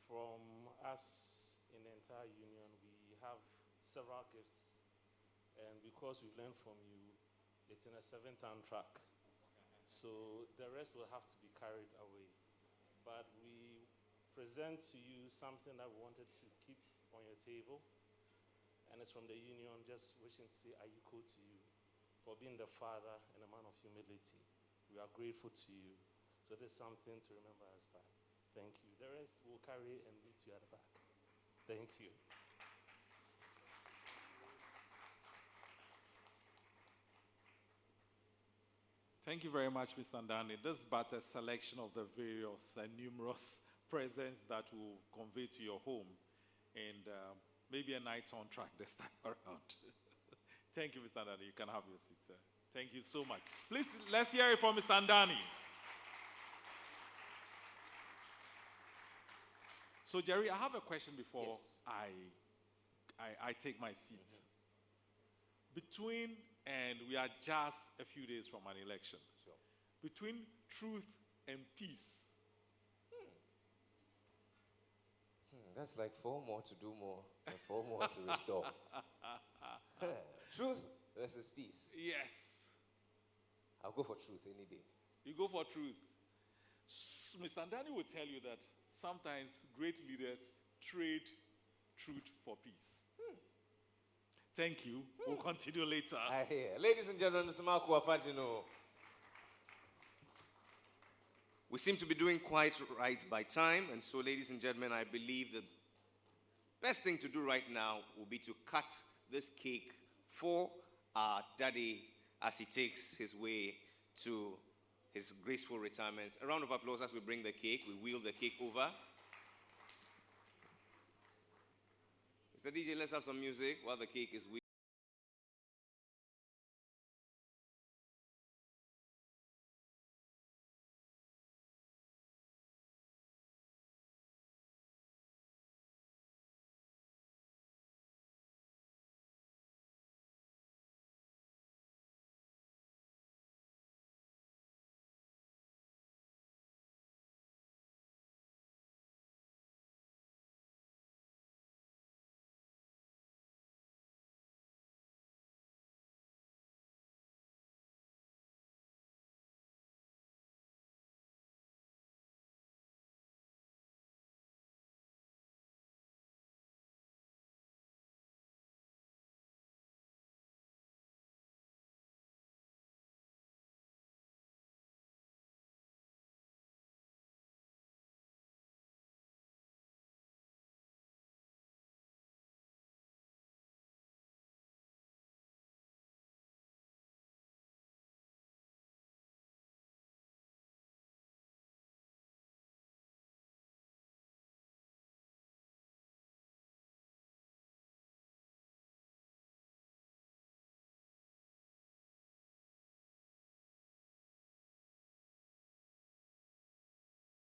From us in the entire union, we have several gifts, and because we've learned from you, it's in a 7-ton truck. So the rest will have to be carried away. But we present to you something that we wanted to keep on your table, and it's from the union, just wishing to say Ayiko to you for being the father and a man of humility. We are grateful to you. So there's something to remember us by. Thank you. The rest we'll carry and meet you at the back. Thank you. Thank you very much, Mr. Andani. This is but a selection of the various and numerous presents that will convey to your home, and maybe a night on track this time around. Thank you, Mr. Andani. You can have your seat, sir. Thank you so much. Please, let's hear it from Mr. Andani. So, Jerry, I have a question before I take my seat. Between, and we are just a few days from an election, between truth and peace. That's like 4 more to do more and 4 more to restore. Truth versus peace. Yes. I'll go for truth any day. You go for truth. Mr. Andani will tell you that sometimes great leaders trade truth for peace. Thank you. We'll continue later. I hear. Ladies and gentlemen, Mr. Marco Afagino. We seem to be doing quite right by time, and so, ladies and gentlemen, I believe the best thing to do right now will be to cut this cake for our daddy as he takes his way to his graceful retirement. A round of applause as we bring the cake. We wheel the cake over. Mr. DJ, let's have some music while the cake is wheeled.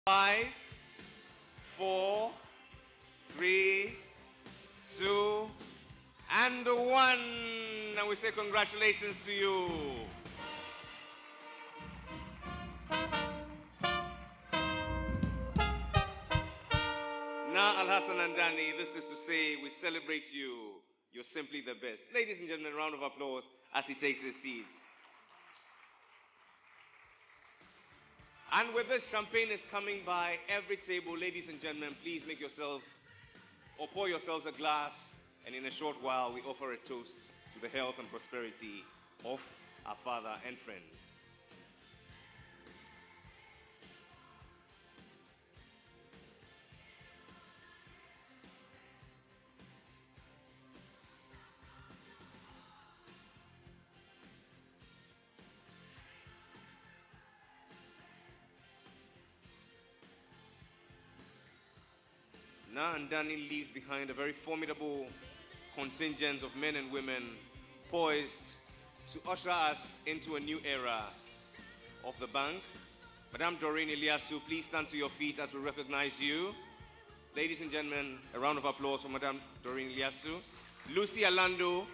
5, 4, 3, 2, and 1. And we say congratulations to you. Now, Alhassan and Andani, this is to say we celebrate you. You're simply the best. Ladies and gentlemen, a round of applause as he takes his seat. And with this, champagne is coming by every table. Ladies and gentlemen, please make yourselves or pour yourselves a glass. And in a short while, we offer a toast to the health and prosperity of our father and friend. Now Andani leaves behind a very formidable contingent of men and women poised to usher us into a new era of the bank. Madame Doreen Iliasu, please stand to your feet as we recognize you. Ladies and gentlemen, a round of applause for Madame Doreen Iliasu. Lucy Alando,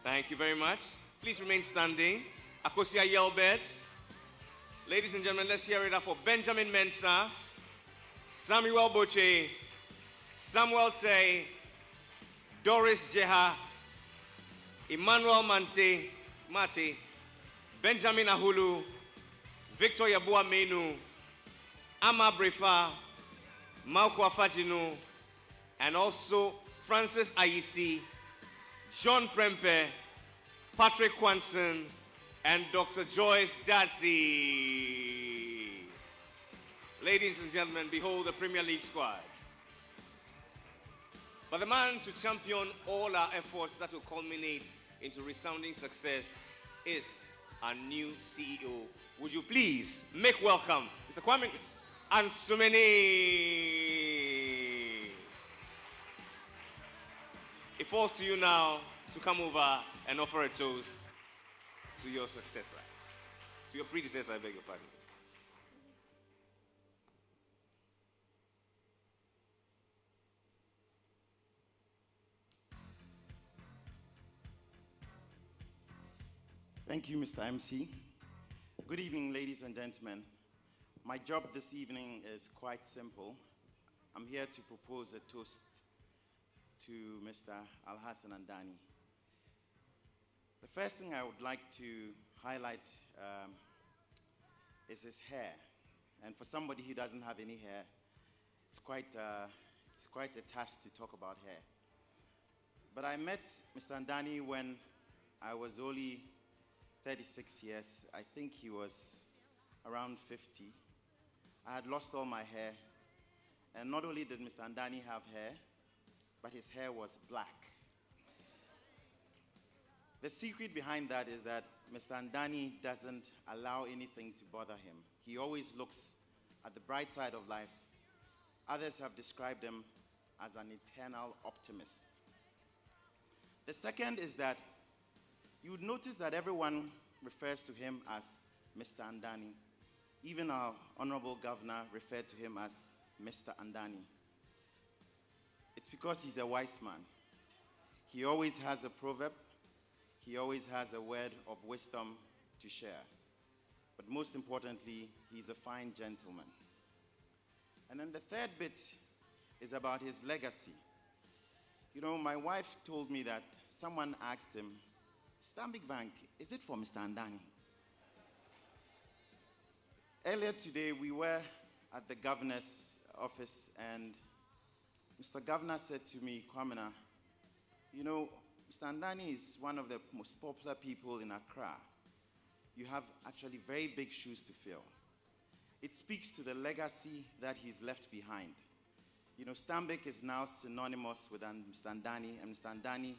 thank you very much. Please remain standing. Akosia Yelbert. Ladies and gentlemen, let's hear it up for Benjamin Mensah, Samuel Boche, Samuel Tay, Doris Jeha, Emmanuel Mate, Benjamin Ahulu, Victor Yabua Menu, Ama Brefa, Malko Afajinu, and also Francis Ayisi, John Prempe, Patrick Quanson, and Dr. Joyce Darcy. Ladies and gentlemen, behold the Premier League squad. But the man to champion all our efforts that will culminate into resounding success is our new CEO. Would you please make welcome Mr. Kwame Ansumeni. It falls to you now to come over and offer a toast to your successor, to your predecessor, I beg your pardon. Thank you, Mr. MC. Good evening, ladies and gentlemen. My job this evening is quite simple. I'm here to propose a toast to Mr. Alhassan Andani. The first thing I would like to highlight is his hair. And for somebody who doesn't have any hair, it's quite a task to talk about hair. But I met Mr. Andani when I was only 36 years. I think he was around 50. I had lost all my hair. And not only did Mr. Andani have hair, but his hair was black. The secret behind that is that Mr. Andani doesn't allow anything to bother him. He always looks at the bright side of life. Others have described him as an eternal optimist. The second is that you would notice that everyone refers to him as Mr. Andani. Even our honorable governor referred to him as Mr. Andani. It's because he's a wise man. He always has a proverb. He always has a word of wisdom to share. But most importantly, he's a fine gentleman. And then the third bit is about his legacy. You know, my wife told me that someone asked him, Stanbic Bank, is it for Mr. Andani? Earlier today, we were at the governor's office, and Mr. Governor said to me, Kwamina, you know, Mr. Andani is one of the most popular people in Accra. You have actually very big shoes to fill. It speaks to the legacy that he's left behind. You know, Stanbic is now synonymous with Mr. Andani, and Mr. Andani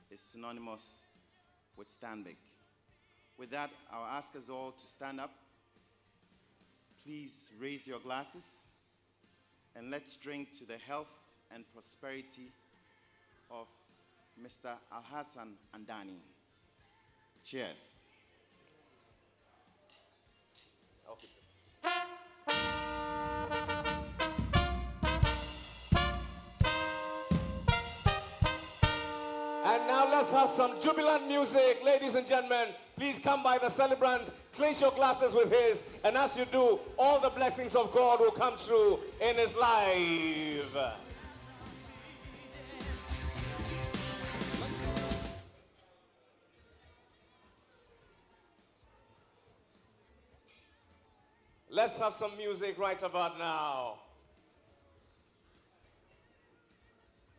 is synonymous with Stanbic. With that, I'll ask us all to stand up. Please raise your glasses, and let's drink to the health and prosperity of Mr. Alhassan Andani. Cheers. Okay. And now let's have some jubilant music. Ladies and gentlemen, please come by the celebrants, clinch your glasses with his, and as you do, all the blessings of God will come true in his life. Let's have some music right about now.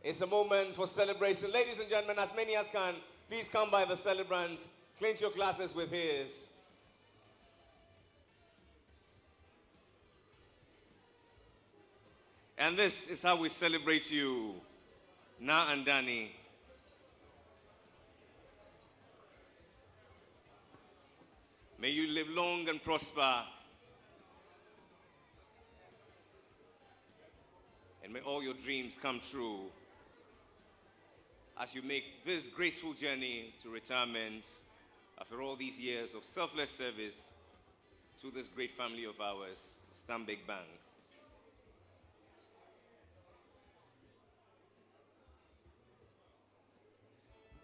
It's a moment for celebration. Ladies and gentlemen, as many as can, please come by the celebrants, clinch your glasses with his. And this is how we celebrate you, Na Andani. May you live long and prosper. And may all your dreams come true as you make this graceful journey to retirement after all these years of selfless service to this great family of ours, Stanbic Bank.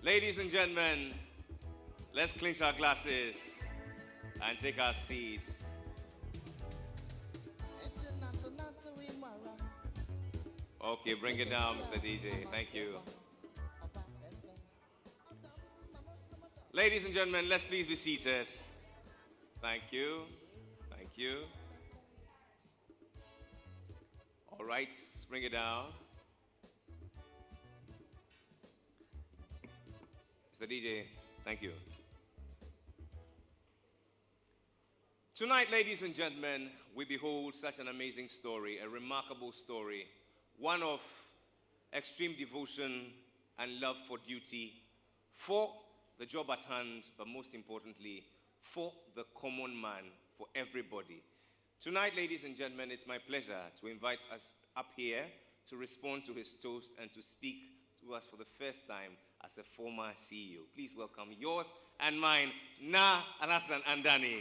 Ladies and gentlemen, let's clinch our glasses and take our seats. Okay, bring it down, Mr. DJ. Thank you. Ladies and gentlemen, let's please be seated. Thank you. Thank you. All right, bring it down. Mr. DJ, thank you. Tonight, ladies and gentlemen, we behold such an amazing story, a remarkable story. One of extreme devotion and love for duty, for the job at hand, but most importantly, for the common man, for everybody. Tonight, ladies and gentlemen, it's my pleasure to invite us up here to respond to his toast and to speak to us for the first time as a former CEO. Please welcome yours and mine, Na Alhassan Andani.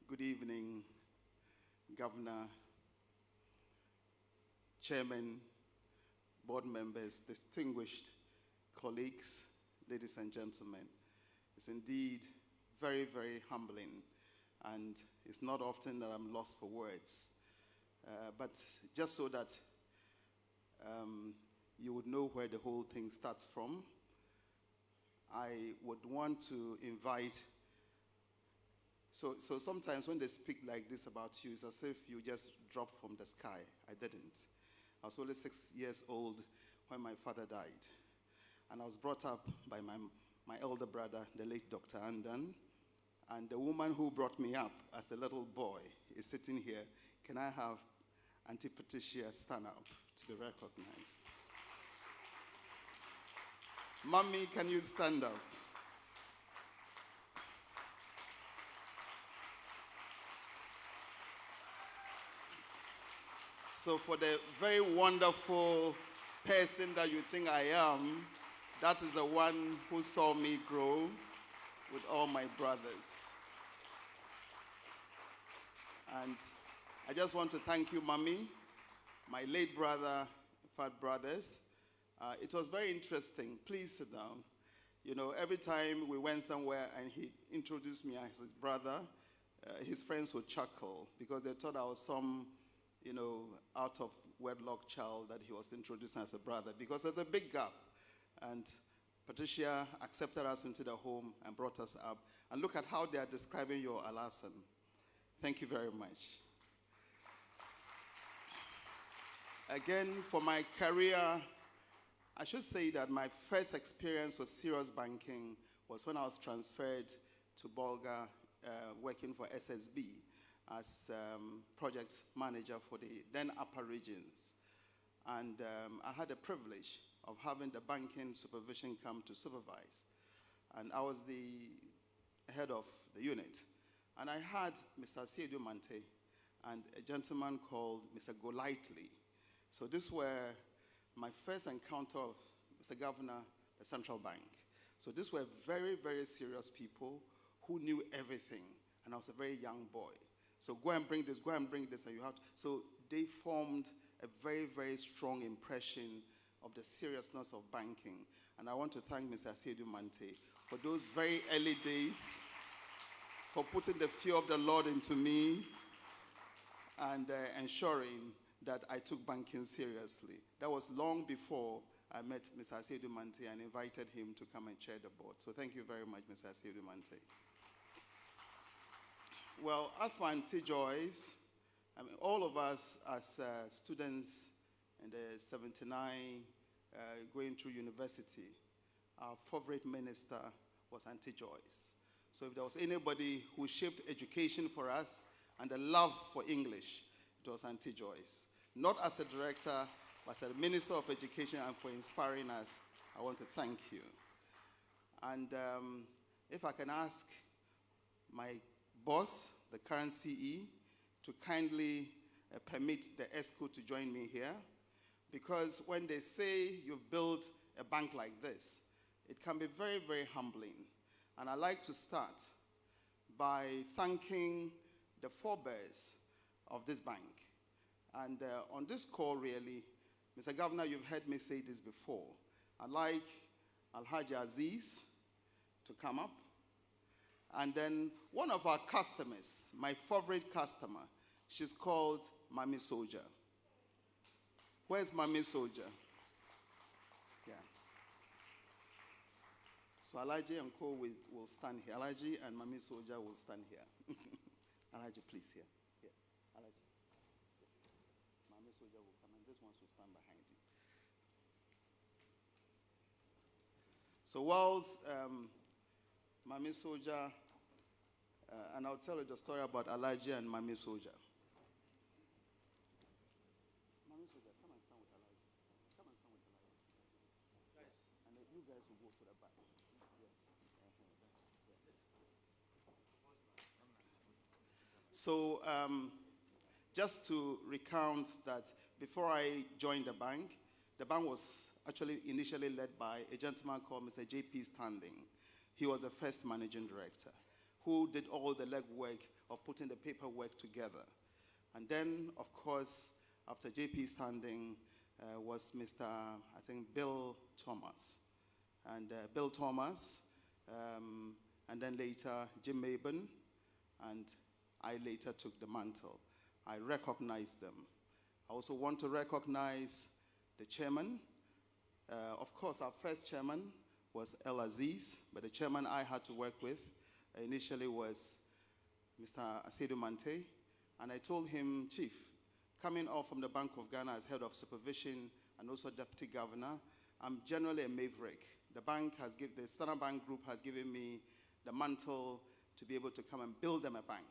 Good evening, Governor, Chairman, board members, distinguished colleagues, ladies and gentlemen. It's indeed very, very humbling, and it's not often that I'm lost for words. But just so that you would know where the whole thing starts from, I would want to invite. So sometimes when they speak like this about you, it's as if you just dropped from the sky. I didn't. I was only 6 years old when my father died. And I was brought up by my elder brother, the late Dr. Andani. And the woman who brought me up as a little boy is sitting here. Can I have Auntie Patricia stand up to be recognized? Mommy, can you stand up? So for the very wonderful person that you think I am, that is the one who saw me grow with all my brothers. And I just want to thank you, Mommy, my late brother, fat brothers. It was very interesting. Please sit down. You know, every time we went somewhere and he introduced me as his brother, his friends would chuckle because they thought I was some, you know, out of wedlock child that he was introducing as a brother, because there's a big gap. And Patricia accepted us into the home and brought us up. And look at how they are describing your Alhassan. Thank you very much. Again, for my career, I should say that my first experience with serious banking was when I was transferred to Bolga, working for SSB as project manager for the then upper regions. And I had the privilege of having the banking supervision come to supervise. And I was the head of the unit. And I had Mr. Siedu Mante and a gentleman called Mr. Golightly. So these were my first encounter of Mr. Governor, the central bank. So these were very, very serious people who knew everything, and I was a very young boy. So go and bring this, and you have to. So they formed a very, very strong impression of the seriousness of banking. And I want to thank Mr. Seydou Mante for those very early days, for putting the fear of the Lord into me and ensuring that I took banking seriously. That was long before I met Mr. Seydou Mante and invited him to come and chair the board. So thank you very much, Mr. Seydou Mante. Well, as for Auntie Joyce, I mean, all of us as students in the 79 going through university, our favorite minister was Auntie Joyce. So if there was anybody who shaped education for us and the love for English, it was Auntie Joyce. Not as a director, but as a minister of education, and for inspiring us, I want to thank you. And if I can ask my boss, the current CE, to kindly permit the ESCO to join me here, because when they say you've built a bank like this, it can be very, very humbling. And I'd like to start by thanking the forebears of this bank. And on this call, really, Mr. Governor, you've heard me say this before. I'd like Alhaji Aziz to come up. And then one of our customers, my favorite customer, she's called Mami Soldier. Where's Mami Soldier? Yeah. So Alhaji and Co will stand here. Alhaji and Mami Soldier will stand here. Alhaji, please, here. Here. Alhaji. Yes. Mami Soldier will come, and this one will stand behind you. So whilst Mami Soldier, and I'll tell you the story about Alhaji and Mami Soldier. Mami Soldier, come and stand with Alhaji. Come and stand with Alhaji. Yes. And then you guys will go to the back. Yes. So just to recount that before I joined the bank was actually initially led by a gentleman called Mr. J.P. Standing. He was the first managing director who did all the legwork of putting the paperwork together. And then, of course, after J.P. Standing was Mr., I think, Bill Thomas. And Bill Thomas, and then later Jim Maben, and I later took the mantle. I recognized them. I also want to recognize the chairman. Of course, our first chairman was El Aziz, but the chairman I had to work with initially was Mr. Seydou Mante. And I told him, Chief, coming off from the Bank of Ghana as head of supervision and also deputy governor, I'm generally a maverick. The Standard Bank Group has given me the mantle to be able to come and build them a bank.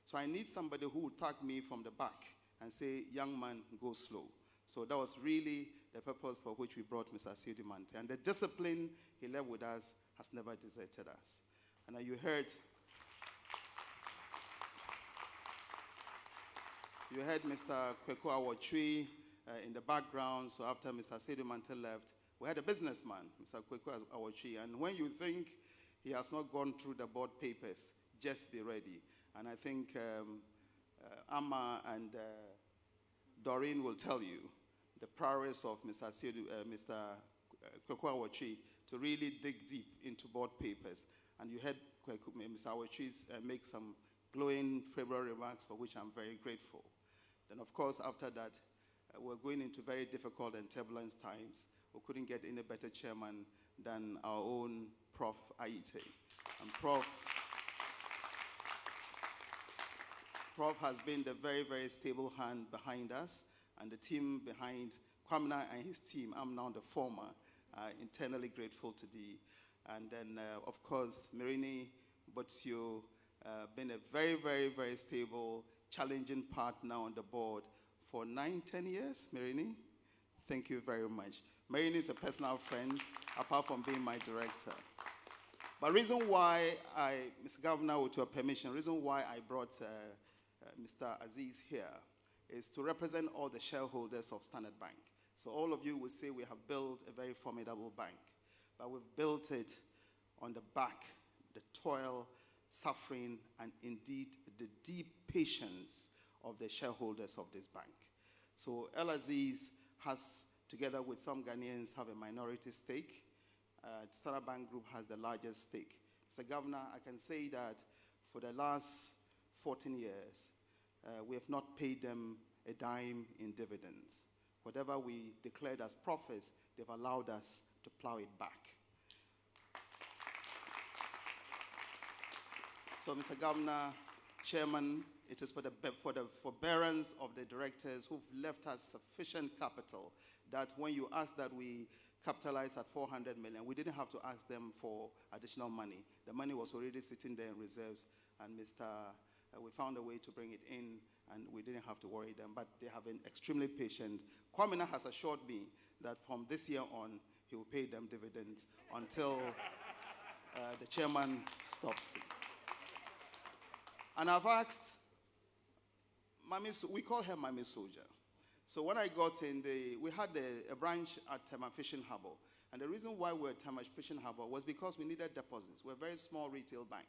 So I need somebody who would tag me from the back and say, young man, go slow. So that was really the purpose for which we brought Mr. Seydou Mante. And the discipline he left with us has never deserted us. And you heard Mr. Kweku Awotri in the background. So after Mr. Seydou Mante left, we had a businessman, Mr. Kweku Awotri. And when you think he has not gone through the board papers, just be ready. And I think Amma and Doreen will tell you the prowess of Mr. Kweku Awotri to really dig deep into board papers. And you heard Mr. Awotri make some glowing, favorable remarks for which I'm very grateful. Then, of course, after that, we're going into very difficult and turbulent times. We couldn't get any better chairman than our own Prof. Aite. And Prof has been the very, very stable hand behind us, and the team behind Kwamina and his team. I'm now the former, internally grateful to thee. And then, of course, Mirini Botsio, been a very, very, very stable, challenging partner on the board for 9-10 years, Mirini. Thank you very much. Mirini is a personal friend, apart from being my director. But reason why Mr. Governor, with your permission, reason why I brought Mr. Aziz here is to represent all the shareholders of Standard Bank. So all of you will say we have built a very formidable bank, but we've built it on the back, the toil, suffering, and indeed the deep patience of the shareholders of this bank. So El Aziz has, together with some Ghanaians, have a minority stake. Standard Bank Group has the largest stake. Mr. Governor, I can say that for the last 14 years, we have not paid them a dime in dividends. Whatever we declared as profits, they've allowed us to plow it back. So, Mr. Governor, Chairman, it is for the forbearance of the directors who've left us sufficient capital that when you ask that we capitalize at 400 million, we didn't have to ask them for additional money. The money was already sitting there in reserves, and we found a way to bring it in, and we didn't have to worry them, but they have been extremely patient. Kwamina has assured me that from this year on, he will pay them dividends until the chairman stops it. And I've asked, we call her Mami Soldier. So when I got in, we had a branch at Tema Fishing Harbour. And the reason why we were at Tema Fishing Harbour was because we needed deposits. We're a very small retail bank.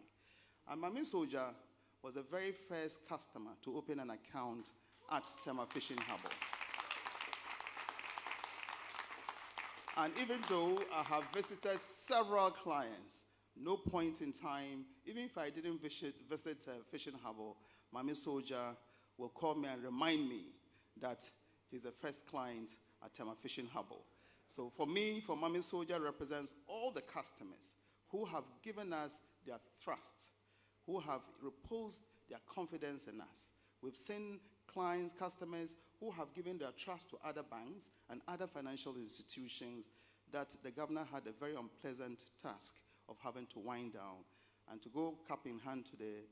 And Mami Soldier was the very first customer to open an account at Tema Fishing Harbour. And even though I have visited several clients, no point in time, even if I didn't visit Fishing Harbour, Mami Soldier will call me and remind me that he's the first client at Tema Fishing Harbour. So for me, for Mami Soldier represents all the customers who have given us their trust, who have reposed their confidence in us. We've seen clients, customers who have given their trust to other banks and other financial institutions that the governor had a very unpleasant task of having to wind down and to go cap in hand to the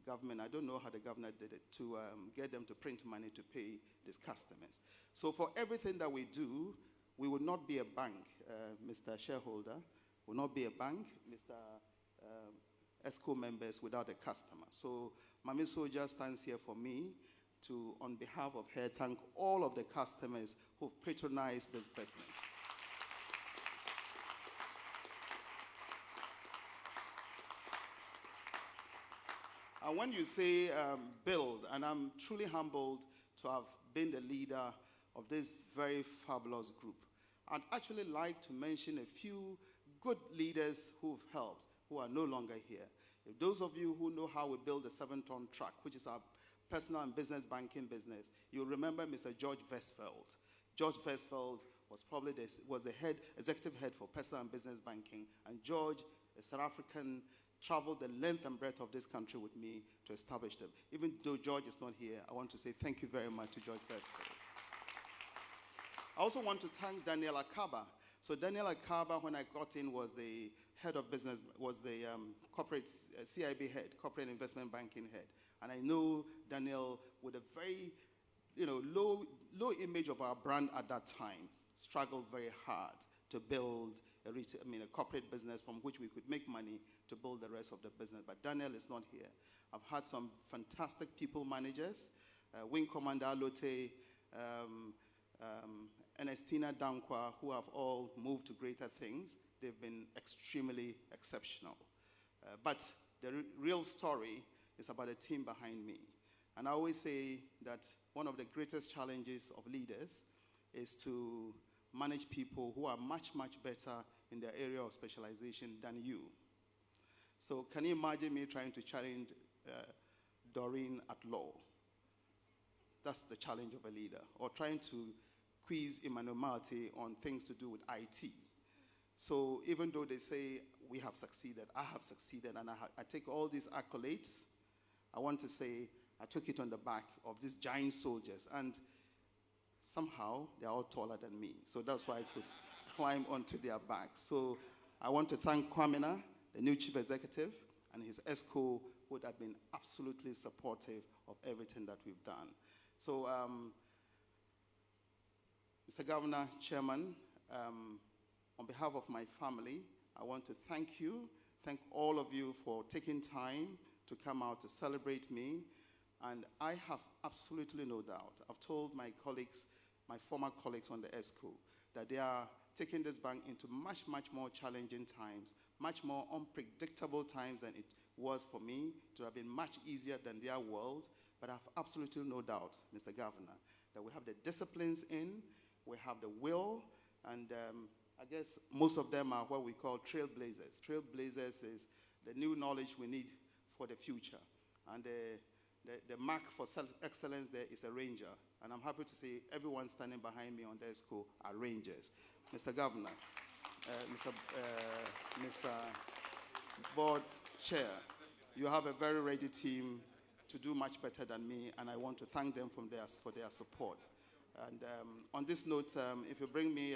government. I don't know how the governor did it, to get them to print money to pay these customers. So for everything that we do, we would not be a bank, Mr. Shareholder, will not be a bank, Mr. ESCO members, without a customer. So Mami Soldier stands here for me to, on behalf of her, thank all of the customers who've patronized this business. And when you say build, and I'm truly humbled to have been the leader of this very fabulous group, I'd actually like to mention a few good leaders who've helped, who are no longer here. If those of you who know how we build a 7-ton truck, which is our personal and business banking business, you'll remember Mr. George Vesfeld. George Vesfeld was probably the executive head for personal and business banking, and George, a South African, traveled the length and breadth of this country with me to establish them. Even though George is not here, I want to say thank you very much to George Vesfeld. I also want to thank Daniel Akaba. So Daniel Akaba, when I got in, was the head of business, was the corporate CIB head, corporate investment banking head. And I know Daniel, with a very low image of our brand at that time, struggled very hard to build a corporate business from which we could make money to build the rest of the business. But Daniel is not here. I've had some fantastic people managers, Wing Commander Alote, Ernestina Dankwa, who have all moved to greater things. They've been extremely exceptional. But the real story is about the team behind me. And I always say that one of the greatest challenges of leaders is to manage people who are much, much better in their area of specialization than you. So can you imagine me trying to challenge Doreen at law? That's the challenge of a leader. Or trying to quiz Emmanuel Marte on things to do with IT. So even though they say we have succeeded, I have succeeded, and I take all these accolades, I want to say I took it on the back of these giant soldiers, and somehow they're all taller than me. So that's why I could climb onto their backs. So I want to thank Kwamina, the new chief executive, and his ESCO, who have been absolutely supportive of everything that we've done. So, Mr. Governor, Chairman, on behalf of my family, I want to thank all of you for taking time to come out to celebrate me. And I have absolutely no doubt. I've told my colleagues, my former colleagues on the ESCO, that they are taken this bank into much, much more challenging times, much more unpredictable times than it was for me. It would have been much easier than their world, but I have absolutely no doubt, Mr. Governor, that we have the disciplines in, we have the will, and I guess most of them are what we call trailblazers. Trailblazers is the new knowledge we need for the future. And the mark for excellence there is a ranger. And I'm happy to say everyone standing behind me on their school are rangers. Mr. Governor, Mr. Board Chair, you have a very ready team to do much better than me, and I want to thank them for their support. And on this note, if you bring me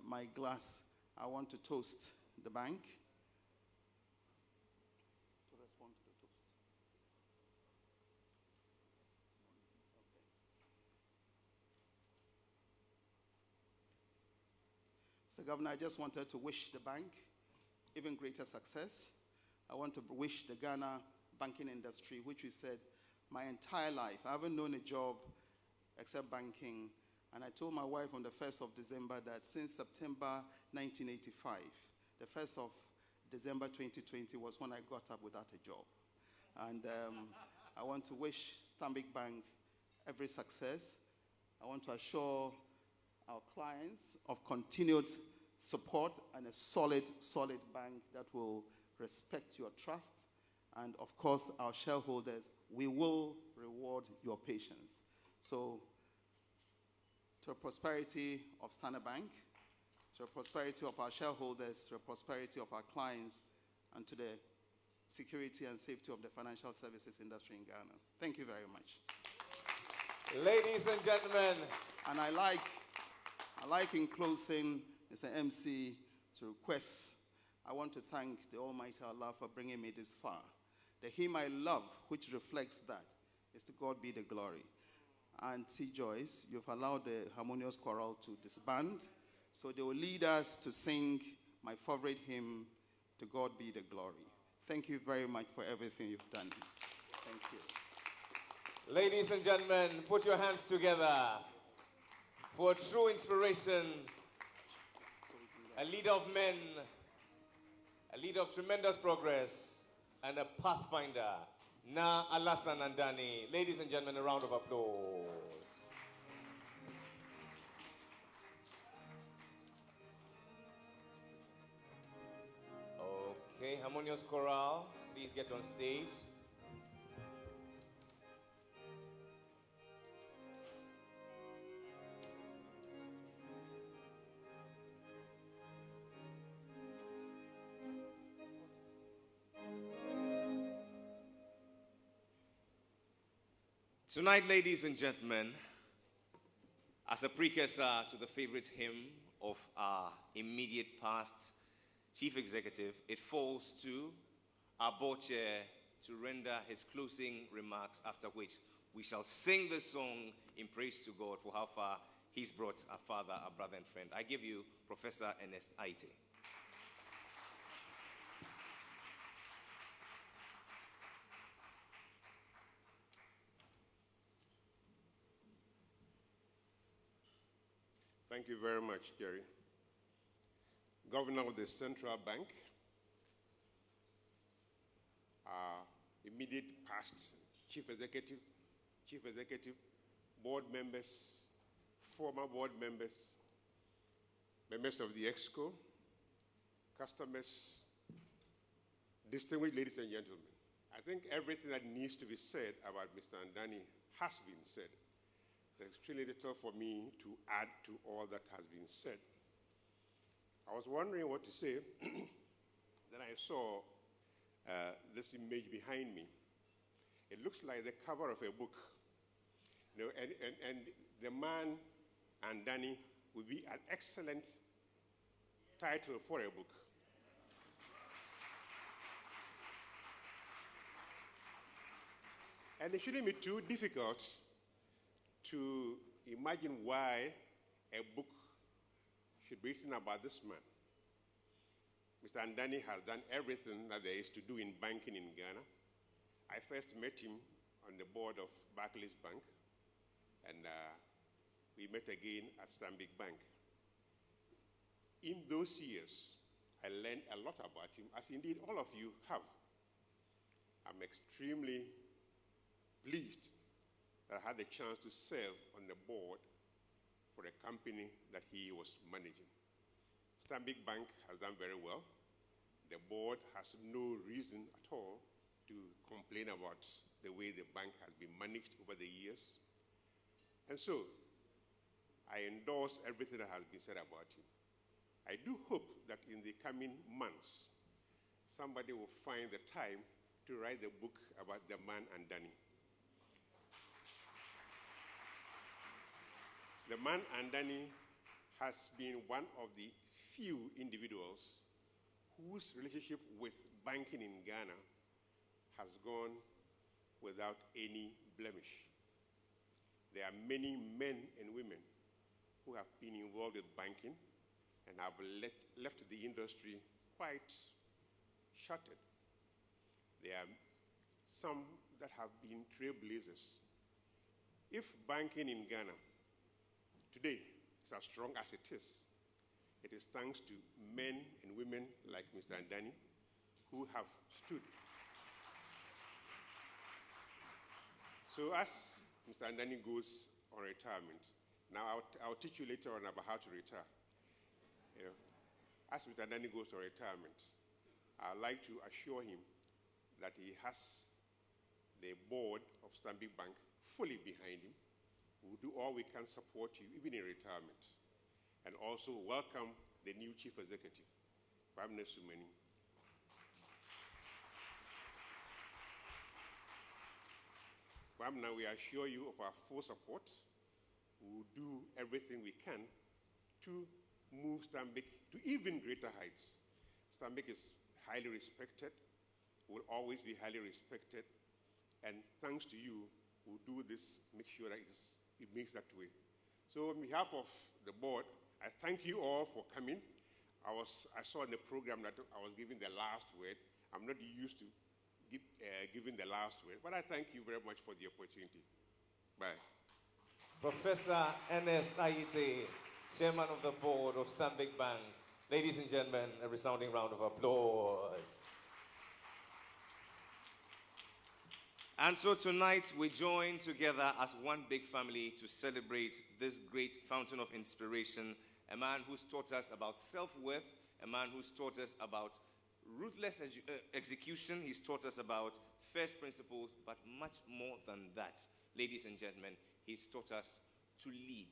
my glass, I want to toast the bank. To respond to the toast. Okay. Mr. Governor, I just wanted to wish the bank even greater success. I want to wish the Ghana banking industry, which we said my entire life, I haven't known a job except banking. And I told my wife on the 1st of December that since September 1985, the 1st of December 2020 was when I got up without a job. And I want to wish Stanbic Bank every success. I want to assure our clients of continued support and a solid bank that will respect your trust. And of course, our shareholders, we will reward your patience. So, to the prosperity of Standard Bank, to the prosperity of our shareholders, to the prosperity of our clients, and to the security and safety of the financial services industry in Ghana. Thank you very much. Ladies and gentlemen. And I like in closing, Mr. MC, to request, I want to thank the Almighty Allah for bringing me this far. The hymn I love, which reflects that, is to God be the glory. And T. Joyce, you've allowed the harmonious choral to disband, so they will lead us to sing my favorite hymn, To God Be the Glory. Thank you very much for everything you've done. Thank you. Ladies and gentlemen, put your hands together for true inspiration, a leader of men, a leader of tremendous progress, and a pathfinder, Alhassan Andani. Ladies and gentlemen, a round of applause. Okay, harmonious chorale, please get on stage. Tonight, ladies and gentlemen, as a precursor to the favorite hymn of our immediate past chief executive, it falls to our board chair to render his closing remarks, after which we shall sing the song in praise to God for how far he's brought our father, our brother and friend. I give you Professor Ernest Addison. Thank you very much, Jerry. Governor of the Central Bank, immediate past chief executive, board members, former board members, members of the EXCO, customers, distinguished ladies and gentlemen. I think everything that needs to be said about Mr. Andani has been said. There's extremely little for me to add to all that has been said. I was wondering what to say. Then I saw this image behind me. It looks like the cover of a book. You know, and the man, Andani, would be an excellent title for a book. And it shouldn't be too difficult to imagine why a book should be written about this man. Mr. Andani has done everything that there is to do in banking in Ghana. I first met him on the board of Barclays Bank, and we met again at Stanbic Bank. In those years, I learned a lot about him, as indeed all of you have. I'm extremely pleased that I had the chance to serve on the board for a company that he was managing. Stanbic Bank has done very well. The board has no reason at all to complain about the way the bank has been managed over the years. And so, I endorse everything that has been said about him. I do hope that in the coming months, somebody will find the time to write the book about the man Andani. The man Andani has been one of the few individuals whose relationship with banking in Ghana has gone without any blemish. There are many men and women who have been involved with banking and have left the industry quite shattered. There are some that have been trailblazers. If banking in Ghana today is as strong as it is thanks to men and women like Mr. Andani who have stood. So as Mr. Andani goes on retirement, now I'll teach you later on about how to retire. You know, as Mr. Andani goes to retirement, I'd like to assure him that he has the board of Stanbic Bank fully behind him. We'll do all we can support you, even in retirement. And also welcome the new chief executive, Kwame Sumeni. Kwame, we assure you of our full support. We'll do everything we can to move Stanbic to even greater heights. Stanbic is highly respected, will always be highly respected, and thanks to you, we'll do this, make sure that it makes that way. So on behalf of the board, I thank you all for coming. I saw in the program that I was giving the last word. I'm not used to giving the last word, but I thank you very much for the opportunity. Bye. Professor Ernest Addison, Chairman of the Board of Stanbic Bank. Ladies and gentlemen, a resounding round of applause. And so tonight we join together as one big family to celebrate this great fountain of inspiration, a man who's taught us about self-worth, a man who's taught us about ruthless execution, he's taught us about first principles, but much more than that. Ladies and gentlemen, he's taught us to lead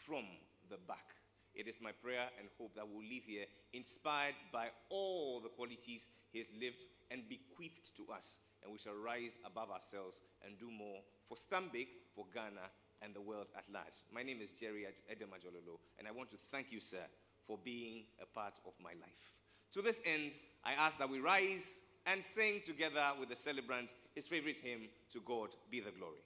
from the back. It is my prayer and hope that we'll leave here inspired by all the qualities he has lived and bequeathed to us, and we shall rise above ourselves and do more for Stanbic, for Ghana, and the world at large. My name is Jerry Edemajololo, and I want to thank you, sir, for being a part of my life. To this end, I ask that we rise and sing together with the celebrant his favorite hymn, To God Be the Glory.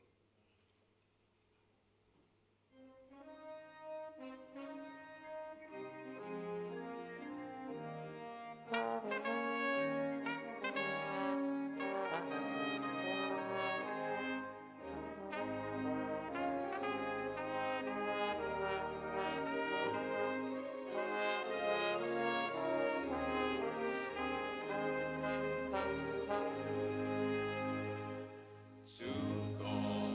To God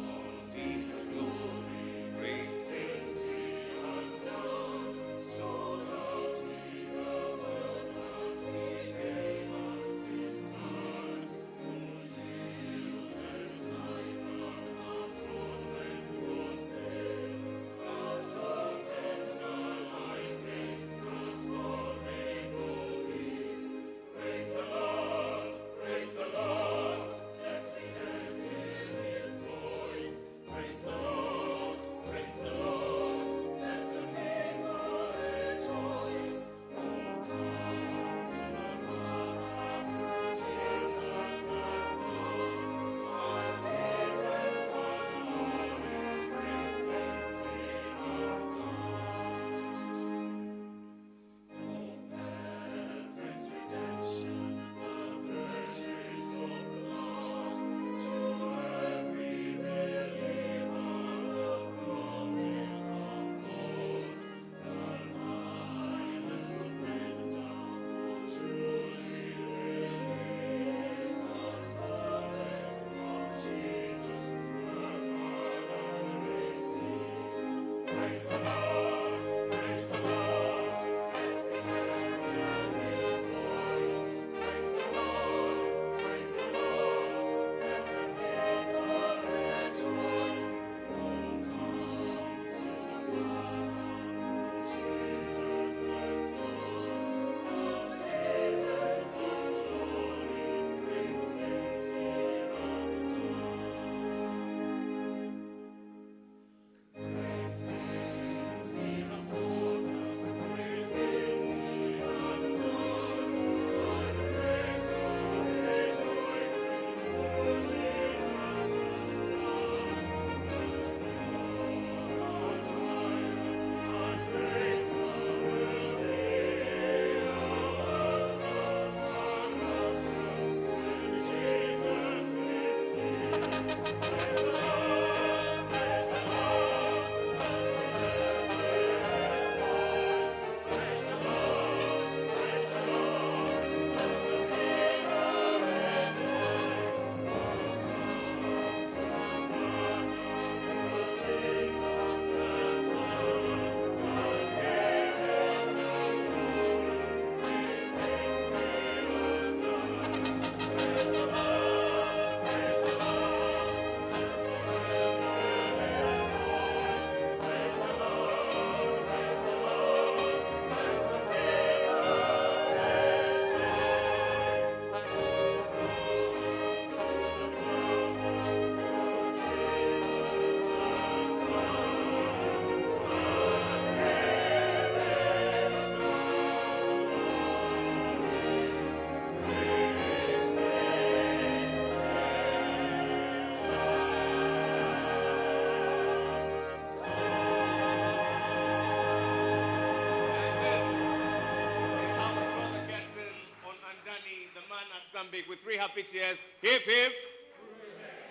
Stambik with 3 happy cheers. Hip, hip.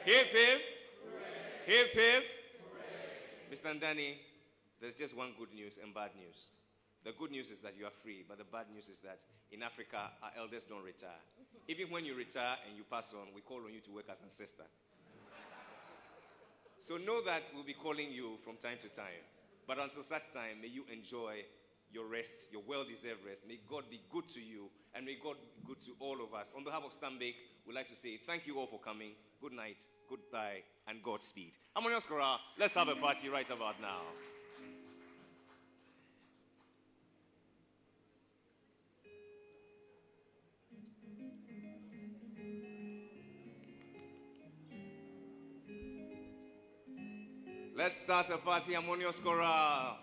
Hip, hip. Hip, hip. Mr. Andani, there's just one good news and bad news. The good news is that you are free, but the bad news is that in Africa, our elders don't retire. Even when you retire and you pass on, we call on you to work as ancestor. So know that we'll be calling you from time to time. But until such time, may you enjoy your rest, your well-deserved rest. May God be good to you, and may God be good to all of us. On behalf of Stambik, we'd like to say thank you all for coming. Good night, goodbye, and Godspeed. Harmonious Chorale, let's have a party right about now. Let's start a party, Harmonious Chorale.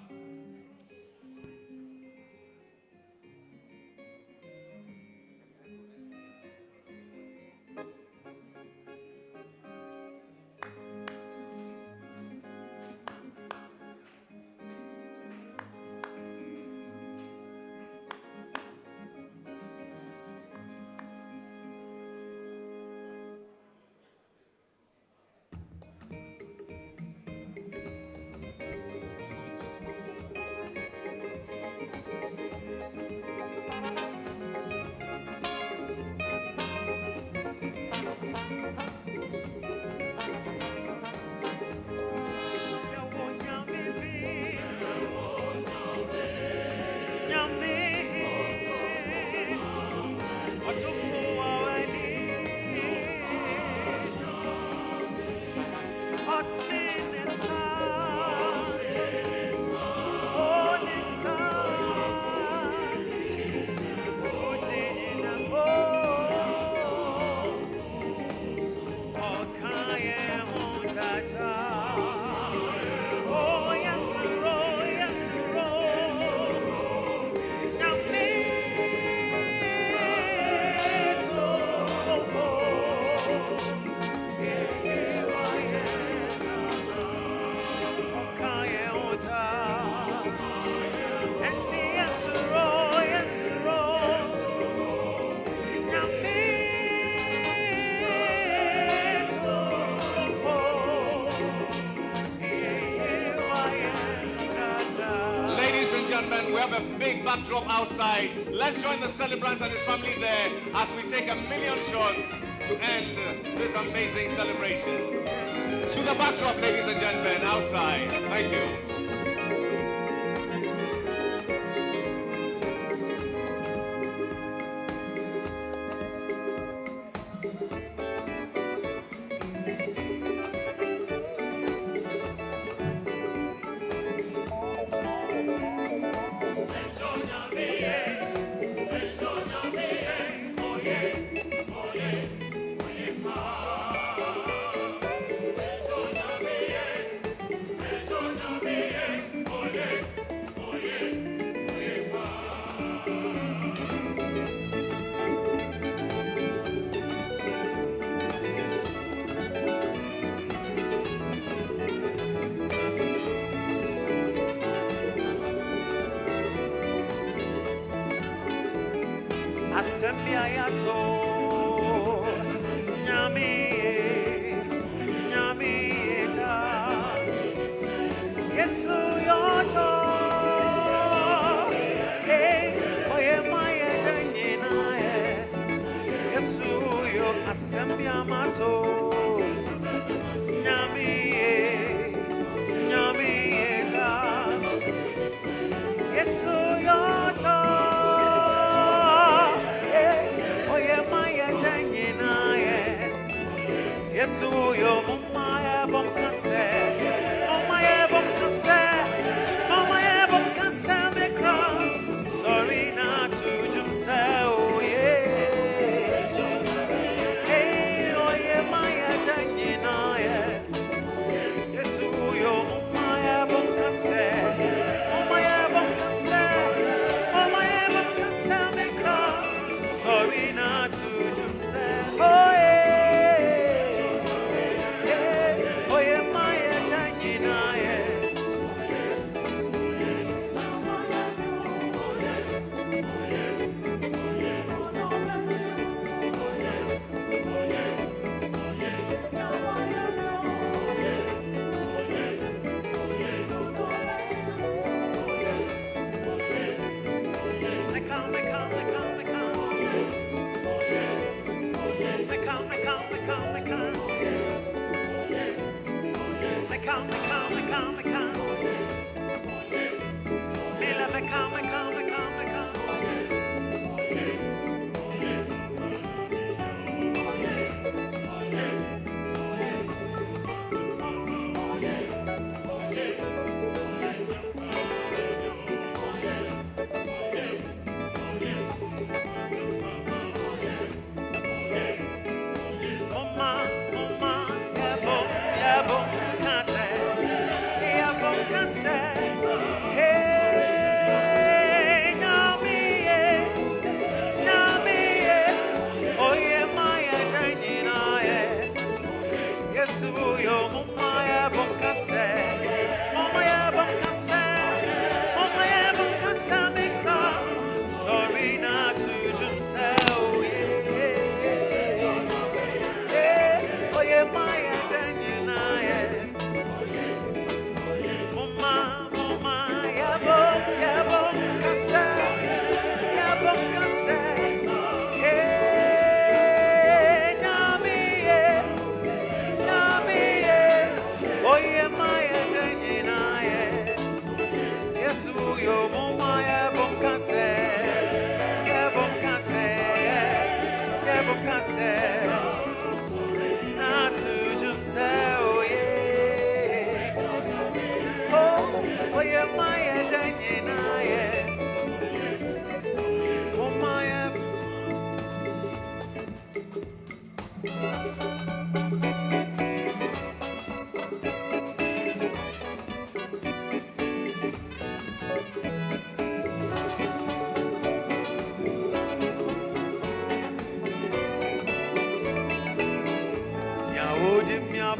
Backdrop outside. Let's join the celebrants and his family there as we take 1,000,000 shots to end this amazing celebration. To the backdrop, ladies and gentlemen, outside. Thank you.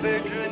bedroom.